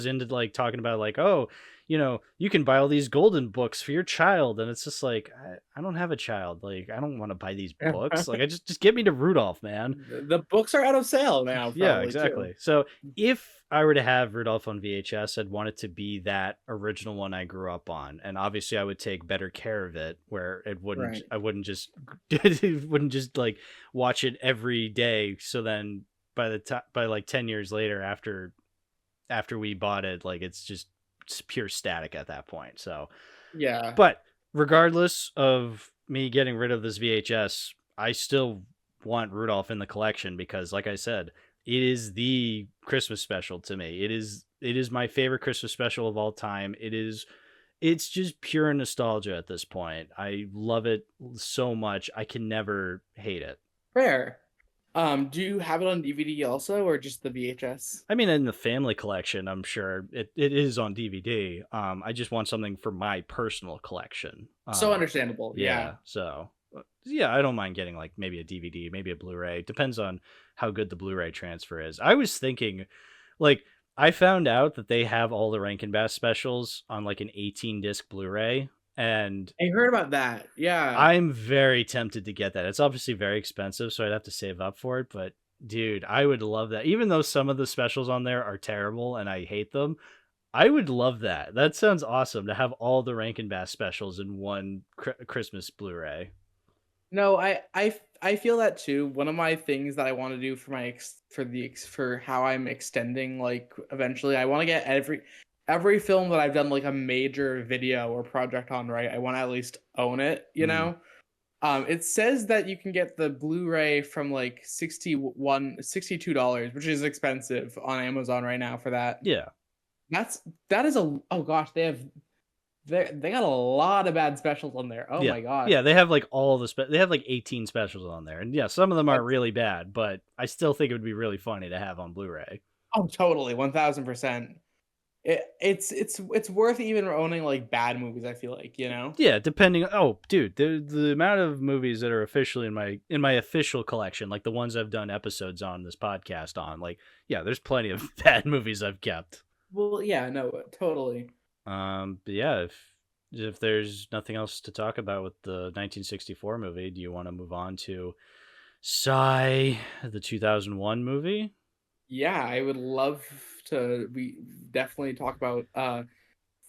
Speaker 1: into like talking about like, oh, you can buy all these golden books for your child, and it's just like, I don't have a child. Like, I don't want to buy these books. Like, I just get me to Rudolph, man.
Speaker 2: The books are out of sale now,
Speaker 1: Yeah,
Speaker 2: probably too.
Speaker 1: exactly. So if I were to have Rudolph on VHS, I'd want it to be that original one I grew up on, and obviously I would take better care of it, where
Speaker 2: Right.
Speaker 1: I wouldn't just it wouldn't just like watch it every day. So then by like 10 years later, after we bought it, like it's pure static at that point. So,
Speaker 2: Yeah.
Speaker 1: but regardless of me getting rid of this VHS, I still want Rudolph in the collection because, like I said, it is the Christmas special to me. It is my favorite Christmas special of all time. It's just pure nostalgia at this point. I love it so much. I can never hate it.
Speaker 2: Fair. Do you have it on DVD also, or just the VHS?
Speaker 1: I mean, in the family collection, I'm sure it is on DVD. I just want something for my personal collection.
Speaker 2: So understandable. Yeah.
Speaker 1: Yeah, so yeah, I don't mind getting like maybe a DVD, maybe a Blu-ray. Depends on how good the Blu-ray transfer is. I was thinking, like, I found out that they have all the Rankin Bass specials on like an 18 disc Blu-ray, and
Speaker 2: I heard about that. Yeah.
Speaker 1: I'm very tempted to get that. It's obviously very expensive, so I'd have to save up for it. But dude, I would love that. Even though some of the specials on there are terrible and I hate them, I would love that. That sounds awesome to have all the Rankin Bass specials in one Christmas Blu-ray.
Speaker 2: No, I feel that too. One of my things that I want to do for for how I'm extending, like, eventually I want to get every film that I've done like a major video or project on, right? I want to at least own it, you
Speaker 1: Mm,
Speaker 2: know? It says that you can get the Blu-ray from like $62, which is expensive on Amazon right now for that.
Speaker 1: yeah.
Speaker 2: That is a oh gosh, they got a lot of bad specials on there. Oh
Speaker 1: Yeah.
Speaker 2: my gosh.
Speaker 1: Yeah, they have like all the they have like 18 specials on there. And yeah, some of them aren't
Speaker 2: That's
Speaker 1: really bad, but I still think it would be really funny to have on Blu-ray.
Speaker 2: oh totally, 1000%. It's worth even owning like bad movies, I feel like, you know?
Speaker 1: Yeah, depending. Oh, dude, the amount of movies that are officially in my official collection, like the ones I've done episodes on this podcast on, like yeah, there's plenty of bad movies I've kept.
Speaker 2: Well, yeah, no, totally.
Speaker 1: But yeah, if there's nothing else to talk about with the 1964 movie, do you want to move on to Psy, the 2001 movie?
Speaker 2: Yeah, I would love to we definitely talk about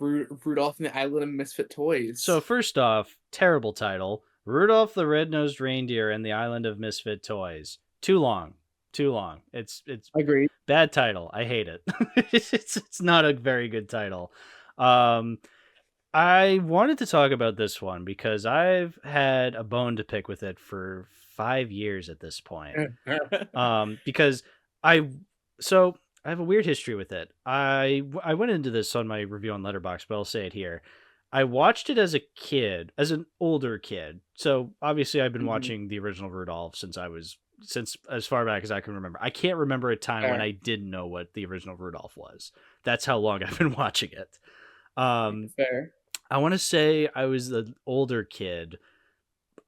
Speaker 2: Rudolph and the Island of Misfit
Speaker 1: So
Speaker 2: Toys.
Speaker 1: first off, terrible title: Rudolph the Red-Nosed Reindeer and the Island of Misfit Toys. Too long. Too long. It's
Speaker 2: Agreed.
Speaker 1: bad title. I hate it. It's not a very good title. Um, I wanted to talk about this one because I've had a bone to pick with it for 5 years at this point. Because I so I have a weird history with it. I went into this on my review on Letterboxd, but I'll say it here. I watched it as a kid, as an older kid. So obviously I've been
Speaker 2: Mhm.
Speaker 1: watching the original Rudolph since as far back as I can remember. I can't remember a time when
Speaker 2: Fair.
Speaker 1: I didn't know what the original Rudolph was. That's how long I've been watching it. Um,
Speaker 2: Fair.
Speaker 1: I want to say I was the older kid.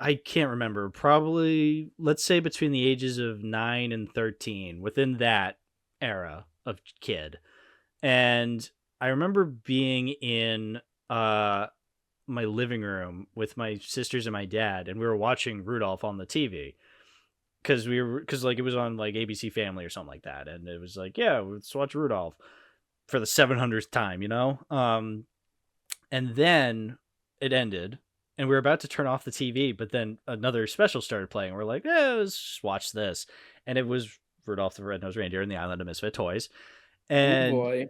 Speaker 1: I can't remember. Probably, let's say between the ages of 9 and 13, within that era of kid. And I remember being in my living room with my sisters and my dad, and we were watching Rudolph on the TV because like it was on like ABC Family or something like that, and it was like, yeah, let's watch Rudolph for the 700th time, you know. And then it ended, and we were about to turn off the TV, but then another special started playing. We're like, let's just watch this, and it was Rudolph the Red-Nosed Reindeer and the Island of Misfit Toys,
Speaker 2: Oh
Speaker 1: and
Speaker 2: boy.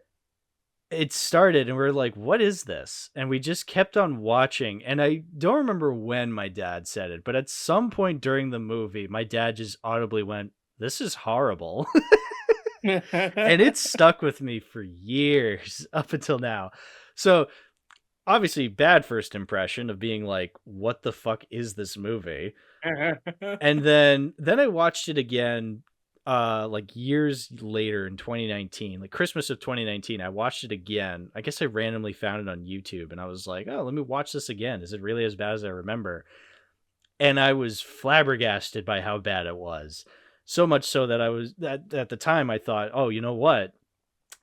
Speaker 1: it started and we are like, what is this? And we just kept on watching, and I don't remember when my dad said it, but at some point during the movie my dad just audibly went, this is horrible. And it stuck with me for years up until now. So obviously bad first impression of being like, what the fuck is this movie? And then I watched it again like years later in 2019, like Christmas of 2019. I watched it again. I guess I randomly found it on YouTube and I was like, oh, let me watch this again. Is it really as bad as I remember? And I was flabbergasted by how bad it was. So much so that I was at the time I thought, oh, you know what?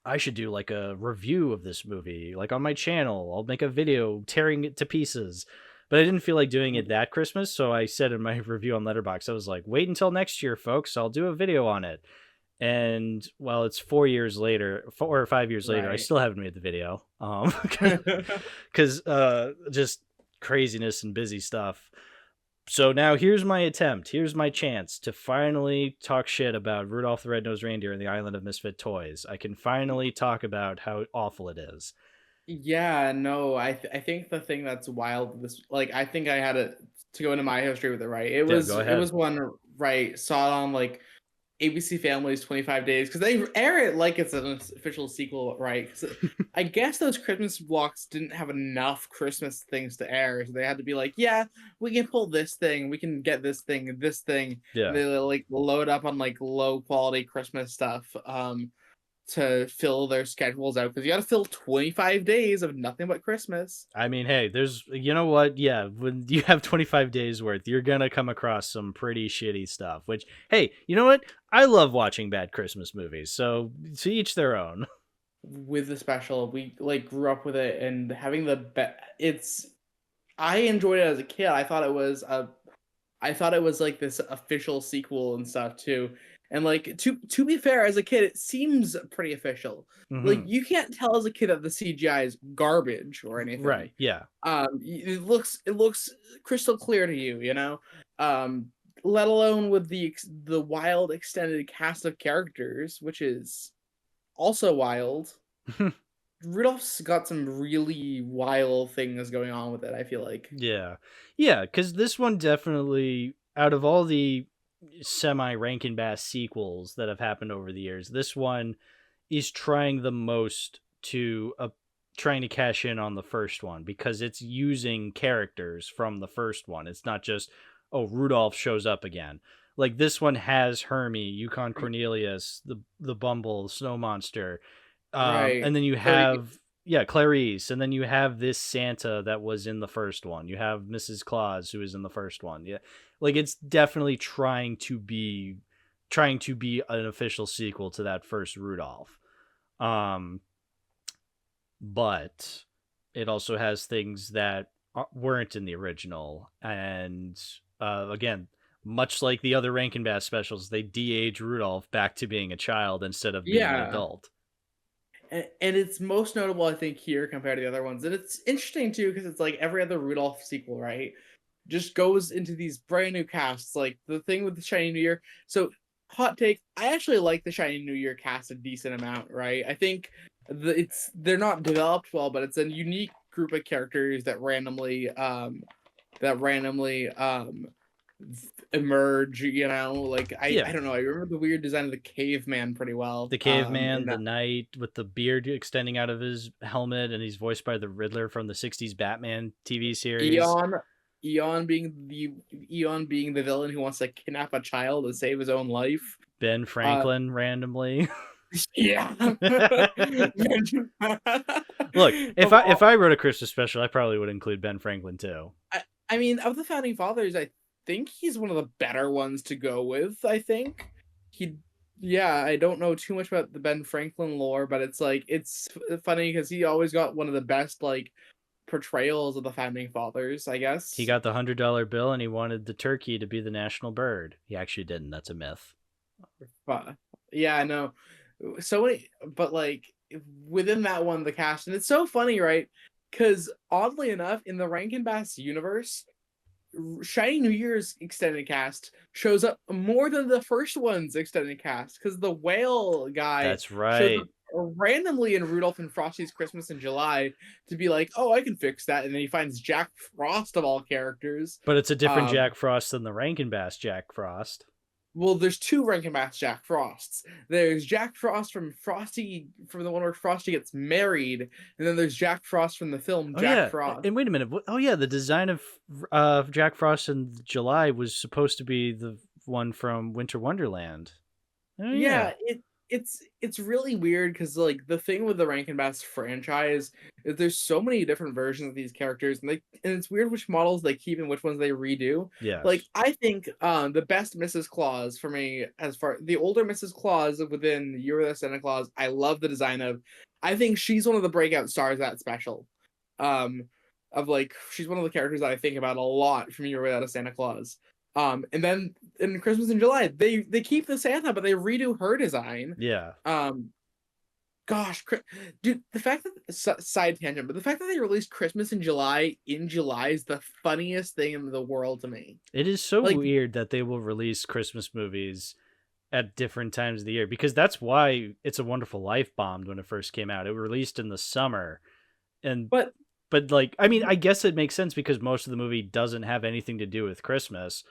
Speaker 1: I should do like a review of this movie, like on my channel. I'll make a video tearing it to pieces. But I didn't feel like doing it that Christmas, so I said in my review on Letterboxd, I was like, wait until next year, folks. I'll do a video on it. And well, it's 4 years later, 4 or 5 years later, I
Speaker 2: Right.
Speaker 1: still haven't made the video. Because just craziness and busy stuff. So now here's my attempt. Here's my chance to finally talk shit about Rudolph the Red-Nosed Reindeer and the Island of Misfit Toys. I can finally talk about how awful it is.
Speaker 2: Yeah, no, I think the thing that's wild this like I think I had to go into my history with it, right?
Speaker 1: Yeah, go
Speaker 2: It
Speaker 1: ahead.
Speaker 2: was one, right, saw it on like ABC Family's 25 Days, because they air it like it's an official sequel, right? 'Cause I guess those Christmas blocks didn't have enough Christmas things to air, so they had to be like, yeah, we can pull this thing, we can get this thing and this thing. And
Speaker 1: Yeah.
Speaker 2: they like load up on like low quality Christmas stuff to fill their schedules out, because you got to fill 25 days of nothing but Christmas.
Speaker 1: I mean, hey, you know what? Yeah, when you have 25 days worth, you're going to come across some pretty shitty stuff, which, hey, you know what? I love watching bad Christmas movies, so to each their own.
Speaker 2: With the special, we like grew up with it, and having it's I enjoyed it as a kid. I thought it was like this official sequel and stuff too. And like to be fair, as a kid, it seems pretty official. Like
Speaker 1: Hmm.
Speaker 2: you can't tell as a kid that the CGI is garbage or anything.
Speaker 1: Right, yeah.
Speaker 2: It looks crystal clear to you, you know. Um, let alone with the wild extended cast of characters, which is also wild. Rudolph's got some really wild things going on with it, I feel like.
Speaker 1: Yeah. Yeah, because this one definitely, out of all the semi Rankin Bass sequels that have happened over the years, this one is trying the most to trying to cash in on the first one because it's using characters from the first one. It's not just, oh, Rudolph shows up again. Like this one has Hermie, Yukon Cornelius, the Bumble, the Snow Monster,
Speaker 2: Right.
Speaker 1: and then you
Speaker 2: Clary.
Speaker 1: have Clarice, and then you have this Santa that was in the first one. You have Mrs. Claus who was in the first one. Yeah, like it's definitely trying to be an official sequel to that first Rudolph. Um, but it also has things that weren't in the original, and again, much like the other Rankin Bass specials, they de-age Rudolph back to being a child instead of being an
Speaker 2: Yeah.
Speaker 1: adult.
Speaker 2: And it's most notable, I think, here compared to the other ones. And it's interesting too, because it's like every other Rudolph sequel, right? Just goes into these brand new casts. Like the thing with the Shiny New Year. So, hot take, I actually like the Shiny New Year cast a decent amount, right? I think they're not developed well, but it's a unique group of characters that randomly emerge, you know. Like I
Speaker 1: Yeah,
Speaker 2: don't know, I remember the weird design of the caveman pretty well.
Speaker 1: the
Speaker 2: And
Speaker 1: caveman, the knight with the beard extending out of his helmet, and he's voiced by the Riddler from the '60s Batman TV series.
Speaker 2: Eon, Eon being the villain who wants to kidnap a child to save his own life.
Speaker 1: Ben
Speaker 2: Uh,
Speaker 1: Franklin randomly.
Speaker 2: yeah.
Speaker 1: Look,
Speaker 2: Of
Speaker 1: if
Speaker 2: all,
Speaker 1: I wrote a Christmas special, I probably would include Ben Franklin too.
Speaker 2: I mean, of the founding fathers, I think he's one of the better ones to go with. I think he, yeah. I don't know too much about the Ben Franklin lore, but it's like it's funny because he always got one of the best like portrayals of the founding fathers, I
Speaker 1: He
Speaker 2: guess.
Speaker 1: got the $100 bill and he wanted the turkey to be the national bird. He actually didn't. That's a myth.
Speaker 2: But yeah, I know. So many, but like within that one, the cast, and it's so funny, right? Because oddly enough, in the Rankin Bass universe, Shiny New Year's extended cast shows up more than the first one's extended cast, because the whale guy
Speaker 1: That's
Speaker 2: shows up
Speaker 1: right.
Speaker 2: randomly in Rudolph and Frosty's Christmas in July to be like, oh, I can fix that, and then he finds Jack Frost of all characters.
Speaker 1: But it's a different
Speaker 2: Um,
Speaker 1: Jack Frost than the Rankin Bass Jack Frost.
Speaker 2: Well, there's two Rankin Bass Jack Frosts. There's Jack Frost from the one where Frosty gets married, and then there's Jack Frost from the film
Speaker 1: Oh
Speaker 2: Jack
Speaker 1: yeah,
Speaker 2: Frost.
Speaker 1: and wait a minute. Oh yeah, the design of Jack Frost in July was supposed to be the one from Winter Wonderland. Oh yeah.
Speaker 2: Yeah, it's really weird because like the thing with the Rankin Bass franchise is there's so many different versions of these characters, and it's weird which models they keep and which ones they redo. Like
Speaker 1: Yes.
Speaker 2: I think the best Mrs. Claus for me, as far the older Mrs. Claus within Year of the Santa Claus, I love the design of. I think she's one of the breakout stars of that special. Um of like she's one of the characters that I think about a lot from Year Without a Santa Claus. And then in Christmas in July, they keep the Santa, but they redo her design.
Speaker 1: Yeah.
Speaker 2: Um, gosh, dude, the fact that side tangent, but the fact that they released Christmas in July is the funniest thing in the world to me.
Speaker 1: It is so
Speaker 2: Like,
Speaker 1: weird that they will release Christmas movies at different times of the year because that's why It's a Wonderful Life bombed when it first came out. It released in the summer, and
Speaker 2: but
Speaker 1: but like I mean I guess it makes sense because most of the movie doesn't have anything to do with Christmas,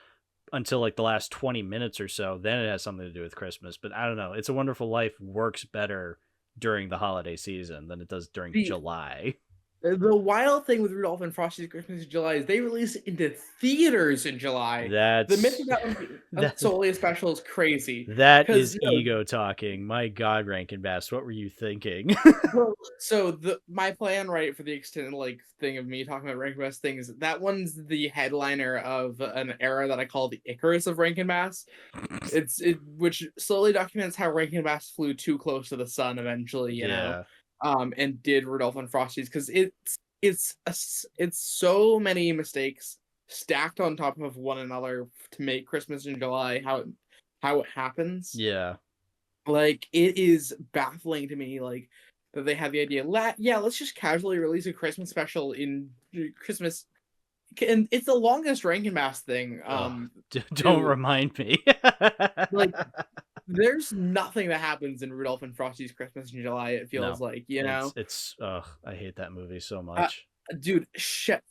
Speaker 1: until like the last 20 minutes or so. Then it has something to do with Christmas. But I don't know. It's a Wonderful Life works better during the holiday season than it does during
Speaker 2: The
Speaker 1: July.
Speaker 2: the wild thing with Rudolph and Frosty's Christmas in July is they release it into theaters in July. The myth
Speaker 1: That's
Speaker 2: of that one being
Speaker 1: that
Speaker 2: solely a special is crazy.
Speaker 1: that
Speaker 2: Because
Speaker 1: is ego talking. My God, Rankin Bass, what were you thinking?
Speaker 2: so my plan, right, for the extended like thing of me talking about Rankin Bass things, that one's the headliner of an era that I call the Icarus of Rankin Bass. Which slowly documents how Rankin Bass flew too close to the sun eventually,
Speaker 1: Yeah.
Speaker 2: and did Rudolph and Frosty's, because it's so many mistakes stacked on top of one another to make Christmas in July how it happens.
Speaker 1: Yeah.
Speaker 2: Like, it is baffling to me, like, that they had the idea, let's just casually release a Christmas special in Christmas. And it's the longest Rankin Bass thing.
Speaker 1: Don't remind me.
Speaker 2: Like, there's nothing that happens in Rudolph and Frosty's Christmas in July, it feels
Speaker 1: No,
Speaker 2: like, you know?
Speaker 1: it's I hate that movie so much.
Speaker 2: Dude, shit.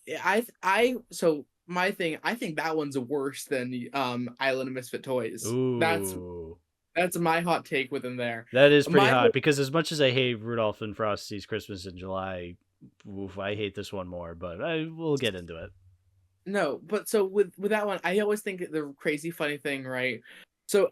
Speaker 2: So my thing, I think that one's worse than Island of Misfit Toys.
Speaker 1: Ooh.
Speaker 2: That's my hot take within there.
Speaker 1: That is pretty
Speaker 2: My
Speaker 1: hot, because as much as I hate Rudolph and Frosty's Christmas in July, oof, I hate this one more, but we'll get into it.
Speaker 2: No, but so with that one, I always think the crazy funny thing, right? So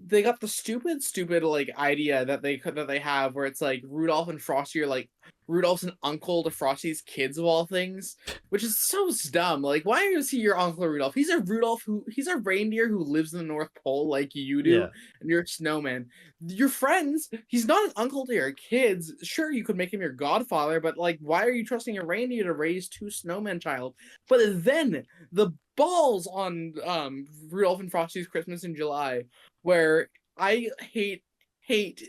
Speaker 2: they got the stupid like idea that they have, where it's like Rudolph and Frosty are like Rudolph's an uncle to Frosty's kids of all things, which is so dumb. Like, why is he your uncle Rudolph? He's a reindeer who lives in the North Pole like you do,
Speaker 1: Yeah.
Speaker 2: and you're a snowman. You're friends. He's not an uncle to your kids. Sure, you could make him your godfather, but like, why are you trusting a reindeer to raise two snowman child? But then the balls on Rudolph and Frosty's Christmas in July, where I hate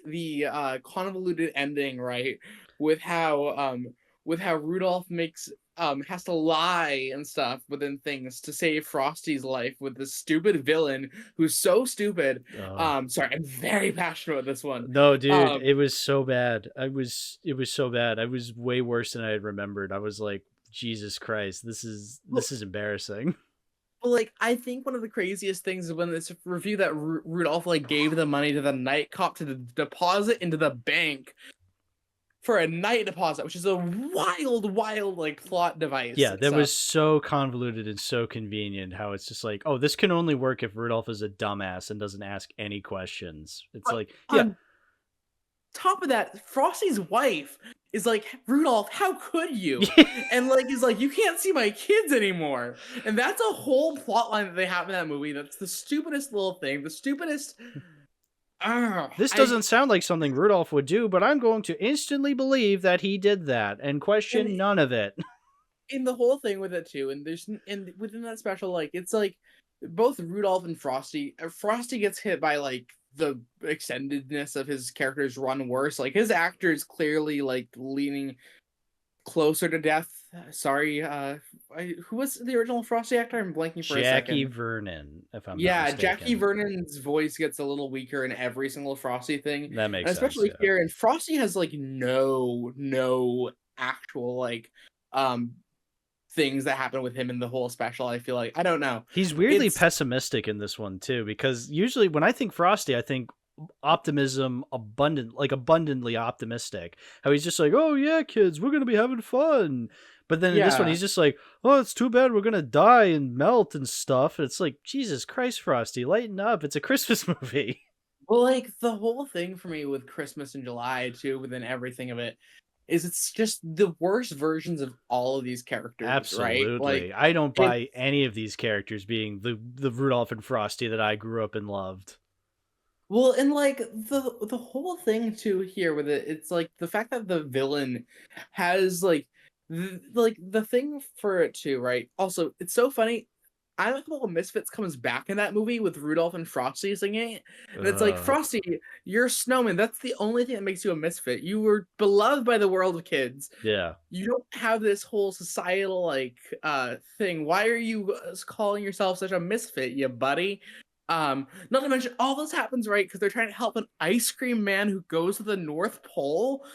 Speaker 2: the convoluted ending, right? With how Rudolph has to lie and stuff within things to save Frosty's life with this stupid villain who's so stupid. Sorry, I'm very passionate about this one.
Speaker 1: No, dude, it was so bad. It was so bad. I was way worse than I had remembered. I was like, Jesus Christ, this is embarrassing.
Speaker 2: Well, like, I think one of the craziest things is when this review that Rudolph like gave the money to the night cop to deposit into the bank for a night deposit, which is a wild like plot device.
Speaker 1: Yeah, that was so convoluted and so convenient. How it's just like, oh, this can only work if Rudolph is a dumbass and doesn't ask any questions. It's like, yeah.
Speaker 2: On top of that, Frosty's wife is like, Rudolph, how could you? And like, is like, you can't see my kids anymore. And that's a whole plot line that they have in that movie. That's the stupidest little thing. The stupidest.
Speaker 1: This doesn't sound like something Rudolph would do, but I'm going to instantly believe that he did that and question none of it.
Speaker 2: In the whole thing with it too, and within that special, like, it's like both Rudolph and Frosty gets hit by like the extendedness of his character's run worse. Like, his actor is clearly like leaning closer to death. Sorry, who was the original Frosty actor? I'm blanking for a second.
Speaker 1: Jackie Vernon, if I'm not mistaken.
Speaker 2: Jackie Vernon's voice gets a little weaker in every single Frosty thing.
Speaker 1: That makes sense.
Speaker 2: Especially here, and Frosty has like no actual like things that happen with him in the whole special. I feel like, I don't know.
Speaker 1: He's weirdly pessimistic in this one too, because usually when I think Frosty, I think optimism, abundantly optimistic. How he's just like, oh yeah, kids, we're gonna be having fun. But then in this one, he's just like, oh, it's too bad we're gonna die and melt and stuff. And it's like, Jesus Christ, Frosty, lighten up. It's a Christmas movie.
Speaker 2: Well, like, the whole thing for me with Christmas in July too, within everything of it, is it's just the worst versions of all of these characters.
Speaker 1: Absolutely.
Speaker 2: Right? Like,
Speaker 1: I don't buy any of these characters being the Rudolph and Frosty that I grew up and loved.
Speaker 2: Well, and like the whole thing too here with it, it's like the fact that the villain has like the thing for it too, right? Also, it's so funny. Untitled Misfits comes back in that movie with Rudolph and Frosty singing it. And it's like, Frosty, you're a snowman. That's the only thing that makes you a misfit. You were beloved by the world of kids.
Speaker 1: Yeah.
Speaker 2: You don't have this whole societal like thing. Why are you calling yourself such a misfit, you buddy? Not to mention all this happens, right? Because they're trying to help an ice cream man who goes to the North Pole.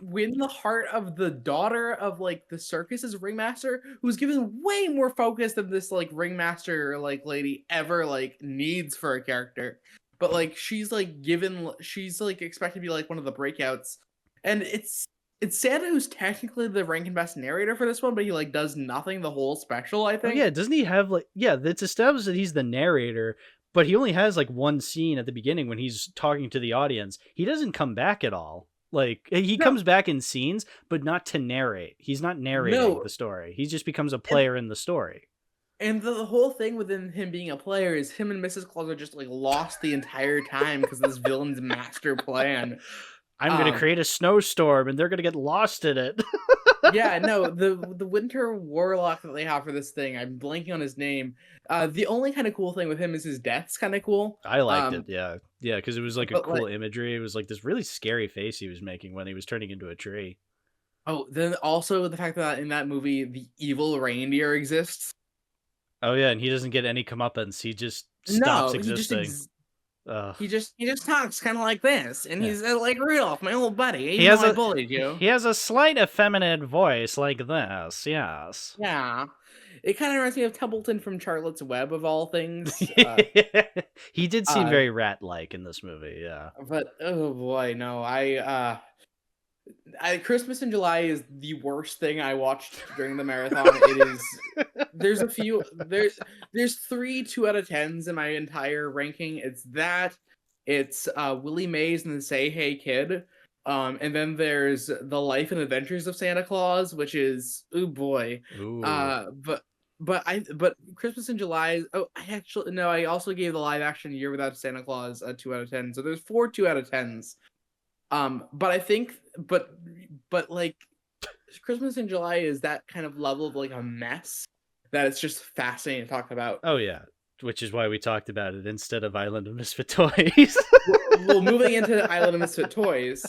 Speaker 2: win the heart of the daughter of like the circus's ringmaster, who's given way more focus than this like ringmaster like lady ever like needs for a character. But like she's like expected to be like one of the breakouts, and it's Santa who's technically the Rankin Bass narrator for this one, but he like does nothing the whole special, I
Speaker 1: Oh yeah,
Speaker 2: think.
Speaker 1: doesn't he have like yeah, it's established that he's the narrator, but he only has like one scene at the beginning when he's talking to the audience. He doesn't come back at all. Like he
Speaker 2: No,
Speaker 1: comes back in scenes, but not to narrate. He's not narrating
Speaker 2: no,
Speaker 1: the story. He just becomes a
Speaker 2: and
Speaker 1: player in the story.
Speaker 2: the whole thing within him being a player is him and Mrs. Claus are just like lost the entire time because this villain's master plan.
Speaker 1: I'm gonna
Speaker 2: Um,
Speaker 1: create a snowstorm and they're gonna get lost in it.
Speaker 2: yeah, no, the winter warlock that they have for this thing, I'm blanking on his name. The only kind of cool thing with him is his death's kind of cool.
Speaker 1: I liked it, yeah. Yeah, because it was like a
Speaker 2: But like,
Speaker 1: cool imagery. It was like this really scary face he was making when he was turning into a tree.
Speaker 2: oh, then also the fact that in that movie the evil reindeer exists.
Speaker 1: Oh yeah, and he doesn't get any comeuppance. He just stops
Speaker 2: No,
Speaker 1: existing. Ugh.
Speaker 2: he just talks kind of like this, and
Speaker 1: Yeah.
Speaker 2: he's like Rudolph, my old buddy.
Speaker 1: He
Speaker 2: You know,
Speaker 1: has
Speaker 2: I
Speaker 1: a
Speaker 2: bullied you.
Speaker 1: he has a slight effeminate voice like this. Yes.
Speaker 2: Yeah, it kind of reminds me of Templeton from Charlotte's Web of all things.
Speaker 1: He did seem
Speaker 2: Uh,
Speaker 1: very rat-like in this movie. Yeah.
Speaker 2: but oh boy, no, Christmas in July is the worst thing I watched during the marathon. It is. There's a few. There's 3 2 out of 10s in my entire ranking. It's that. It's Willie Mays and the Say Hey Kid. And then there's The Life and Adventures of Santa Claus, which is oh boy.
Speaker 1: Ooh.
Speaker 2: But Christmas in July. Oh, I actually no. I also gave the live action Year Without Santa Claus a 2 out of 10. So there's 4 2 out of 10s. But I think, but like Christmas in July is that kind of level of like a mess that it's just fascinating to talk about.
Speaker 1: Oh yeah, which is why we talked about it instead of Island of Misfit Toys.
Speaker 2: Well, moving into Island of Misfit Toys.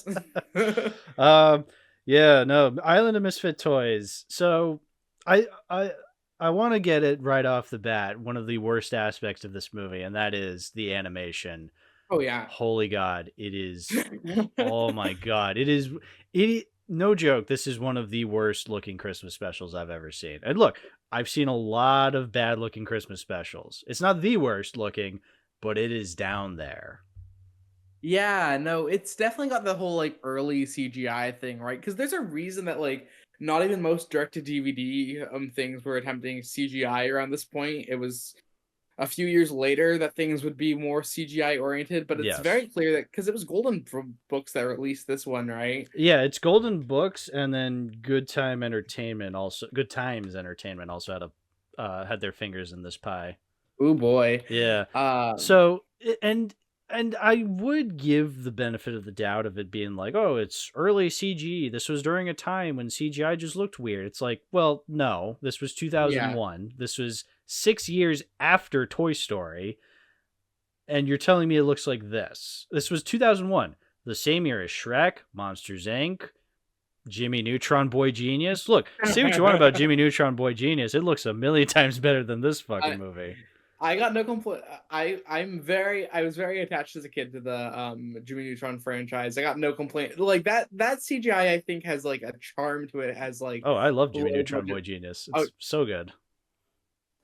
Speaker 1: Yeah, no, Island of Misfit Toys. So I I I want to get it right off the bat. One of the worst aspects of this movie, and that is the animation.
Speaker 2: Oh yeah.
Speaker 1: Holy God, it is. Oh my God, it is. It no joke. This is one of the worst looking Christmas specials I've ever seen. And look, I've seen a lot of bad looking Christmas specials. It's not the worst looking, but it is down there.
Speaker 2: Yeah, no, it's definitely got the whole like early CGI thing, right? Because there's a reason that like not even most direct to DVD things were attempting CGI around this point. It was a few years later that things would be more CGI oriented, but it's
Speaker 1: Yes.
Speaker 2: very clear that because it was Golden Books that released this one, right?
Speaker 1: Yeah, it's Golden Books, and then Good Times Entertainment also had their fingers in this pie.
Speaker 2: Oh boy.
Speaker 1: Yeah.
Speaker 2: Um,
Speaker 1: So and I would give the benefit of the doubt of it being like, oh, it's early CG. This was during a time when CGI just looked weird. It's like, well, no, this was
Speaker 2: yeah.
Speaker 1: 2001. This was 6 years after Toy Story, and you're telling me it looks like this. This was 2001, the same year as Shrek, Monsters Inc., Jimmy Neutron Boy Genius. Look, say what you want about Jimmy Neutron Boy Genius. It looks a million times better than this fucking
Speaker 2: I
Speaker 1: movie.
Speaker 2: I got no complaint. I was very attached as a kid to the Jimmy Neutron franchise. I got no complaint. Like that CGI I think has like a charm to it. It has like
Speaker 1: Oh, I love Jimmy
Speaker 2: low
Speaker 1: Neutron Boy
Speaker 2: budget.
Speaker 1: Genius.
Speaker 2: Oh,
Speaker 1: It's so good.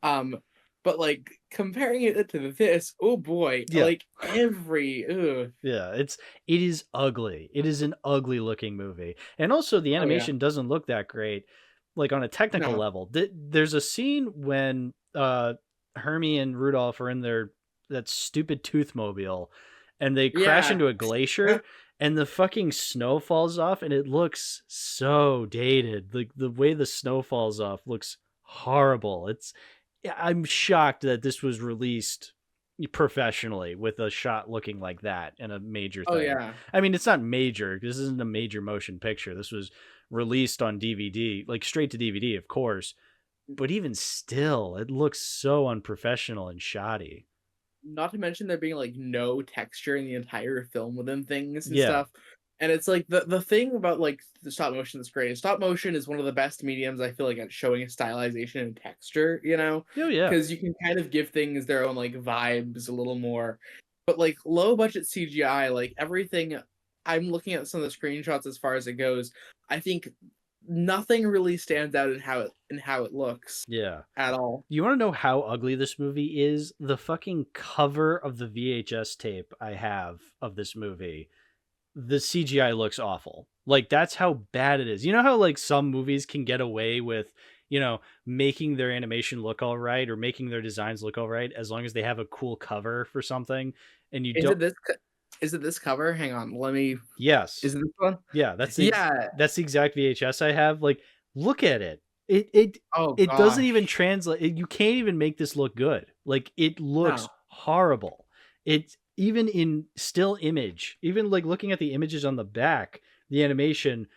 Speaker 2: but like comparing it to this, oh boy,
Speaker 1: Yeah.
Speaker 2: like every
Speaker 1: Yeah, it is ugly. It is an ugly looking movie. And also the
Speaker 2: oh yeah.
Speaker 1: animation doesn't look that great like on a technical
Speaker 2: No.
Speaker 1: level. There's a scene when Hermie and Rudolph are in their that stupid toothmobile and they crash
Speaker 2: Yeah.
Speaker 1: into a glacier and the fucking snow falls off and it looks so dated. Like the way the snow falls off looks horrible. I'm shocked that this was released professionally with a shot looking like that and a major
Speaker 2: Oh
Speaker 1: thing.
Speaker 2: yeah.
Speaker 1: I mean, it's not major. This isn't a major motion picture. This was released on DVD, like straight to DVD, of course. But even still, it looks so unprofessional and shoddy.
Speaker 2: Not to mention there being like no texture in the entire film within things and
Speaker 1: Yeah.
Speaker 2: stuff. And it's like the thing about like the stop motion that's great. Stop motion is one of the best mediums I feel like at showing a stylization and texture, you know,
Speaker 1: Oh, yeah.
Speaker 2: because you can kind of give things their own like vibes a little more. But like low budget CGI, like everything I'm looking at some of the screenshots as far as it goes. I think nothing really stands out in how it looks
Speaker 1: Yeah.
Speaker 2: at all.
Speaker 1: You want to know how ugly this movie is? The fucking cover of the VHS tape I have of this movie, the CGI looks awful. Like, that's how bad it is. You know how like some movies can get away with, making their animation look all right or making their designs look all right as long as they have a cool cover for something, and you
Speaker 2: Is
Speaker 1: don't.
Speaker 2: it this? Is it this cover? Hang on, let me.
Speaker 1: Yes.
Speaker 2: Is it this one?
Speaker 1: Yeah,
Speaker 2: Yeah.
Speaker 1: that's the exact VHS I have. Like, look at it.
Speaker 2: Oh
Speaker 1: It doesn't even
Speaker 2: gosh.
Speaker 1: translate. You can't even make this look good. Like, it looks
Speaker 2: No.
Speaker 1: horrible. It's even in still image, even like looking at the images on the back, the animation,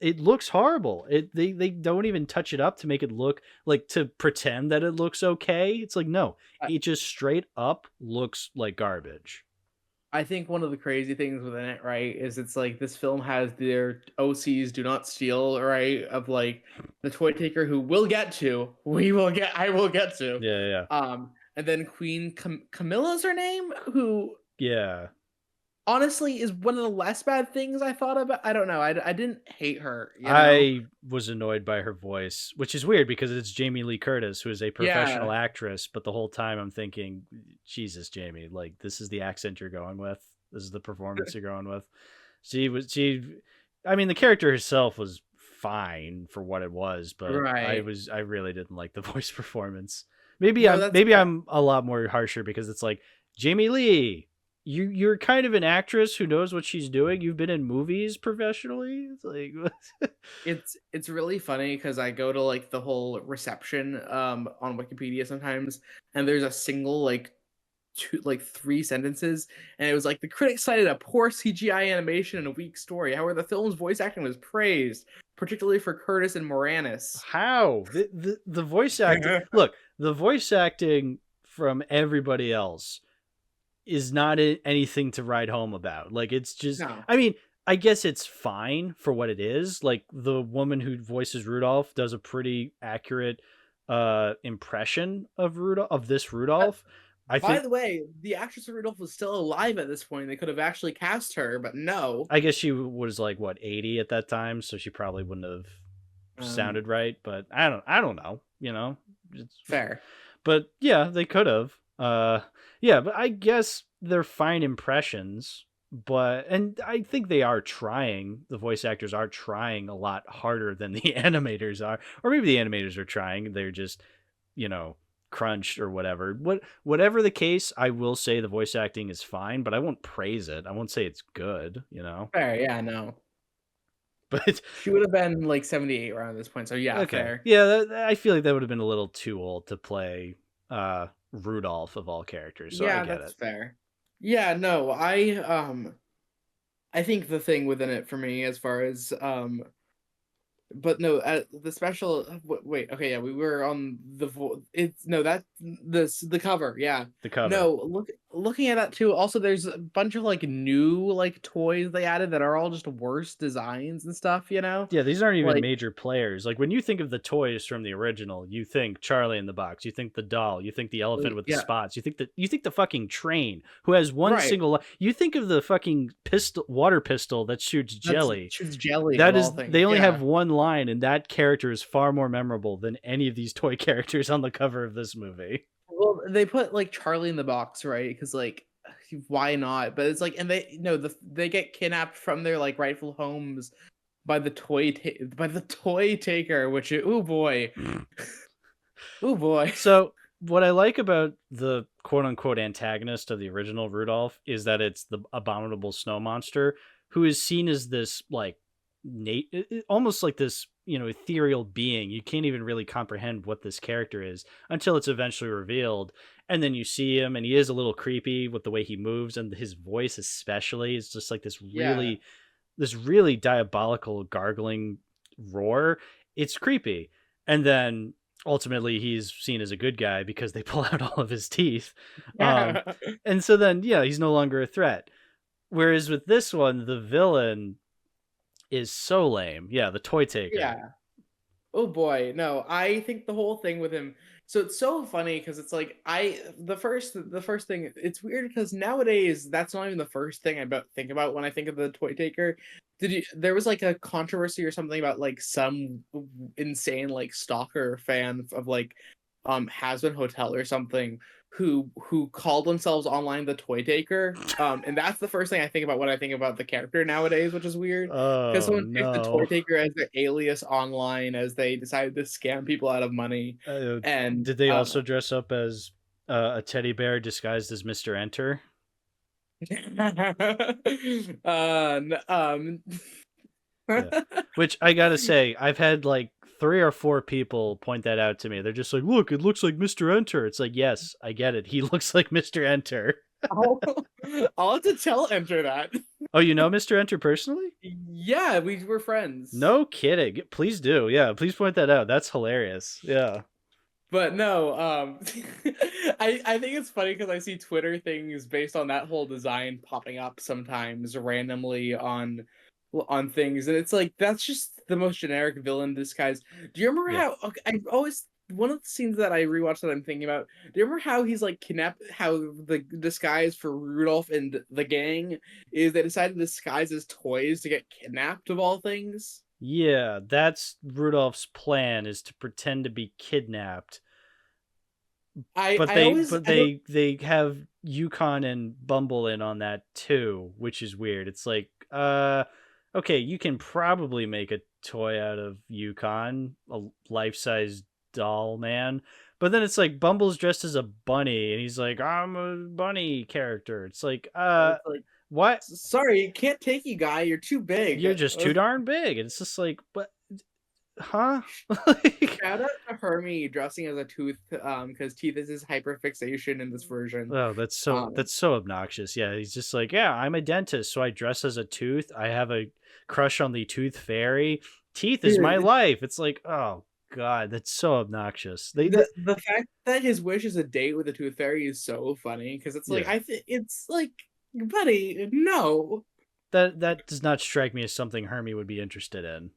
Speaker 1: it looks horrible. They don't even touch it up to make it look like, to pretend that it looks okay. It's like, no,
Speaker 2: I,
Speaker 1: it just straight up looks like garbage.
Speaker 2: I think one of the crazy things within it, right, is it's like this film has their OCs do not steal, right, of like the toy taker who we'll get to, I will get to,
Speaker 1: Yeah, yeah,
Speaker 2: and then Queen Camilla's her name, who
Speaker 1: yeah.
Speaker 2: honestly is one of the less bad things I thought about. I don't know, I didn't hate her, you know.
Speaker 1: I was annoyed by her voice, which is weird because it's Jamie Lee Curtis, who is a
Speaker 2: Yeah,
Speaker 1: professional actress. But the whole time I'm thinking, Jesus, Jamie, like, this is the accent you're going with. This is the performance you're going with. I mean, the character herself was fine for what it was, but
Speaker 2: right.
Speaker 1: I really didn't like the voice performance.
Speaker 2: No, that's
Speaker 1: Maybe
Speaker 2: fair.
Speaker 1: I'm a lot more harsher because it's like, Jamie Lee, you're kind of an actress who knows what she's doing. You've been in movies professionally. It's like,
Speaker 2: It's really funny because I go to like the whole reception on Wikipedia sometimes, and there's a single like three sentences, and it was like the critics cited a poor CGI animation and a weak story. However, the film's voice acting was praised, particularly for Curtis and Moranis.
Speaker 1: how the voice acting, look, the voice acting from everybody else is not anything to write home about. Like, it's just,
Speaker 2: No,
Speaker 1: I mean, I guess it's fine for what it is. Like, the woman who voices Rudolph does a pretty accurate impression of this Rudolph. I
Speaker 2: by
Speaker 1: think,
Speaker 2: the way, the actress of Rudolph was still alive at this point. They could have actually cast her, but no.
Speaker 1: I guess she was like, what, 80 at that time, so she probably wouldn't have
Speaker 2: Um,
Speaker 1: sounded right, but I don't know, it's,
Speaker 2: Fair.
Speaker 1: but yeah, they could have. Yeah, but I guess they're fine impressions. But, and I think they are trying. The voice actors are trying a lot harder than the animators are, or maybe the animators are trying. They're just, you know, crunched or whatever. Whatever the case, I will say the voice acting is fine, but I won't praise it. I won't say it's good.
Speaker 2: Fair, yeah, no.
Speaker 1: But
Speaker 2: She would have been like 78 around this point, so yeah,
Speaker 1: okay,
Speaker 2: fair.
Speaker 1: yeah, I feel like that would have been a little too old to play Rudolph of all characters. So I
Speaker 2: Yeah,
Speaker 1: get
Speaker 2: that's
Speaker 1: it.
Speaker 2: fair. Yeah, no, I think the thing within it for me as far as but no, the special. Wait, okay, yeah, we were on the. It's no that the cover, yeah.
Speaker 1: The cover.
Speaker 2: No, looking at that too. Also, there's a bunch of like new like toys they added that are all just worse designs and stuff. You know,
Speaker 1: Yeah, these aren't even
Speaker 2: like
Speaker 1: major players. Like, when you think of the toys from the original, you think Charlie in the Box, you think the doll, you think the elephant with the
Speaker 2: yeah,
Speaker 1: spots, you think the fucking train who has one
Speaker 2: right.
Speaker 1: single you think of the fucking water pistol that shoots
Speaker 2: That's
Speaker 1: jelly.
Speaker 2: shoots jelly of
Speaker 1: That
Speaker 2: all
Speaker 1: is,
Speaker 2: things.
Speaker 1: they only have
Speaker 2: Yeah,
Speaker 1: one line, and that character is far more memorable than any of these toy characters on the cover of this movie.
Speaker 2: well, they put like Charlie in the box, right? Because like, why not? But it's like, and they get kidnapped from their like rightful homes by the by the toy taker, which oh boy, oh boy.
Speaker 1: So, what I like about the quote unquote antagonist of the original Rudolph is that it's the abominable snow monster, who is seen as this, like, almost like this, ethereal being. You can't even really comprehend what this character is until it's eventually revealed. And then you see him, and he is a little creepy with the way he moves, and his voice, especially, is just like
Speaker 2: Yeah,
Speaker 1: this really diabolical gargling roar. It's creepy. And then ultimately he's seen as a good guy because they pull out all of his teeth. Um, and so then, yeah, he's no longer a threat. Whereas with this one, the villain is so lame. Yeah, the toy taker.
Speaker 2: yeah. Oh boy, no. I think the whole thing with him So it's so funny because it's like the first thing, it's weird because nowadays that's not even the first thing think about when I think of the toy taker. There was like a controversy or something about like some insane like stalker fan of like Has-Been Hotel or something who called themselves online the toy taker. And that's the first thing I think about when I think about the character nowadays, which is weird. Because
Speaker 1: Oh
Speaker 2: someone picked the toy
Speaker 1: no.
Speaker 2: taker as their alias online as they decided to scam people out of money. And
Speaker 1: Did they also dress up as a teddy bear disguised as Mr. Enter?
Speaker 2: um
Speaker 1: Yeah. Which I gotta say, I've had like 3 or 4 people point that out to me. They're just like, look, it looks like Mr. Enter. It's like, yes, I get it. He looks like Mr. Enter.
Speaker 2: I'll have to tell Enter that.
Speaker 1: Oh, you know Mr. Enter personally?
Speaker 2: Yeah, we were friends.
Speaker 1: No kidding. Please do. Yeah, please point that out. That's hilarious. Yeah.
Speaker 2: But no, I think it's funny because I see Twitter things based on that whole design popping up sometimes randomly on things, and it's like that's just the most generic villain disguise. Do you remember
Speaker 1: Yeah.
Speaker 2: how I always one of the scenes that I rewatched that I'm thinking about? Do you remember how he's like kidnapped? How the disguise for Rudolph and the gang is they decided to disguise as toys to get kidnapped of all things.
Speaker 1: Yeah, that's Rudolph's plan, is to pretend to be kidnapped. But
Speaker 2: I
Speaker 1: they
Speaker 2: always
Speaker 1: but
Speaker 2: I don't
Speaker 1: they have Yukon and Bumble in on that too, which is weird. It's like, okay, you can probably make a toy out of Yukon, a life-size doll man. But then it's like Bumble's dressed as a bunny and he's like, I'm a bunny character. It's like,
Speaker 2: it's like
Speaker 1: what?
Speaker 2: sorry, can't take you, guy. You're too big.
Speaker 1: You're just too darn big. And it's just like, what? Huh? Like,
Speaker 2: Shout out to Hermie dressing as a tooth, because teeth is his hyperfixation in this version.
Speaker 1: oh,
Speaker 2: Um,
Speaker 1: that's so obnoxious. Yeah, he's just like, yeah, I'm a dentist, so I dress as a tooth. I have a crush on the tooth fairy. Teeth is my
Speaker 2: dude,
Speaker 1: life. It's like, oh god, that's so obnoxious.
Speaker 2: the fact that his wish is a date with the tooth fairy is so funny because it's like
Speaker 1: Yeah,
Speaker 2: it's like, buddy, no,
Speaker 1: that does not strike me as something Hermie would be interested in.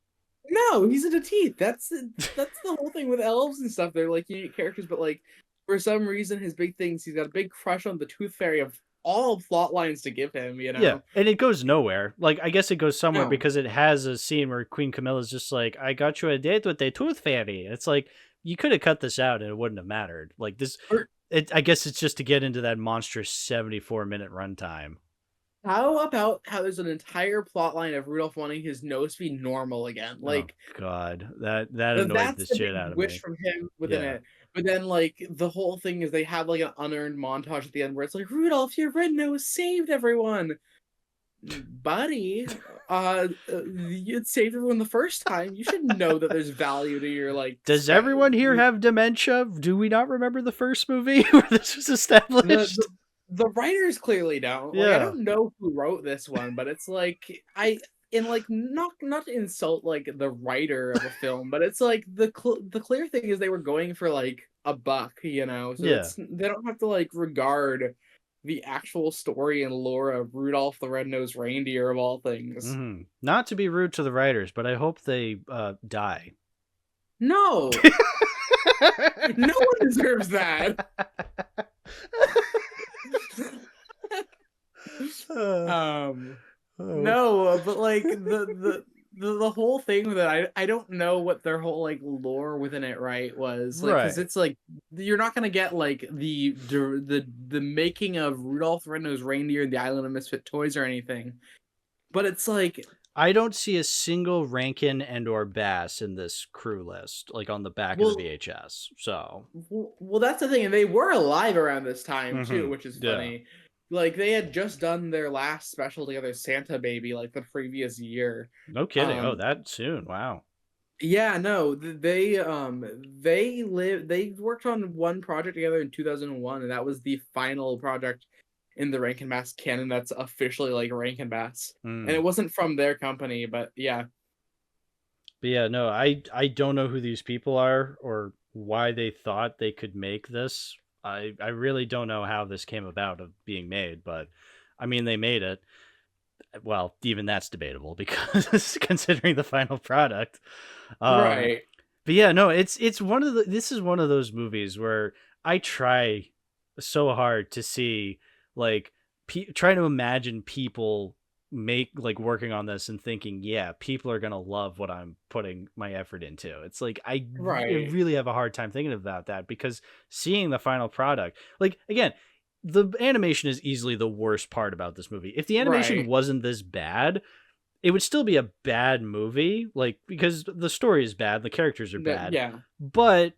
Speaker 2: no, he's into teeth. That's the whole thing with elves and stuff. They're like unique characters, but like for some reason, his big things, he's got a big crush on the tooth fairy of all plot lines to give him. You
Speaker 1: Yeah,
Speaker 2: know,
Speaker 1: and it goes nowhere. Like, I guess it goes somewhere
Speaker 2: no.
Speaker 1: because it has a scene where Queen Camilla's just like, I got you a date with a tooth fairy. It's like, you could have cut this out and it wouldn't have mattered. Like, this,
Speaker 2: Or
Speaker 1: I guess it's just to get into that monstrous 74-minute runtime.
Speaker 2: how about how there's an entire plot line of Rudolph wanting his nose to be normal again?
Speaker 1: Oh
Speaker 2: Like
Speaker 1: god, that annoyed the
Speaker 2: that's the
Speaker 1: shit
Speaker 2: big
Speaker 1: out of
Speaker 2: wish
Speaker 1: me.
Speaker 2: from him within
Speaker 1: Yeah.
Speaker 2: it. But then like the whole thing is they have like an unearned montage at the end where it's like, Rudolph, your red nose saved everyone. Buddy, you saved everyone the first time. You should know that there's value to your like
Speaker 1: Does everyone here have dementia? Do we not remember the first movie where this was
Speaker 2: the,
Speaker 1: established?
Speaker 2: the the writers clearly don't. Like I
Speaker 1: Yeah.
Speaker 2: don't know who wrote this one, but it's like and like not to insult like the writer of a film, but it's like the clear thing is they were going for like a buck, you know. So
Speaker 1: Yeah.
Speaker 2: it's they don't have to like regard the actual story and lore of Rudolph the Red-Nosed Reindeer of all things.
Speaker 1: Not to be rude to the writers, but I hope they die.
Speaker 2: No, no one deserves that.
Speaker 1: Uh,
Speaker 2: um
Speaker 1: oh.
Speaker 2: No, but like the whole thing that I don't know what their whole like lore within it right was like because
Speaker 1: Right.
Speaker 2: it's like you're not gonna get like the making of Rudolph the Red-Nosed Reindeer and the Island of Misfit Toys or anything, but it's like
Speaker 1: I don't see a single Rankin and or Bass in this crew list, like on the back of
Speaker 2: well
Speaker 1: the VHS. So,
Speaker 2: well that's the thing, and they were alive around this time too,
Speaker 1: mhm.
Speaker 2: which is
Speaker 1: Yeah.
Speaker 2: funny. Like they had just done their last special together, Santa Baby, like the previous year.
Speaker 1: No kidding. Oh,
Speaker 2: Um,
Speaker 1: that soon. Wow.
Speaker 2: Yeah, no, they worked on one project together in 2001, and that was the final project in the Rankin Bass canon that's officially like Rankin Bass. And
Speaker 1: Mm.
Speaker 2: it wasn't from their company, but yeah.
Speaker 1: But yeah, no, I don't know who these people are or why they thought they could make this. I really don't know how this came about of being made, but I mean they made it. Well, even that's debatable because considering the final product. Um
Speaker 2: Right.
Speaker 1: But yeah, no, it's one of this is one of those movies where I try so hard to see like try to imagine people make like working on this and thinking, yeah, people are gonna love what I'm putting my effort into. It's like I
Speaker 2: Right.
Speaker 1: really have a hard time thinking about that because seeing the final product, like again, the animation is easily the worst part about this movie. If the animation
Speaker 2: Right.
Speaker 1: wasn't this bad, it would still be a bad movie, like because the story is bad, the characters are bad,
Speaker 2: Yeah.
Speaker 1: but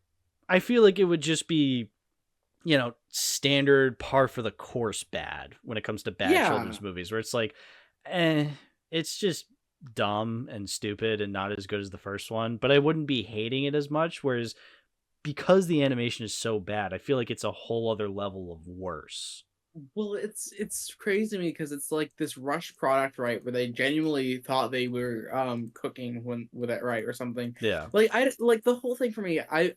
Speaker 1: I feel like it would just be, standard par for the course bad when it comes to bad
Speaker 2: Yeah.
Speaker 1: children's movies, where it's like, eh, it's just dumb and stupid and not as good as the first one, but I wouldn't be hating it as much. Whereas because the animation is so bad, I feel like it's a whole other level of worse.
Speaker 2: Well, it's crazy to me because it's like this rush product, right? Where they genuinely thought they were cooking when with it right or something.
Speaker 1: Yeah.
Speaker 2: Like I like the whole thing for me. I've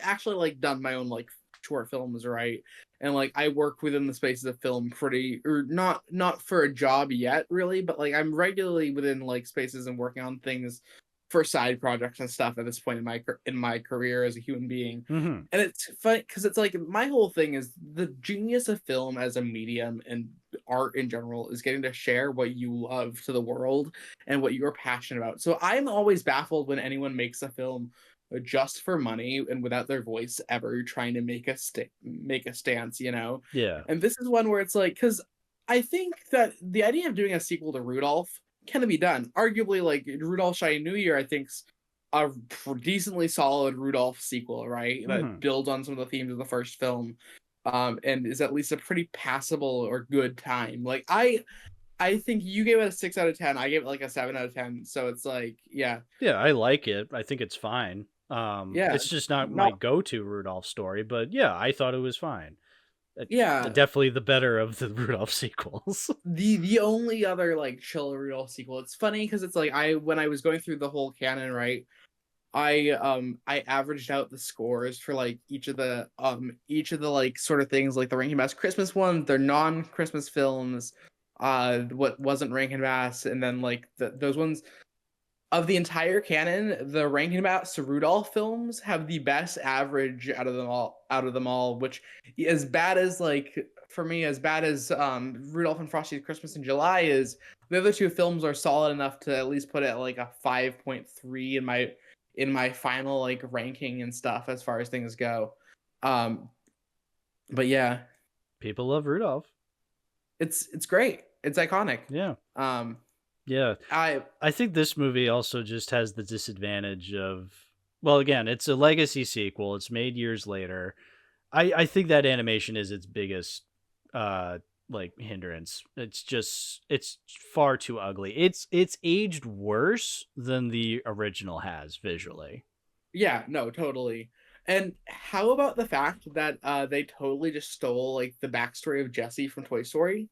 Speaker 2: actually like done my own like short films, right? And like I work within the spaces of film pretty or not for a job yet, really, but like I'm regularly within like spaces and working on things for side projects and stuff at this point in my career as a human being.
Speaker 1: Hmm.
Speaker 2: And it's funny because it's like my whole thing is the genius of film as a medium and art in general is getting to share what you love to the world and what you're passionate about. So I'm always baffled when anyone makes a film just for money and without their voice ever trying to make a stance, you know.
Speaker 1: Yeah.
Speaker 2: And this is one where it's like because I think that the idea of doing a sequel to Rudolph can be done. Arguably, like Rudolph Shiny New Year, I think's a decently solid Rudolph sequel, right? That
Speaker 1: Hmm.
Speaker 2: builds on some of the themes of the first film, and is at least a pretty passable or good time. Like I think you gave it a 6 out of 10. I gave it like a 7 out of 10. So it's like, yeah,
Speaker 1: Yeah, I like it. I think it's fine.
Speaker 2: yeah,
Speaker 1: It's just not my
Speaker 2: not
Speaker 1: go-to Rudolph story, but yeah, I thought it was fine.
Speaker 2: yeah.
Speaker 1: Definitely the better of the Rudolph sequels.
Speaker 2: The only other like chill Rudolph sequel. It's funny because it's like I when I was going through the whole canon, right? I averaged out the scores for like each of the like sort of things like the Rankin Bass Christmas ones, their non-Christmas films, what wasn't Rankin Bass, and then like those ones of the entire canon, the Rankin Bass Rudolph films have the best average out of them all, which as bad as like for me, as bad as Rudolph and Frosty's Christmas in July is, the other two films are solid enough to at least put it at like a 5.3 in my final like ranking and stuff as far as things go. Um, but yeah,
Speaker 1: People love Rudolph.
Speaker 2: it's great. It's iconic.
Speaker 1: Yeah.
Speaker 2: Um,
Speaker 1: Yeah.
Speaker 2: I
Speaker 1: I think this movie also just has the disadvantage of, well, again, it's a legacy sequel. It's made years later. I think that animation is its biggest uh like hindrance. It's far too ugly. It's aged worse than the original has visually.
Speaker 2: Yeah, no, totally. And how about the fact that they totally just stole like the backstory of Jesse from Toy Story?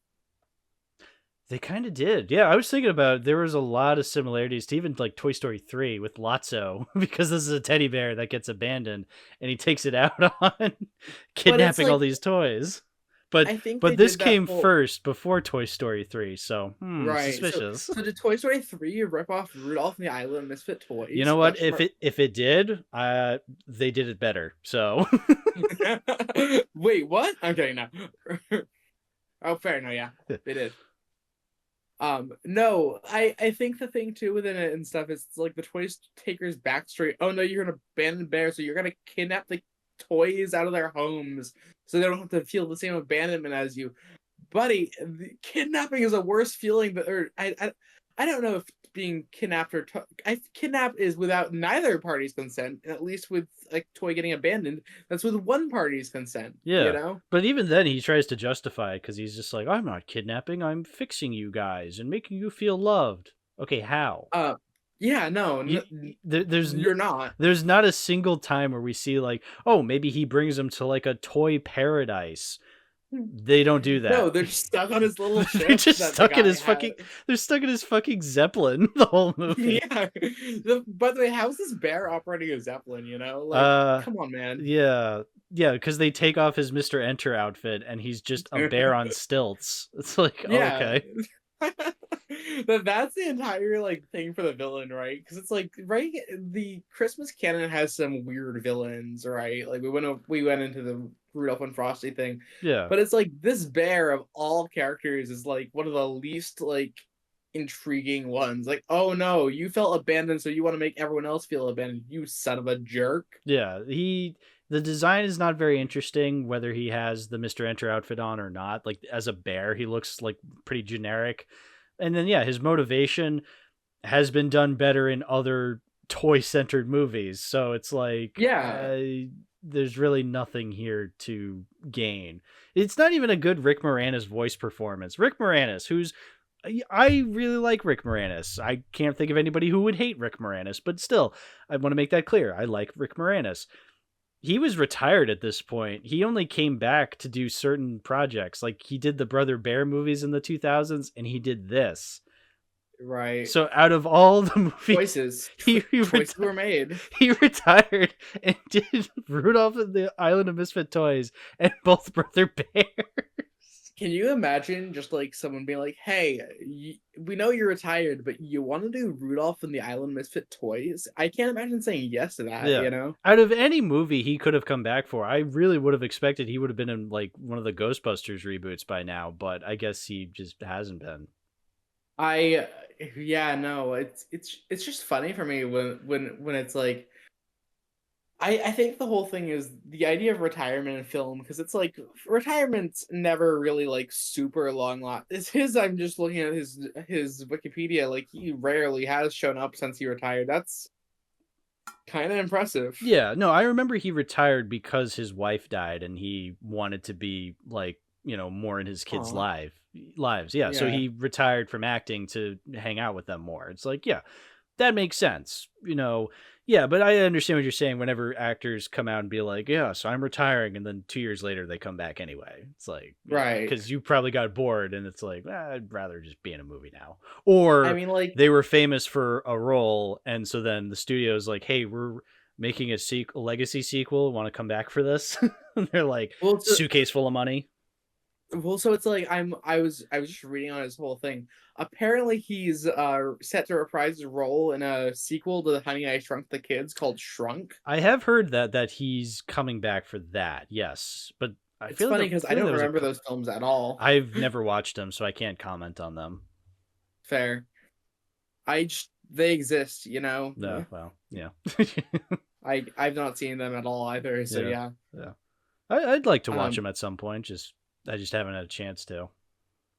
Speaker 1: They kind of did. Yeah, I was thinking about there was a lot of similarities to even like Toy Story 3 with Lotso because this is a teddy bear that gets abandoned and he takes it out on
Speaker 2: But it's
Speaker 1: kidnapping all
Speaker 2: like
Speaker 1: these toys. But
Speaker 2: I think they
Speaker 1: but this
Speaker 2: did that
Speaker 1: came
Speaker 2: whole
Speaker 1: first before Toy Story 3, so
Speaker 2: right. So
Speaker 1: suspicious.
Speaker 2: so did Toy Story 3 rip off Rudolph and the Island of Misfit
Speaker 1: You
Speaker 2: Toys?
Speaker 1: know what?
Speaker 2: Question mark.
Speaker 1: If it did, they did it better. So
Speaker 2: Wait, what? Okay, no. Oh, fair. No, yeah, they did. No, I think the thing too within it and stuff is like the toy taker's backstory. Oh no, you're an abandoned bear, so you're gonna kidnap the toys out of their homes so they don't have to feel the same abandonment as you, buddy. Kidnapping is a worse feeling, but or I don't know if being kidnapped or kidnapped is without neither party's consent. At least with a toy getting abandoned, that's with one party's consent. You
Speaker 1: yeah.
Speaker 2: know.
Speaker 1: But even then he tries to justify it cuz he's just like, I'm not kidnapping, I'm fixing you guys and making you feel loved. Okay, how?
Speaker 2: Uh, yeah, no, you're not.
Speaker 1: There's not a single time where we see like, oh, maybe he brings them to like a toy paradise. They don't do
Speaker 2: No,
Speaker 1: that.
Speaker 2: they're stuck on his little
Speaker 1: They're
Speaker 2: ship
Speaker 1: just
Speaker 2: that the
Speaker 1: stuck in
Speaker 2: guy
Speaker 1: his
Speaker 2: has.
Speaker 1: fucking. They're stuck in his fucking zeppelin the whole movie.
Speaker 2: Yeah. By the way, how's this bear operating a zeppelin? You know, like,
Speaker 1: Uh,
Speaker 2: come on, man.
Speaker 1: yeah, yeah, because they take off his Mister Enter outfit and he's just a bear on stilts. It's like, oh,
Speaker 2: Yeah.
Speaker 1: okay.
Speaker 2: That's the entire like thing for the villain, right? Because it's like right, the Christmas canon has some weird villains, right? Like we went into the Rudolph and Frosty thing,
Speaker 1: Yeah.
Speaker 2: but it's like this bear of all characters is like one of the least like intriguing ones. Like, oh no, you felt abandoned, so you want to make everyone else feel abandoned, you son of a jerk.
Speaker 1: Yeah. The design is not very interesting, whether he has the Mr. Enter outfit on or not. Like, as a bear, he looks like pretty generic. And then, yeah, his motivation has been done better in other toy centered movies. So it's like,
Speaker 2: Yeah,
Speaker 1: there's really nothing here to gain. It's not even a good Rick Moranis voice performance. Rick Moranis, I really like Rick Moranis. I can't think of anybody who would hate Rick Moranis, but still, I want to make that clear. I like Rick Moranis. He was retired at this point. He only came back to do certain projects. Like, he did the Brother Bear movies in the 2000s, and he did this.
Speaker 2: right.
Speaker 1: So out of all the movies,
Speaker 2: Choices were made.
Speaker 1: he retired and did Rudolph and the Island of Misfit Toys and both Brother Bears.
Speaker 2: Can you imagine just like someone being like, "Hey, we know you're retired, but you want to do Rudolph and the Island Misfit Toys?" I can't imagine saying yes to that.
Speaker 1: Yeah.
Speaker 2: You know,
Speaker 1: Out of any movie he could have come back for, I really would have expected he would have been in like one of the Ghostbusters reboots by now, but I guess he just hasn't been.
Speaker 2: I yeah, no, it's just funny for me when it's like I think the whole thing is the idea of retirement in film, because it's like retirement's never really like super long lot. It's his. I'm just looking at his Wikipedia. Like, he rarely has shown up since he retired. That's kind of impressive.
Speaker 1: Yeah, no, I remember he retired because his wife died and he wanted to be like, more in his kids'
Speaker 2: Aw.
Speaker 1: lives. Yeah, so
Speaker 2: Yeah.
Speaker 1: he retired from acting to hang out with them more. It's like, yeah, that makes sense. Yeah, but I understand what you're saying whenever actors come out and be like, yeah, so I'm retiring, and then 2 years later they come back anyway. It's like,
Speaker 2: Right.
Speaker 1: because you probably got bored, and it's like, I'd rather just be in a movie now.
Speaker 2: I
Speaker 1: Or
Speaker 2: mean, like,
Speaker 1: they were famous for a role, and so then the studio's like, hey, we're making a legacy sequel. Want to come back for this? And they're like,
Speaker 2: well,
Speaker 1: suitcase full of money.
Speaker 2: so it's like I was just reading on his whole thing. Apparently, he's set to reprise his role in a sequel to the Honey I Shrunk the Kids called Shrunk.
Speaker 1: I have heard that he's coming back for that. Yes, but I
Speaker 2: It's
Speaker 1: feel
Speaker 2: funny
Speaker 1: like
Speaker 2: because I don't remember those films at all.
Speaker 1: I've never watched them, so I can't comment on them.
Speaker 2: Fair. They exist, you know.
Speaker 1: No, well, yeah.
Speaker 2: I've not seen them at all either. So yeah.
Speaker 1: Yeah. I'd like to watch
Speaker 2: Um,
Speaker 1: them at some point. I just haven't had a chance to.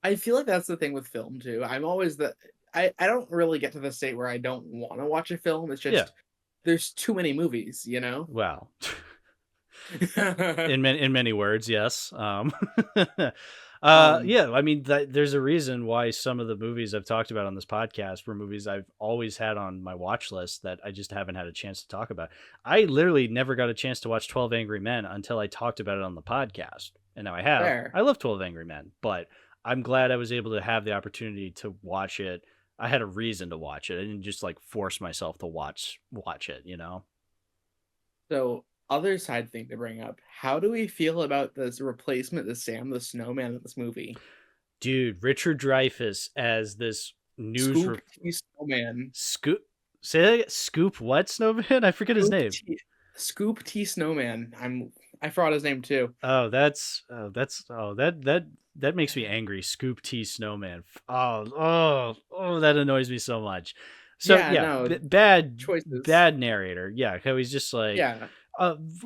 Speaker 2: I feel like that's the thing with film too. I'm always I don't really get to the state where I don't want to watch a film. It's just
Speaker 1: Yeah.
Speaker 2: there's too many movies, you know.
Speaker 1: Well, in many words, yes. Yeah. I mean, there's a reason why some of the movies I've talked about on this podcast were movies I've always had on my watch list that I just haven't had a chance to talk about. I literally never got a chance to watch 12 Angry Men until I talked about it on the podcast, and now I have.
Speaker 2: Fair.
Speaker 1: I love 12 Angry Men, but I'm glad I was able to have the opportunity to watch it. I had a reason to watch it. I didn't just like force myself to watch it.
Speaker 2: So, other side thing to bring up: how do we feel about this replacement of Sam the Snowman in this movie?
Speaker 1: Dude, Richard Dreyfuss as this
Speaker 2: Scoop T Snowman.
Speaker 1: Scoop. Say that again? Scoop what Snowman? I forget his name.
Speaker 2: Scoop T Snowman. I forgot his name too.
Speaker 1: Oh, that makes me angry. Scoop T Snowman. That annoys me so much. So
Speaker 2: Yeah, no,
Speaker 1: bad
Speaker 2: choices.
Speaker 1: bad narrator. Yeah, how he's just like,
Speaker 2: Yeah.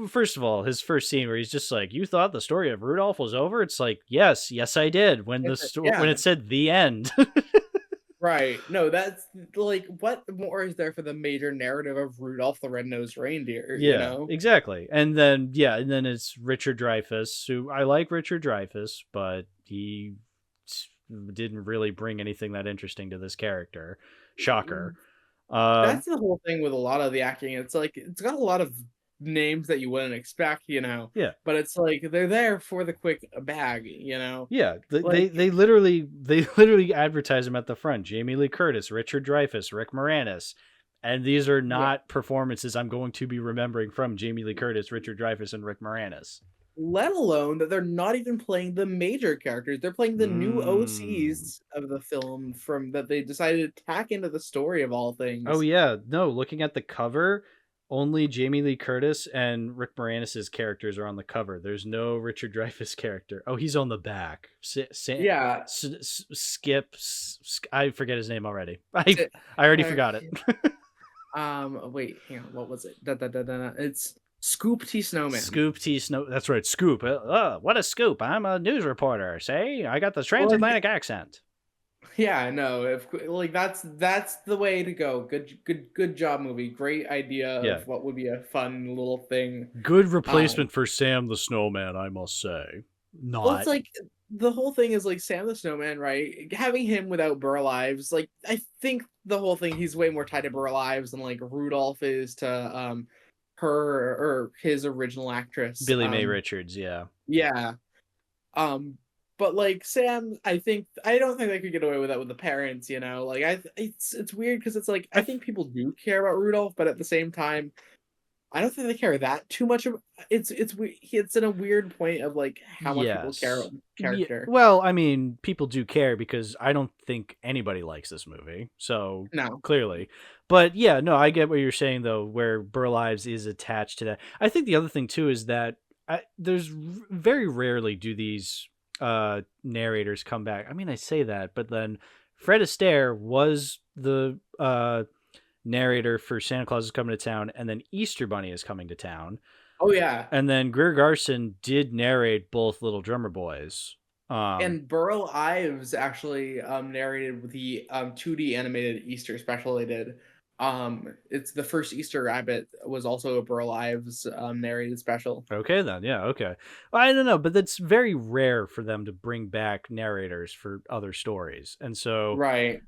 Speaker 1: First of all, his first scene where he's just like, "You thought the story of Rudolph was over?" It's like, yes, I did. When when
Speaker 2: Yeah.
Speaker 1: it said the end.
Speaker 2: Right. No, that's like, what more is there for the major narrative of Rudolph the Red-Nosed Reindeer?
Speaker 1: Yeah,
Speaker 2: You know?
Speaker 1: exactly. And then it's Richard Dreyfuss, who I like Richard Dreyfuss, but he didn't really bring anything that interesting to this character. Shocker.
Speaker 2: That's the whole thing with a lot of the acting. It's like it's got a lot of names that you wouldn't expect, you know.
Speaker 1: Yeah.
Speaker 2: But it's like they're there for the quick bag, you know.
Speaker 1: Yeah,
Speaker 2: Like,
Speaker 1: they literally advertise him at the front. Jamie Lee Curtis, Richard Dreyfuss, Rick Moranis. And these are not performances I'm going to be remembering from Jamie Lee Curtis, Richard Dreyfuss, and Rick Moranis.
Speaker 2: let alone that they're not even playing the major characters. They're playing the new
Speaker 1: Mm.
Speaker 2: OCs of the film from that they decided to tack into the story of all
Speaker 1: Oh
Speaker 2: things.
Speaker 1: yeah, no. Looking at the cover, only Jamie Lee Curtis and Rick Moranis' characters are on the cover. There's no Richard Dreyfuss character. Oh, he's on the back.
Speaker 2: Yeah.
Speaker 1: Skip. I forget his name already. I
Speaker 2: Sit-
Speaker 1: I already
Speaker 2: uh,
Speaker 1: forgot it.
Speaker 2: Wait, hang on. What was it? It's Scoop T Snowman.
Speaker 1: Scoop T Snow. That's right, Scoop. What a scoop! I'm a news reporter. Say, I got the
Speaker 2: Well,
Speaker 1: transatlantic accent.
Speaker 2: yeah, I know. If like that's the way to go. Good job, movie. Great idea
Speaker 1: Yeah,
Speaker 2: of what would be a fun little thing.
Speaker 1: good
Speaker 2: Um,
Speaker 1: replacement for Sam the Snowman, I must say.
Speaker 2: well, it's
Speaker 1: Not.
Speaker 2: like the whole thing is like Sam the Snowman, right? Having him without Burl Ives, like I think the whole thing he's way more tied to Burl Ives than like Rudolph is to her or his original actress.
Speaker 1: Billy Mae Richards, yeah.
Speaker 2: Yeah. Um, but like Sam, I don't think they could get away with that with the parents. Like it's weird because it's like
Speaker 1: I
Speaker 2: I think people do care about Rudolph, but at the same time, I don't think they care that too much. It's in a weird point of like how much people care
Speaker 1: Yes.
Speaker 2: about the
Speaker 1: Yeah.
Speaker 2: character.
Speaker 1: Well, I mean, people do care because I don't think anybody likes this movie. So
Speaker 2: No,
Speaker 1: clearly. But yeah, no, I get what you're saying though, where Burl Ives is attached to that. I think the other thing too is that very rarely do these narrators come back. I mean, I say that, but then Fred Astaire was the narrator for Santa Claus is Coming to Town, and then Easter Bunny is Coming to Town.
Speaker 2: oh yeah,
Speaker 1: And then Greer Garson did narrate both Little Drummer Boys.
Speaker 2: and Burl Ives actually narrated with the 2D animated Easter special they did. It's the first Easter Rabbit was also a Burl Ives narrated special.
Speaker 1: Okay, then. Yeah, okay. I don't know, but that's very rare for them to bring back narrators for other stories. And so,
Speaker 2: Right.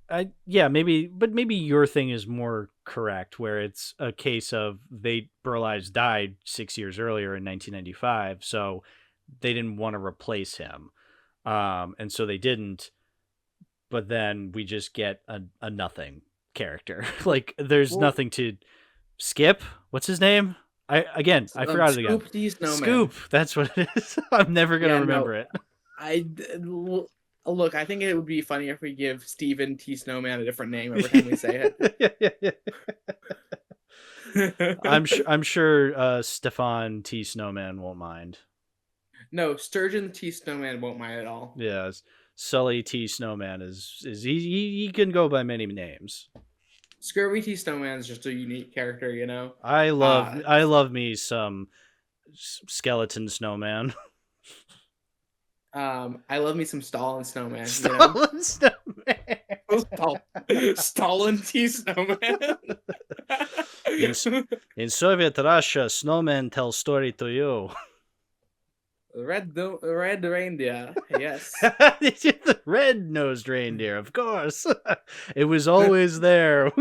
Speaker 1: yeah, maybe your thing is more correct, where it's a case of Burl Ives died 6 years earlier in 1995, so they didn't want to replace him. And so they didn't, but then we just get a nothing character. Like there's
Speaker 2: Well,
Speaker 1: nothing to Skip. What's his name? I forgot it again.
Speaker 2: Scoop D Snowman.
Speaker 1: Scoop. That's what it is. I'm never gonna
Speaker 2: Yeah, no,
Speaker 1: remember it.
Speaker 2: look. I think it would be funny if we give Steven T Snowman a different name every time we say
Speaker 1: Yeah.
Speaker 2: it.
Speaker 1: I'm sure Stefan T Snowman won't mind.
Speaker 2: No, Sturgeon T Snowman won't mind at all.
Speaker 1: Yes. Sully T Snowman is he can go by many names.
Speaker 2: Scurvy T Snowman is just a unique character,
Speaker 1: I
Speaker 2: Uh,
Speaker 1: love me some skeleton snowman.
Speaker 2: I love me some Stalin Snowman,
Speaker 1: Stalin snowman.
Speaker 2: Stalin T Snowman.
Speaker 1: In Soviet Russia, snowman tells story to you.
Speaker 2: Red reindeer, yes.
Speaker 1: The red-nosed reindeer, of course. It was always there.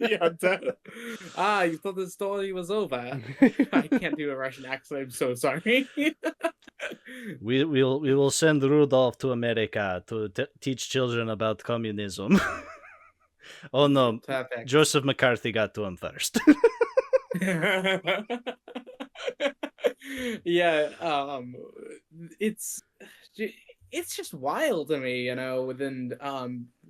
Speaker 2: Yeah, you thought the story was over. I can't do a Russian accent. I'm so sorry.
Speaker 1: We will send Rudolph to America to teach children about communism. Oh no,
Speaker 2: Perfect.
Speaker 1: Joseph McCarthy got to him first.
Speaker 2: Yeah, it's just wild to me,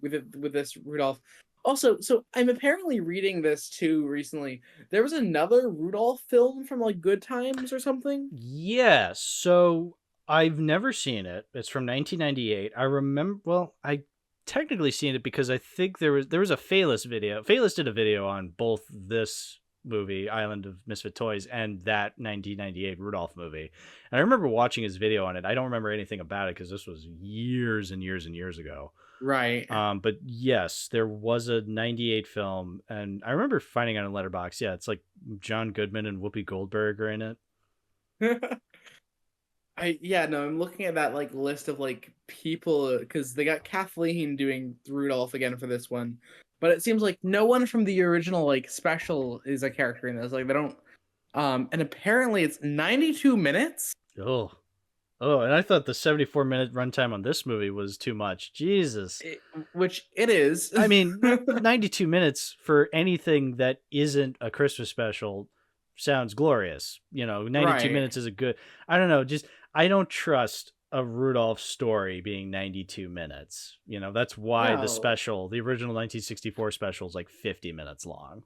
Speaker 2: with this Rudolph. Also, so I'm apparently reading this too recently. There was another Rudolph film from like Good Times or something.
Speaker 1: Yes, so I've never seen it. It's from 1998. I remember. Well, I technically seen it because I think there was a Phalis video. Phalis did a video on both this movie, Island of Misfit Toys, and that 1998 Rudolph movie. And I remember watching his video on it. I don't remember anything about it because this was years and years and years ago.
Speaker 2: Right.
Speaker 1: But yes, there was a 98 film, and I remember finding it on Letterboxd. Yeah, it's like John Goodman and Whoopi Goldberg are in it.
Speaker 2: I'm looking at that like list of like people because they got Kathleen doing Rudolph again for this one, but it seems like no one from the original like special is a character in this. Like they don't, and apparently it's 92 minutes.
Speaker 1: Oh, and I thought the 74-minute runtime on this movie was too much. Jesus.
Speaker 2: Which it is.
Speaker 1: I mean, 92 minutes for anything that isn't a Christmas special sounds glorious. 92
Speaker 2: Right.
Speaker 1: minutes is a good. I don't know. Just I don't trust a Rudolph story being 92 minutes. That's why
Speaker 2: No.
Speaker 1: the original 1964 special is like 50 minutes long.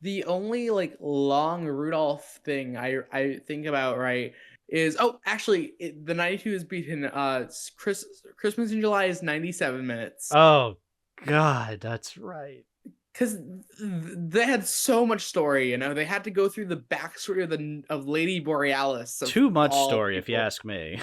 Speaker 2: The only like long Rudolph thing I think about, right, is actually the 92 is beaten. Christmas in July is 97 minutes
Speaker 1: Oh God, that's right.
Speaker 2: because they had so much story. They had to go through the backstory of Lady Borealis of
Speaker 1: Too much
Speaker 2: all
Speaker 1: story, if you
Speaker 2: people.
Speaker 1: ask me.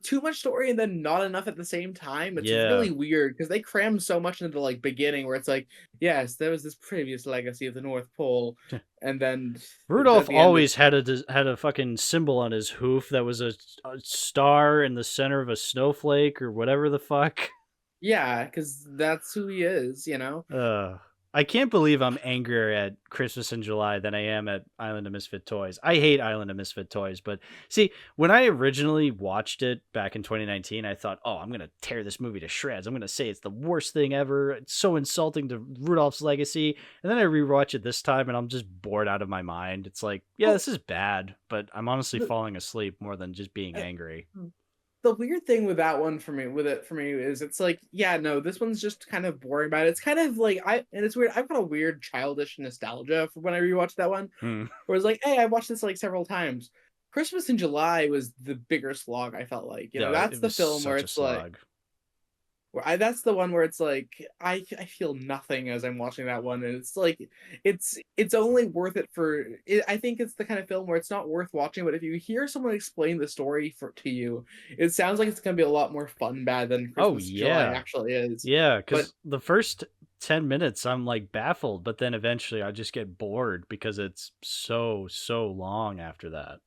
Speaker 2: Too much story and then not enough at the same time. It's
Speaker 1: Yeah.
Speaker 2: really weird because they cram so much into the like beginning where it's like, yes, there was this previous legacy of the North Pole, and then at
Speaker 1: Rudolph
Speaker 2: the end,
Speaker 1: always had a fucking symbol on his hoof that was a star in the center of a snowflake or whatever the fuck.
Speaker 2: yeah, because that's who he is.
Speaker 1: I can't believe I'm angrier at Christmas in July than I am at Island of Misfit Toys. I hate Island of Misfit Toys, but see, when I originally watched it back in 2019, I thought, oh, I'm going to tear this movie to shreds. I'm going to say it's the worst thing ever. It's so insulting to Rudolph's legacy. And then I rewatch it this time and I'm just bored out of my mind. It's like, yeah,
Speaker 2: Well,
Speaker 1: this is bad, but I'm honestly
Speaker 2: the,
Speaker 1: falling asleep more than just being
Speaker 2: uh,
Speaker 1: angry.
Speaker 2: the weird thing with that one for me is it's like, yeah, no, this one's just kind of boring, but it's kind of like and it's weird. I've got a weird childish nostalgia for when I rewatch that one,
Speaker 1: Hmm.
Speaker 2: where it's like, hey, I watched this like several times. Christmas in July was the bigger slog. I felt like,
Speaker 1: No,
Speaker 2: that's
Speaker 1: it
Speaker 2: the
Speaker 1: was
Speaker 2: film where
Speaker 1: such a
Speaker 2: it's like,
Speaker 1: slog.
Speaker 2: that's the one where it's like I feel nothing as I'm watching that one, and it's like it's only worth it for it. I think it's the kind of film where it's not worth watching, but if you hear someone explain the story to you, it sounds like it's gonna be a lot more fun bad than
Speaker 1: Oh,
Speaker 2: Christmas in July
Speaker 1: yeah.
Speaker 2: actually is.
Speaker 1: Yeah,
Speaker 2: But
Speaker 1: because the first 10 minutes, I'm like baffled, but then eventually I just get bored because it's so long after that.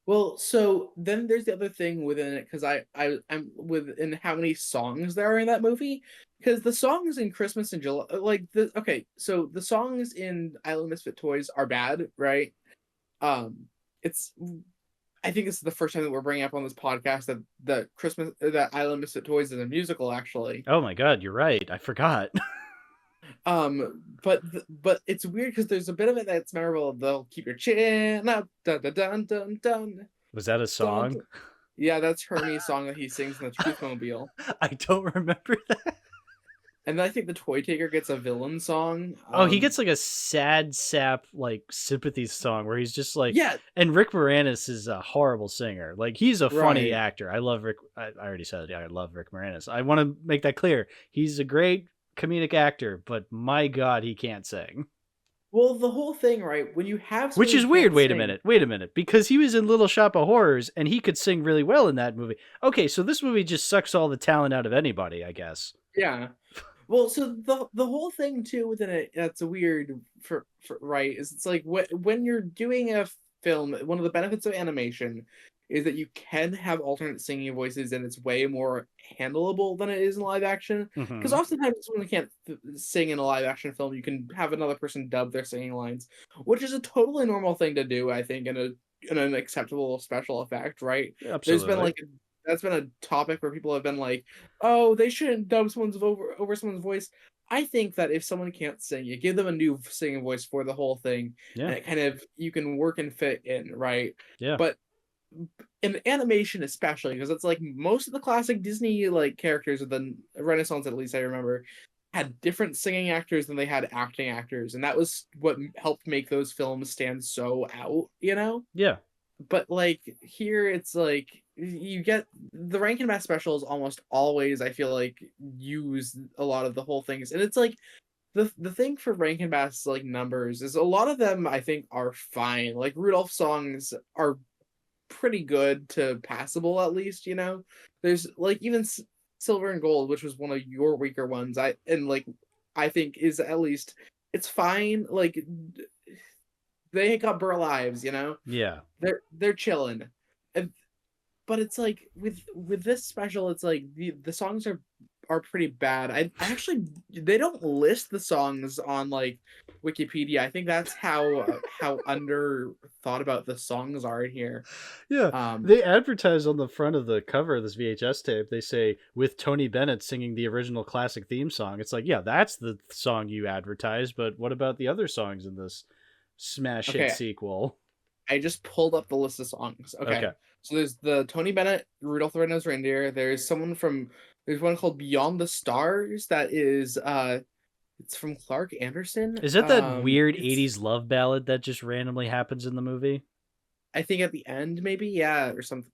Speaker 2: well, so then there's the other thing within it because I'm within how many songs there are in that movie because the songs in Christmas in July so the songs in Island Misfit Toys are bad, right? Um, it's I think this is the first time that we're bringing up on this podcast that Island Misfit Toys is a musical actually.
Speaker 1: Oh my God, you're right. I forgot.
Speaker 2: But it's weird because there's a bit of it that's memorable. They'll keep your chin up, dun dun dun dun dun
Speaker 1: Was that a
Speaker 2: dun.
Speaker 1: song?
Speaker 2: Yeah, that's Hermie's song that he sings in the Toothmobile.
Speaker 1: I don't remember that.
Speaker 2: And then I think the Toy Taker gets a villain song.
Speaker 1: Oh, he gets like a sad sap like sympathy song where he's just like,
Speaker 2: Yeah,
Speaker 1: and Rick Moranis is a horrible singer. Like he's a funny
Speaker 2: right.
Speaker 1: actor. I love Rick. I already said it. Yeah, I love Rick Moranis. I want to make that clear. He's a great comedic actor, but my God, he can't sing.
Speaker 2: Well, the whole thing, right? When you have someone
Speaker 1: Which
Speaker 2: who
Speaker 1: is weird.
Speaker 2: can't
Speaker 1: Wait a
Speaker 2: sing,
Speaker 1: minute. Wait a minute. Because he was in Little Shop of Horrors and he could sing really well in that movie. Okay, so this movie just sucks all the talent out of anybody, I guess.
Speaker 2: yeah. Well, so the whole thing too within it that's weird for right is it's like when you're doing a film, one of the benefits of animation is that you can have alternate singing voices and it's way more handleable than it is in live action. Because
Speaker 1: Hmm.
Speaker 2: oftentimes when they can't sing in a live action film, you can have another person dub their singing lines, which is a totally normal thing to do, I think, in an acceptable special effect, right? There's been
Speaker 1: Absolutely.
Speaker 2: like that's been a topic where people have been like, oh, they shouldn't dub someone's over someone's voice. I think that if someone can't sing, you give them a new singing voice for the whole thing,
Speaker 1: Yeah.
Speaker 2: and it kind of you can work and fit in, right?
Speaker 1: Yeah.
Speaker 2: But in animation, especially because it's like most of the classic Disney like characters of the Renaissance, at least I remember, had different singing actors than they had acting actors, and that was what helped make those films stand so out.
Speaker 1: Yeah.
Speaker 2: But like here it's like you get the Rankin Bass specials almost always I feel like use a lot of the whole things, and it's like the thing for Rankin Bass like numbers is a lot of them I think are fine. Like Rudolph songs are pretty good to passable at least. There's like even Silver and Gold, which was one of your weaker ones. I think is at least it's fine. Like they got Burl Ives.
Speaker 1: Yeah.
Speaker 2: They're chilling. And, but it's like with this special, it's like the songs are pretty bad. I actually they don't list the songs on like Wikipedia. I think that's how under thought about the songs are in here.
Speaker 1: Yeah.
Speaker 2: Um,
Speaker 1: They advertise on the front of the cover of this VHS tape. They say, with Tony Bennett singing the original classic theme song. It's like, yeah, that's the song you advertise, but what about the other songs in this smash hit
Speaker 2: Okay,
Speaker 1: sequel.
Speaker 2: I just pulled up the list of songs. Okay.
Speaker 1: Okay.
Speaker 2: So there's the Tony Bennett, Rudolph the Red-Nosed Reindeer. There's one called Beyond the Stars that is it's from Clark Anderson.
Speaker 1: Is that that weird
Speaker 2: It's
Speaker 1: 80s love ballad that just randomly happens in the movie?
Speaker 2: I think at the end maybe, yeah, or something.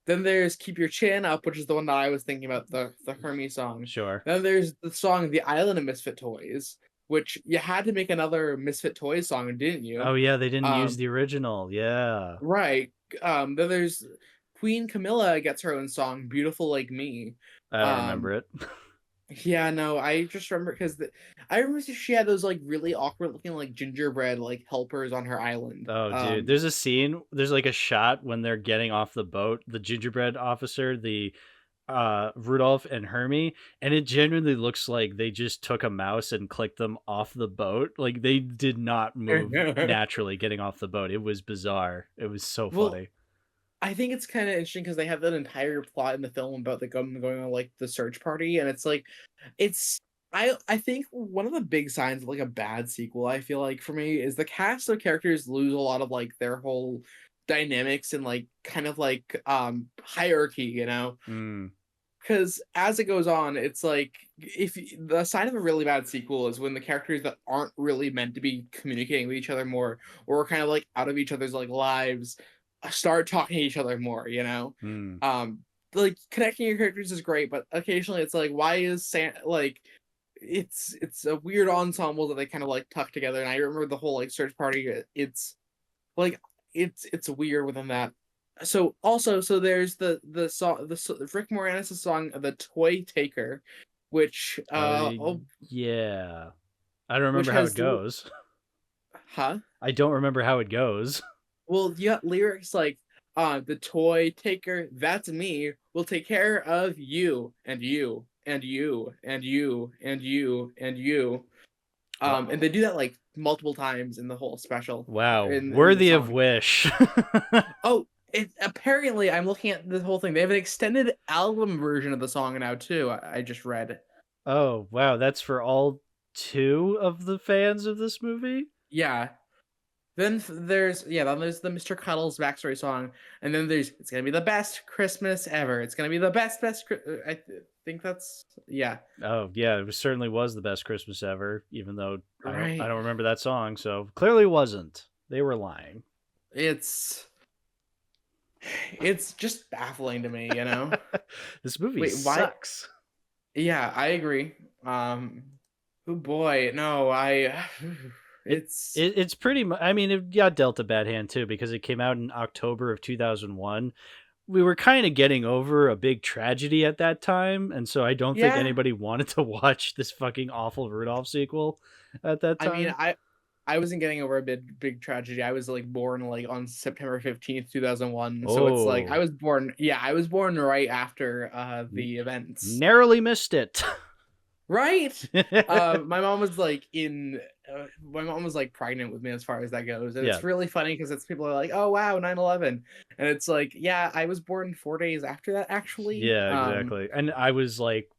Speaker 2: Then there's Keep Your Chin Up, which is the one that I was thinking about, the Hermes song.
Speaker 1: Sure.
Speaker 2: Then there's the song The Island of Misfit Toys, which you had to make another Misfit Toys song, didn't you?
Speaker 1: Oh yeah, they didn't use
Speaker 2: Um
Speaker 1: the original. Yeah.
Speaker 2: right. Then there's Queen Camilla gets her own song, Beautiful Like Me.
Speaker 1: I don't remember
Speaker 2: Um
Speaker 1: it.
Speaker 2: yeah, no, I just remember because I remember she had those like really awkward looking like gingerbread like helpers on her island.
Speaker 1: Oh, dude. There's a scene, there's like a shot when they're getting off the boat, the gingerbread officer, the Rudolph and Hermie, and it genuinely looks like they just took a mouse and clicked them off the boat. Like they did not move naturally getting off the boat. It was bizarre. It was so
Speaker 2: Well,
Speaker 1: funny.
Speaker 2: I think it's kind of interesting because they have that entire plot in the film about the government going on like the search party, and it's like, it's I think one of the big signs of like a bad sequel, I feel like for me, is the cast of characters lose a lot of like their whole dynamics and like kind of like hierarchy, you know?
Speaker 1: Mm.
Speaker 2: Because as it goes on, it's like the sign of a really bad sequel is when the characters that aren't really meant to be communicating with each other more, or kind of like out of each other's like lives, start talking to each other more. You know,
Speaker 1: Mm.
Speaker 2: like connecting your characters is great, but occasionally it's like, why is like it's a weird ensemble that they kind of like tuck together. And I remember the whole like search party. It's like it's weird within that. So also, so there's the song, Rick Moranis' song "The Toy Taker," which
Speaker 1: Yeah. I don't
Speaker 2: which
Speaker 1: remember how it
Speaker 2: has
Speaker 1: goes.
Speaker 2: huh?
Speaker 1: I don't remember how it goes.
Speaker 2: Well, you got lyrics like "The toy taker, that's me, will take care of you and you and you and you and you and you." And they do that like multiple times in the whole special,
Speaker 1: Wow,
Speaker 2: in the
Speaker 1: worthy of
Speaker 2: song.
Speaker 1: wish.
Speaker 2: Oh, apparently I'm looking at the whole thing. They have an extended album version of the song now too. I just read.
Speaker 1: Oh, wow, that's for all two of the fans of this movie?
Speaker 2: Yeah. Then there's the Mr. Cuddles backstory song, and then there's it's gonna be the best Christmas ever. It's gonna be the best. Think that's yeah.
Speaker 1: Oh, yeah, it certainly was the best Christmas ever, even though I
Speaker 2: Right.
Speaker 1: don't remember that song, so clearly wasn't. They were lying.
Speaker 2: It's it's just baffling to me, you know.
Speaker 1: This movie
Speaker 2: Wait, why?
Speaker 1: sucks.
Speaker 2: Yeah, I agree. Oh boy, no, I.
Speaker 1: It,
Speaker 2: It's
Speaker 1: it's pretty much, I mean, it got dealt a bad hand too because it came out in October of 2001. We were kind of getting over a big tragedy at that time, and so I don't think
Speaker 2: yeah.
Speaker 1: anybody wanted to watch this fucking awful Rudolph sequel at that
Speaker 2: I mean,
Speaker 1: time.
Speaker 2: I wasn't getting over a big tragedy. I was like born like on September 15th, 2001. So it's like
Speaker 1: Oh,
Speaker 2: I was born right after
Speaker 1: n-
Speaker 2: the events.
Speaker 1: narrowly missed it.
Speaker 2: Right? My mom was like my mom was like pregnant with me as far as that goes. And
Speaker 1: Yeah,
Speaker 2: it's really funny because it's people are like, "Oh wow, 9/11." And it's like, "Yeah, I was born 4 days after that actually."
Speaker 1: yeah, exactly. And I was like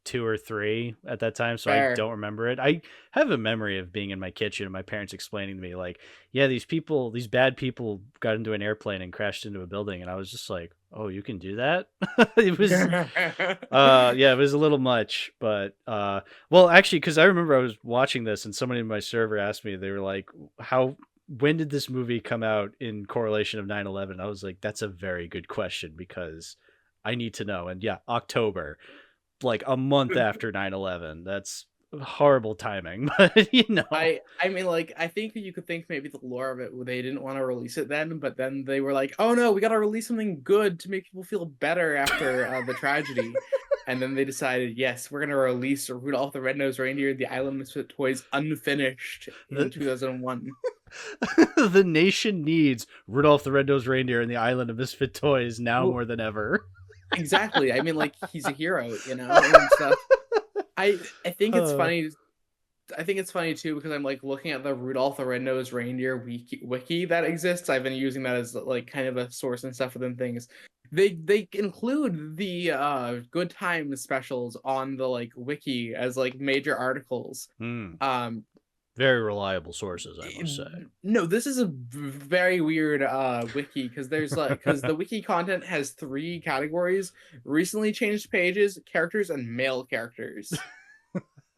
Speaker 1: 2 or 3 at that time, so I
Speaker 2: Fair.
Speaker 1: don't remember it. I have a memory of being in my kitchen and my parents explaining to me, like, yeah, these people, these bad people got into an airplane and crashed into a building. And I was just like, oh, you can do that? It was, yeah, it was a little much, but, well, actually, because I remember I was watching this and somebody in my server asked me, they were like, when did this movie come out in correlation of 9/11? I was like, that's a very good question because I need to know. And yeah, October, like a month after 9/11. That's horrible timing, but you know.
Speaker 2: I mean, like, I think you could think maybe the lore of it, they didn't want to release it then, but then they were like, "Oh no, we got to release something good to make people feel better after the tragedy," and then they decided, "Yes, we're gonna release Rudolph the Red-Nosed Reindeer: The Island of Misfit Toys unfinished in
Speaker 1: The
Speaker 2: 2001."
Speaker 1: the nation needs Rudolph the Red-Nosed Reindeer and the Island of Misfit Toys now
Speaker 2: Well,
Speaker 1: more than ever.
Speaker 2: exactly. I mean, like, he's a hero, you know, and stuff. I think it's
Speaker 1: Uh,
Speaker 2: funny. I think it's funny too because I'm like looking at the Rudolph the Red-Nosed Reindeer wiki that exists. I've been using that as like kind of a source and stuff within things. They include the good times specials on the like wiki as like major articles.
Speaker 1: hmm.
Speaker 2: Um
Speaker 1: Very reliable sources, I must say.
Speaker 2: No, this is a very weird wiki because there's like because the wiki content has 3 categories: recently changed pages, characters, and male characters.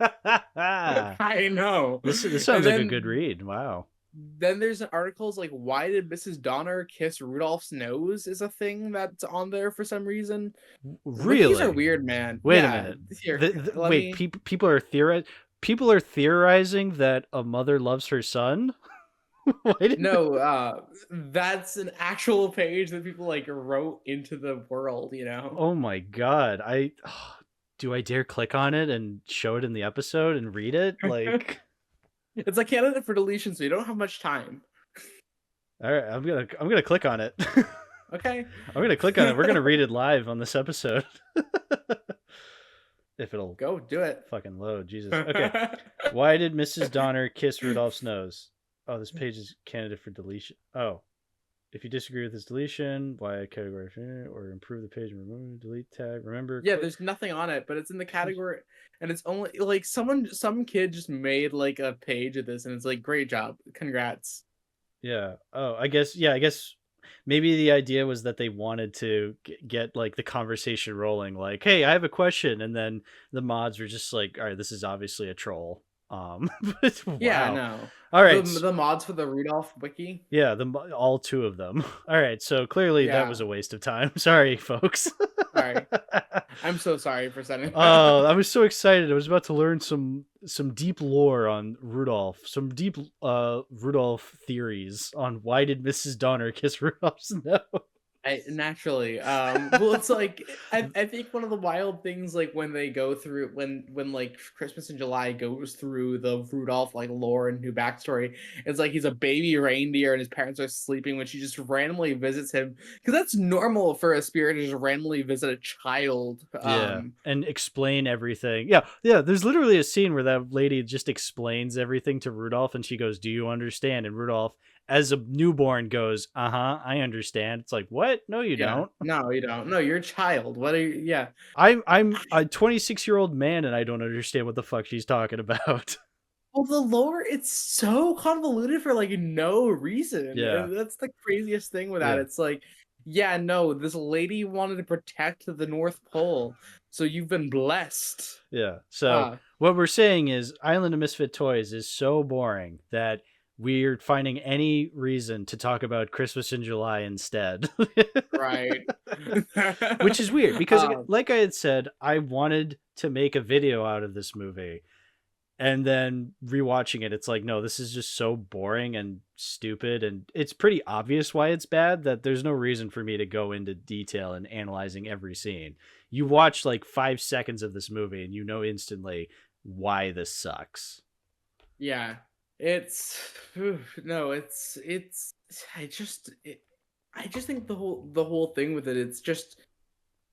Speaker 2: I know.
Speaker 1: This
Speaker 2: And
Speaker 1: sounds like a
Speaker 2: then
Speaker 1: good read. Wow.
Speaker 2: then there's articles like why did Mrs. Donner kiss Rudolph's nose is a thing that's on there for some reason. Wikis are
Speaker 1: Really?
Speaker 2: weird, man.
Speaker 1: Wait a
Speaker 2: Yeah.
Speaker 1: minute.
Speaker 2: Here, let
Speaker 1: Wait,
Speaker 2: me.
Speaker 1: people are theorizing that a mother loves her son? Why did
Speaker 2: No, that's an actual page that people like wrote into the world, you know?
Speaker 1: Oh my god. Do I dare click on it and show it in the episode and read it? Like,
Speaker 2: It's a candidate for deletion, so you don't have much time.
Speaker 1: all right, I'm gonna click on it.
Speaker 2: Okay.
Speaker 1: I'm gonna click on it. We're gonna read it live on this episode. If it'll
Speaker 2: Go do it.
Speaker 1: fucking load, Jesus. Okay. Why did Mrs. Donner kiss Rudolph's nose? Oh, this page is candidate for deletion. Oh. If you disagree with this deletion, why category or improve the page and remove delete tag. Remember.
Speaker 2: Yeah, there's nothing on it, but it's in the category, and it's only like some kid just made like a page of this, and it's like great job, congrats.
Speaker 1: Yeah. Oh, I guess. Yeah, I guess maybe the idea was that they wanted to get like the conversation rolling. Like, hey, I have a question, and then the mods were just like, all right, this is obviously a troll. But, wow.
Speaker 2: Yeah, no.
Speaker 1: All right.
Speaker 2: The mods for the Rudolph wiki.
Speaker 1: Yeah, all 2 of them. All right, so clearly that was a waste of time. Sorry, folks.
Speaker 2: Sorry. I'm so sorry for sending.
Speaker 1: I was so excited. I was about to learn some deep lore on Rudolph, some deep Rudolph theories on why did Mrs. Donner kiss Rudolph's nose.
Speaker 2: Naturally, well, it's like I think one of the wild things, like when they go through when like Christmas in July goes through the Rudolph like lore and new backstory, it's like he's a baby reindeer and his parents are sleeping when she just randomly visits him, because that's normal for a spirit to just randomly visit a child.
Speaker 1: Yeah, and explain everything. Yeah. There's literally a scene where that lady just explains everything to Rudolph, and she goes, "Do you understand?" And Rudolph, as a newborn, goes, I understand. It's like, what? No, you don't.
Speaker 2: No, you don't. No, you're a child. What are you? Yeah.
Speaker 1: I'm a 26-year-old man, and I don't understand what the fuck she's talking about.
Speaker 2: Well, the lore, it's so convoluted for like no reason.
Speaker 1: Yeah.
Speaker 2: And that's the craziest thing with that.
Speaker 1: Yeah.
Speaker 2: It's like, yeah, no, this lady wanted to protect the North Pole, so you've been blessed.
Speaker 1: Yeah. So what we're saying is Island of Misfit Toys is so boring that we're finding any reason to talk about Christmas in July instead.
Speaker 2: Right.
Speaker 1: Which is weird because, like I had said, I wanted to make a video out of this movie. And then rewatching it, it's like, no, this is just so boring and stupid. And it's pretty obvious why it's bad, that there's no reason for me to go into detail and analyzing every scene. You watch like 5 seconds of this movie and you know instantly why this sucks.
Speaker 2: Yeah. I just think the whole thing with it,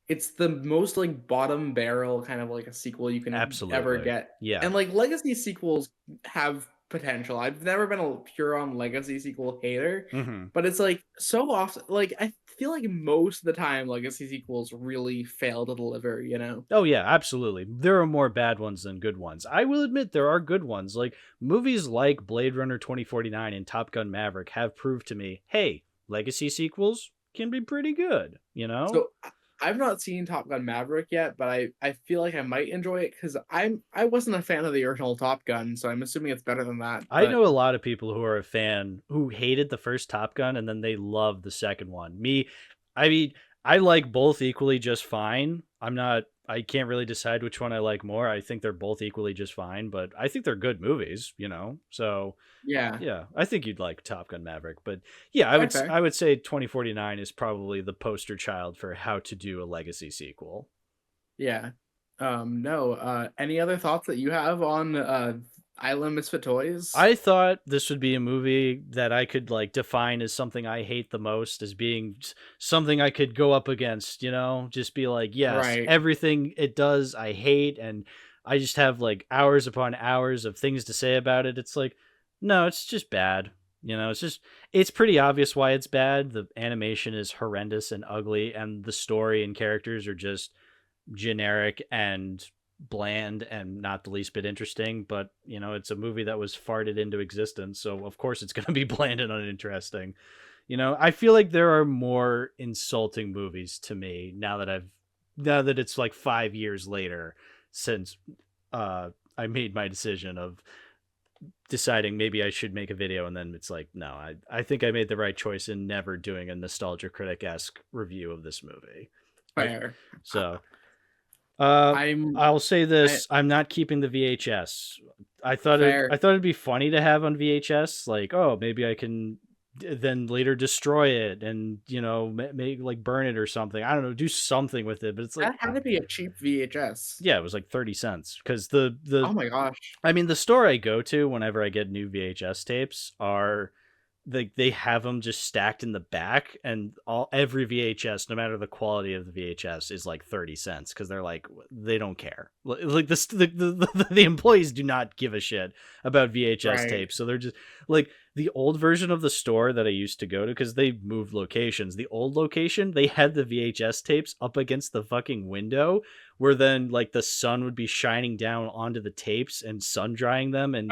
Speaker 2: it's the most like bottom barrel kind of like a sequel you can ever get.
Speaker 1: Yeah.
Speaker 2: And like legacy sequels have potential. I've never been a pure on legacy sequel hater, but it's like so often, like I feel like most of the time legacy sequels really fail to deliver, you know?
Speaker 1: Oh yeah, absolutely. There are more bad ones than good ones. I will admit there are good ones. Like movies like Blade Runner 2049 and Top Gun Maverick have proved to me, hey, legacy sequels can be pretty good, you know?
Speaker 2: So I've not seen Top Gun Maverick yet, but I feel like I might enjoy it because I wasn't a fan of the original Top Gun, so I'm assuming it's better than that.
Speaker 1: I know a lot of people who are a fan who hated the first Top Gun and then they love the second one. I mean, I like both equally just fine. I can't really decide which one I like more. I think they're both equally just fine, but I think they're good movies, you know? So yeah, I think you'd like Top Gun Maverick, but yeah, I would say 2049 is probably the poster child for how to do a legacy sequel.
Speaker 2: Yeah. No, any other thoughts that you have on Island Misfit Toys?
Speaker 1: I thought this would be a movie that I could like define as something I hate the most, as being something I could go up against, you know, just be like, yes, everything it does I hate, and I just have like hours upon hours of things to say about it. It's like, no, it's just bad. You know, it's pretty obvious why it's bad. The animation is horrendous and ugly, and the story and characters are just generic and bland and not the least bit interesting, but you know, it's a movie that was farted into existence, so of course it's going to be bland and uninteresting. You know, I feel like there are more insulting movies to me now that it's like 5 years later since I made my decision of deciding maybe I should make a video, and then it's like, no, I think I made the right choice in never doing a Nostalgia Critic-esque review of this movie.
Speaker 2: Fair.
Speaker 1: So
Speaker 2: I'm
Speaker 1: I'll say this: I'm not keeping the VHS. I thought
Speaker 2: Fair.
Speaker 1: it'd be funny to have on VHS. Like, oh, maybe I can then later destroy it and, you know, make like burn it or something. I don't know, do something with it. But it's like,
Speaker 2: that had to be a cheap VHS.
Speaker 1: yeah, it was like 30 cents because
Speaker 2: Oh my gosh.
Speaker 1: I mean, the store I go to whenever I get new VHS tapes are they have them just stacked in the back, and every VHS, no matter the quality of the VHS, is like 30 cents because they're like, they don't care. Like the employees do not give a shit about VHS tapes, so they're just like the old version of the store that I used to go to, because they moved locations. The old location, they had the VHS tapes up against the fucking window, where then like the sun would be shining down onto the tapes and sun drying them and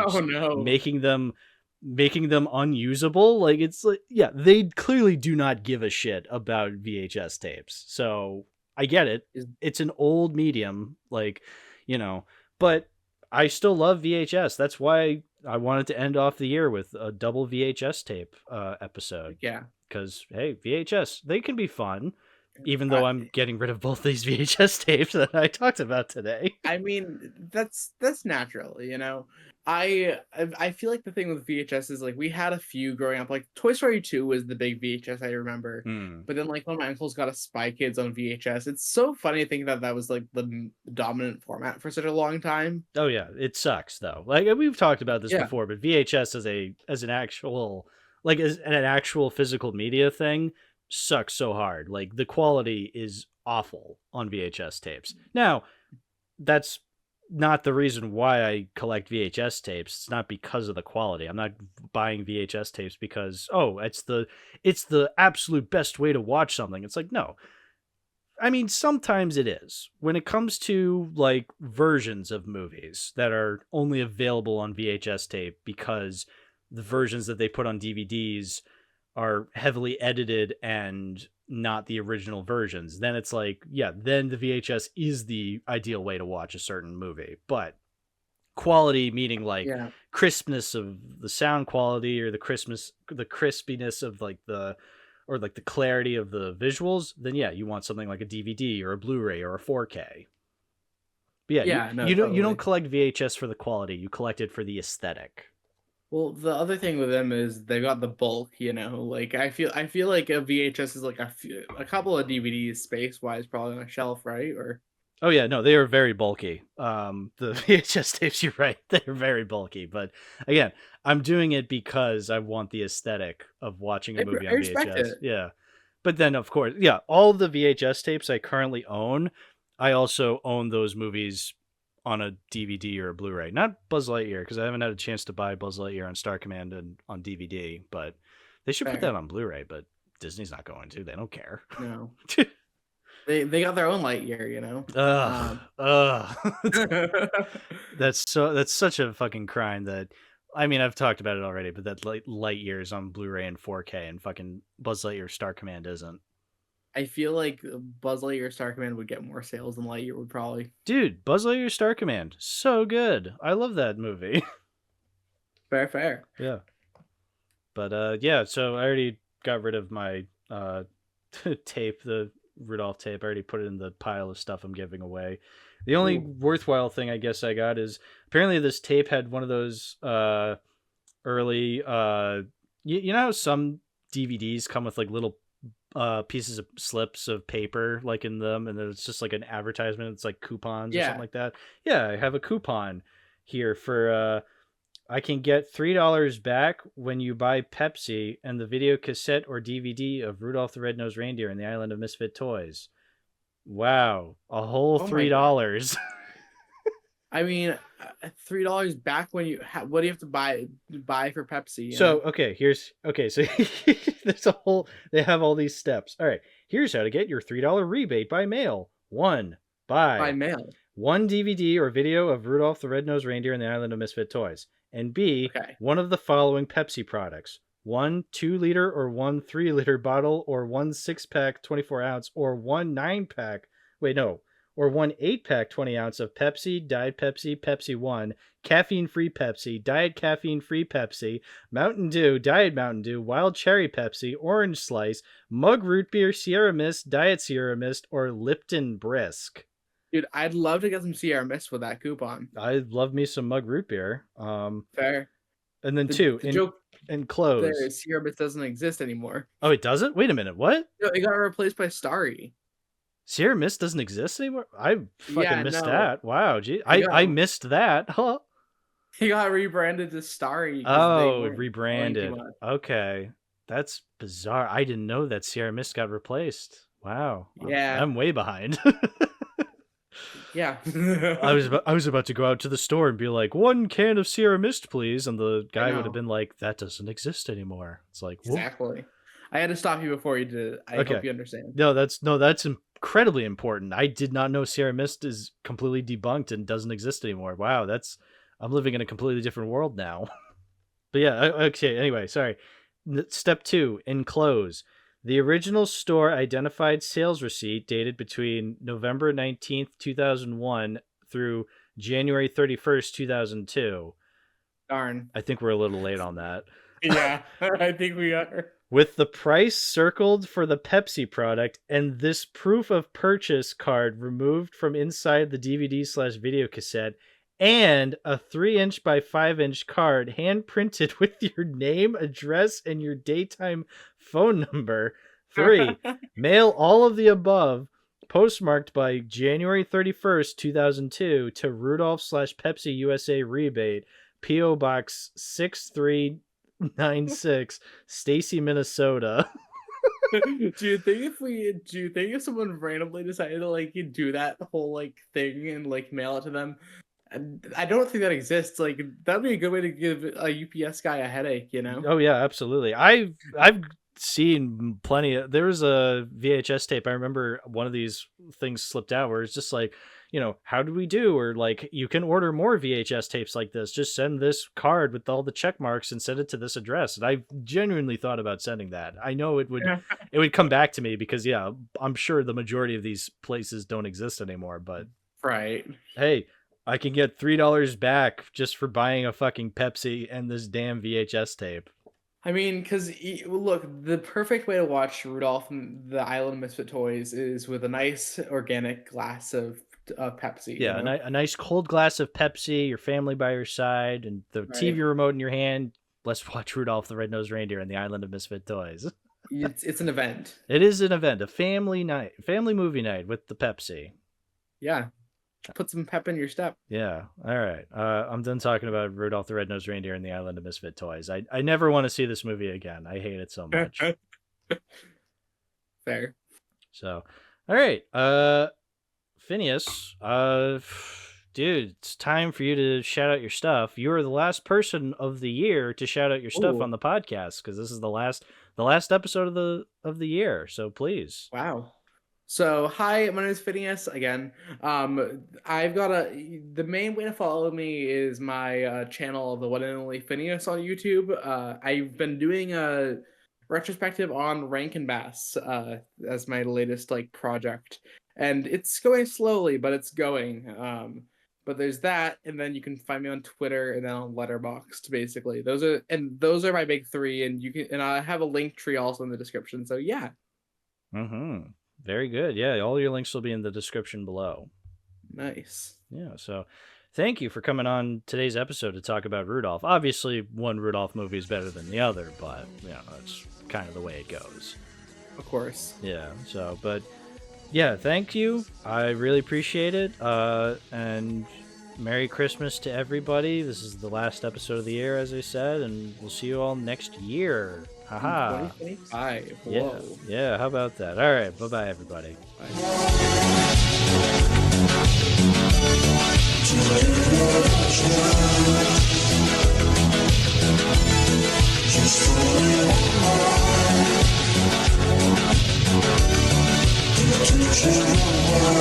Speaker 1: making them unusable. Like, it's like, yeah, they clearly do not give a shit about VHS tapes. So I get it. It's an old medium, like, you know, but I still love VHS. That's why I wanted to end off the year with a double VHS tape episode.
Speaker 2: Yeah.
Speaker 1: Because, hey, VHS, they can be fun, even though I'm getting rid of both these VHS tapes that I talked about today.
Speaker 2: I mean, that's natural, you know. I feel like the thing with VHS is, like, we had a few growing up. Like, Toy Story 2 was the big VHS I remember. But then, like, when my uncles got a Spy Kids on VHS, it's so funny to think that that was like the dominant format for such a long time.
Speaker 1: Oh yeah, it sucks though. Like, we've talked about this before, but VHS as an actual, like, as an actual physical media thing sucks so hard. Like, the quality is awful on VHS tapes. Now, that's not the reason why I collect VHS tapes. It's not because of the quality. I'm not buying VHS tapes because, oh, it's the absolute best way to watch something. It's like, no. I mean, sometimes it is. When it comes to like versions of movies that are only available on VHS tape because the versions that they put on DVDs are heavily edited and not the original versions, then it's like, yeah, then the VHS is the ideal way to watch a certain movie. But quality, meaning like crispness of the sound quality, or the crispiness of like the clarity of the visuals, then yeah, you want something like a DVD or a Blu-ray or a 4K. But yeah, you don't collect VHS for the quality, you collect it for the aesthetic.
Speaker 2: Well, the other thing with them is they got the bulk, you know. Like, I feel like a VHS is like a couple of DVDs space-wise probably on a shelf, right? Or
Speaker 1: oh yeah, no, they are very bulky. The VHS tapes, you're right, they're very bulky. But again, I'm doing it because I want the aesthetic of watching a movie on VHS. Yeah, but then of course, yeah, all the VHS tapes I currently own, I also own those movies on a DVD or a Blu-ray. Not Buzz Lightyear, because I haven't had a chance to buy Buzz Lightyear on Star Command and on DVD, but they should put that on Blu-ray, but Disney's not going to. They don't care.
Speaker 2: No. They got their own Lightyear, you know.
Speaker 1: That's such a fucking crime. That, I mean, I've talked about it already, but that Lightyear is on Blu-ray and 4K, and fucking Buzz Lightyear Star Command isn't.
Speaker 2: I feel like Buzz Lightyear Star Command would get more sales than Lightyear would probably.
Speaker 1: Dude, Buzz Lightyear Star Command, so good. I love that movie.
Speaker 2: Fair.
Speaker 1: Yeah. But yeah, so I already got rid of my tape, the Rudolph tape. I already put it in the pile of stuff I'm giving away. The only worthwhile thing I guess I got is, apparently this tape had one of those early you know how some DVDs come with like little pieces of slips of paper like in them, and then it's just like an advertisement, it's like coupons or something like that. Yeah, I have a coupon here for I can get $3 back when you buy Pepsi and the video cassette or DVD of Rudolph the Red-Nosed Reindeer and the Island of Misfit Toys. Wow, a whole $3.
Speaker 2: I mean, $3 back when you what do you have to buy for Pepsi?
Speaker 1: So so there's a whole, they have all these steps. All right, here's how to get your $3 rebate by mail. 1, buy
Speaker 2: mail.
Speaker 1: one DVD or video of Rudolph the Red-Nosed Reindeer and the Island of Misfit Toys. And B, one of the following Pepsi products. 1 2-liter or 1 3-liter bottle, or 1 6-pack 24-ounce, or 1 9-pack. Or 1 8-pack 20-ounce of Pepsi, Diet Pepsi, Pepsi One, caffeine-free Pepsi, Diet caffeine-free Pepsi, Mountain Dew, Diet Mountain Dew, Wild Cherry Pepsi, Orange Slice, Mug Root Beer, Sierra Mist, Diet Sierra Mist, or Lipton Brisk.
Speaker 2: Dude, I'd love to get some Sierra Mist with that coupon.
Speaker 1: I love me some Mug Root Beer.
Speaker 2: Fair.
Speaker 1: And then in clothes.
Speaker 2: There, Sierra Mist doesn't exist anymore.
Speaker 1: Oh, it doesn't? Wait a minute, what?
Speaker 2: No, it got replaced by Starry.
Speaker 1: Sierra Mist doesn't exist anymore? I fucking missed that. Wow, gee. I missed that. Huh?
Speaker 2: He got rebranded to Starry.
Speaker 1: Oh, rebranded. Okay. That's bizarre. I didn't know that Sierra Mist got replaced. Wow.
Speaker 2: Yeah.
Speaker 1: I'm way behind.
Speaker 2: Yeah.
Speaker 1: I was about to go out to the store and be like, 1 can of Sierra Mist, please. And the guy would have been like, that doesn't exist anymore. It's like,
Speaker 2: exactly. I had to stop you before you did it. I hope you understand.
Speaker 1: No, that's incredibly important. I did not know Sierra Mist is completely debunked and doesn't exist anymore. Wow, I'm living in a completely different world now. But yeah, okay, anyway, sorry. Step 2, enclose. The original store identified sales receipt dated between November 19th, 2001 through January 31st, 2002.
Speaker 2: Darn.
Speaker 1: I think we're a little late on that.
Speaker 2: Yeah, I think we are.
Speaker 1: With the price circled for the Pepsi product and this proof of purchase card removed from inside the DVD/video cassette, and a 3-inch by 5-inch card hand printed with your name, address, and your daytime phone number. 3, mail all of the above, postmarked by January 31st, 2002, to Rudolph/Pepsi USA Rebate, P.O. Box 6396, Stacy, Minnesota.
Speaker 2: Do you think if someone randomly decided to like do that whole like thing and like mail it to them? I don't think that exists. Like that'd be a good way to give a UPS guy a headache, you know?
Speaker 1: Oh yeah, absolutely. I've seen plenty of. There was a VHS tape. I remember one of these things slipped out where it's just like, how do we do? Or like, you can order more VHS tapes like this. Just send this card with all the check marks and send it to this address. And I genuinely thought about sending that. I know it would come back to me because I'm sure the majority of these places don't exist anymore. But
Speaker 2: right,
Speaker 1: hey, I can get $3 back just for buying a fucking Pepsi and this damn VHS tape.
Speaker 2: I mean, because look, the perfect way to watch Rudolph and the Island of Misfit Toys is with a nice organic glass of Pepsi.
Speaker 1: Yeah, a nice cold glass of Pepsi, your family by your side, and the TV remote in your hand. Let's watch Rudolph the Red-Nosed Reindeer and the Island of Misfit Toys.
Speaker 2: It's an event.
Speaker 1: It is an event, a family movie night with the Pepsi.
Speaker 2: Yeah. Put some pep in your step.
Speaker 1: Yeah. All right. I'm done talking about Rudolph the Red-Nosed Reindeer and the Island of Misfit Toys. I never want to see this movie again. I hate it so much.
Speaker 2: Fair.
Speaker 1: So, all right. Phineas, dude, it's time for you to shout out your stuff. You are the last person of the year to shout out your stuff on the podcast because this is the last episode of the year. So please.
Speaker 2: Wow. So, hi, my name is Phineas again. I've got the main way to follow me is my channel, the one and only Phineas on YouTube. I've been doing a retrospective on Rankin Bass as my latest project, and it's going slowly, but it's going. But there's that, and then you can find me on Twitter and then on Letterboxd. Basically, those are my big three, and I have a link tree also in the description. So yeah.
Speaker 1: Mm-hmm. Very good. Yeah, all your links will be in the description below.
Speaker 2: Nice.
Speaker 1: Yeah, so thank you for coming on today's episode to talk about Rudolph. Obviously, one Rudolph movie is better than the other, but, that's kind of the way it goes.
Speaker 2: Of course.
Speaker 1: Yeah, so, but, yeah, thank you. I really appreciate it. And Merry Christmas to everybody. This is the last episode of the year, as I said, and we'll see you all next year. Haha.
Speaker 2: 2025.
Speaker 1: Whoa. Yeah, how about that? All right, bye-bye, everybody. Bye.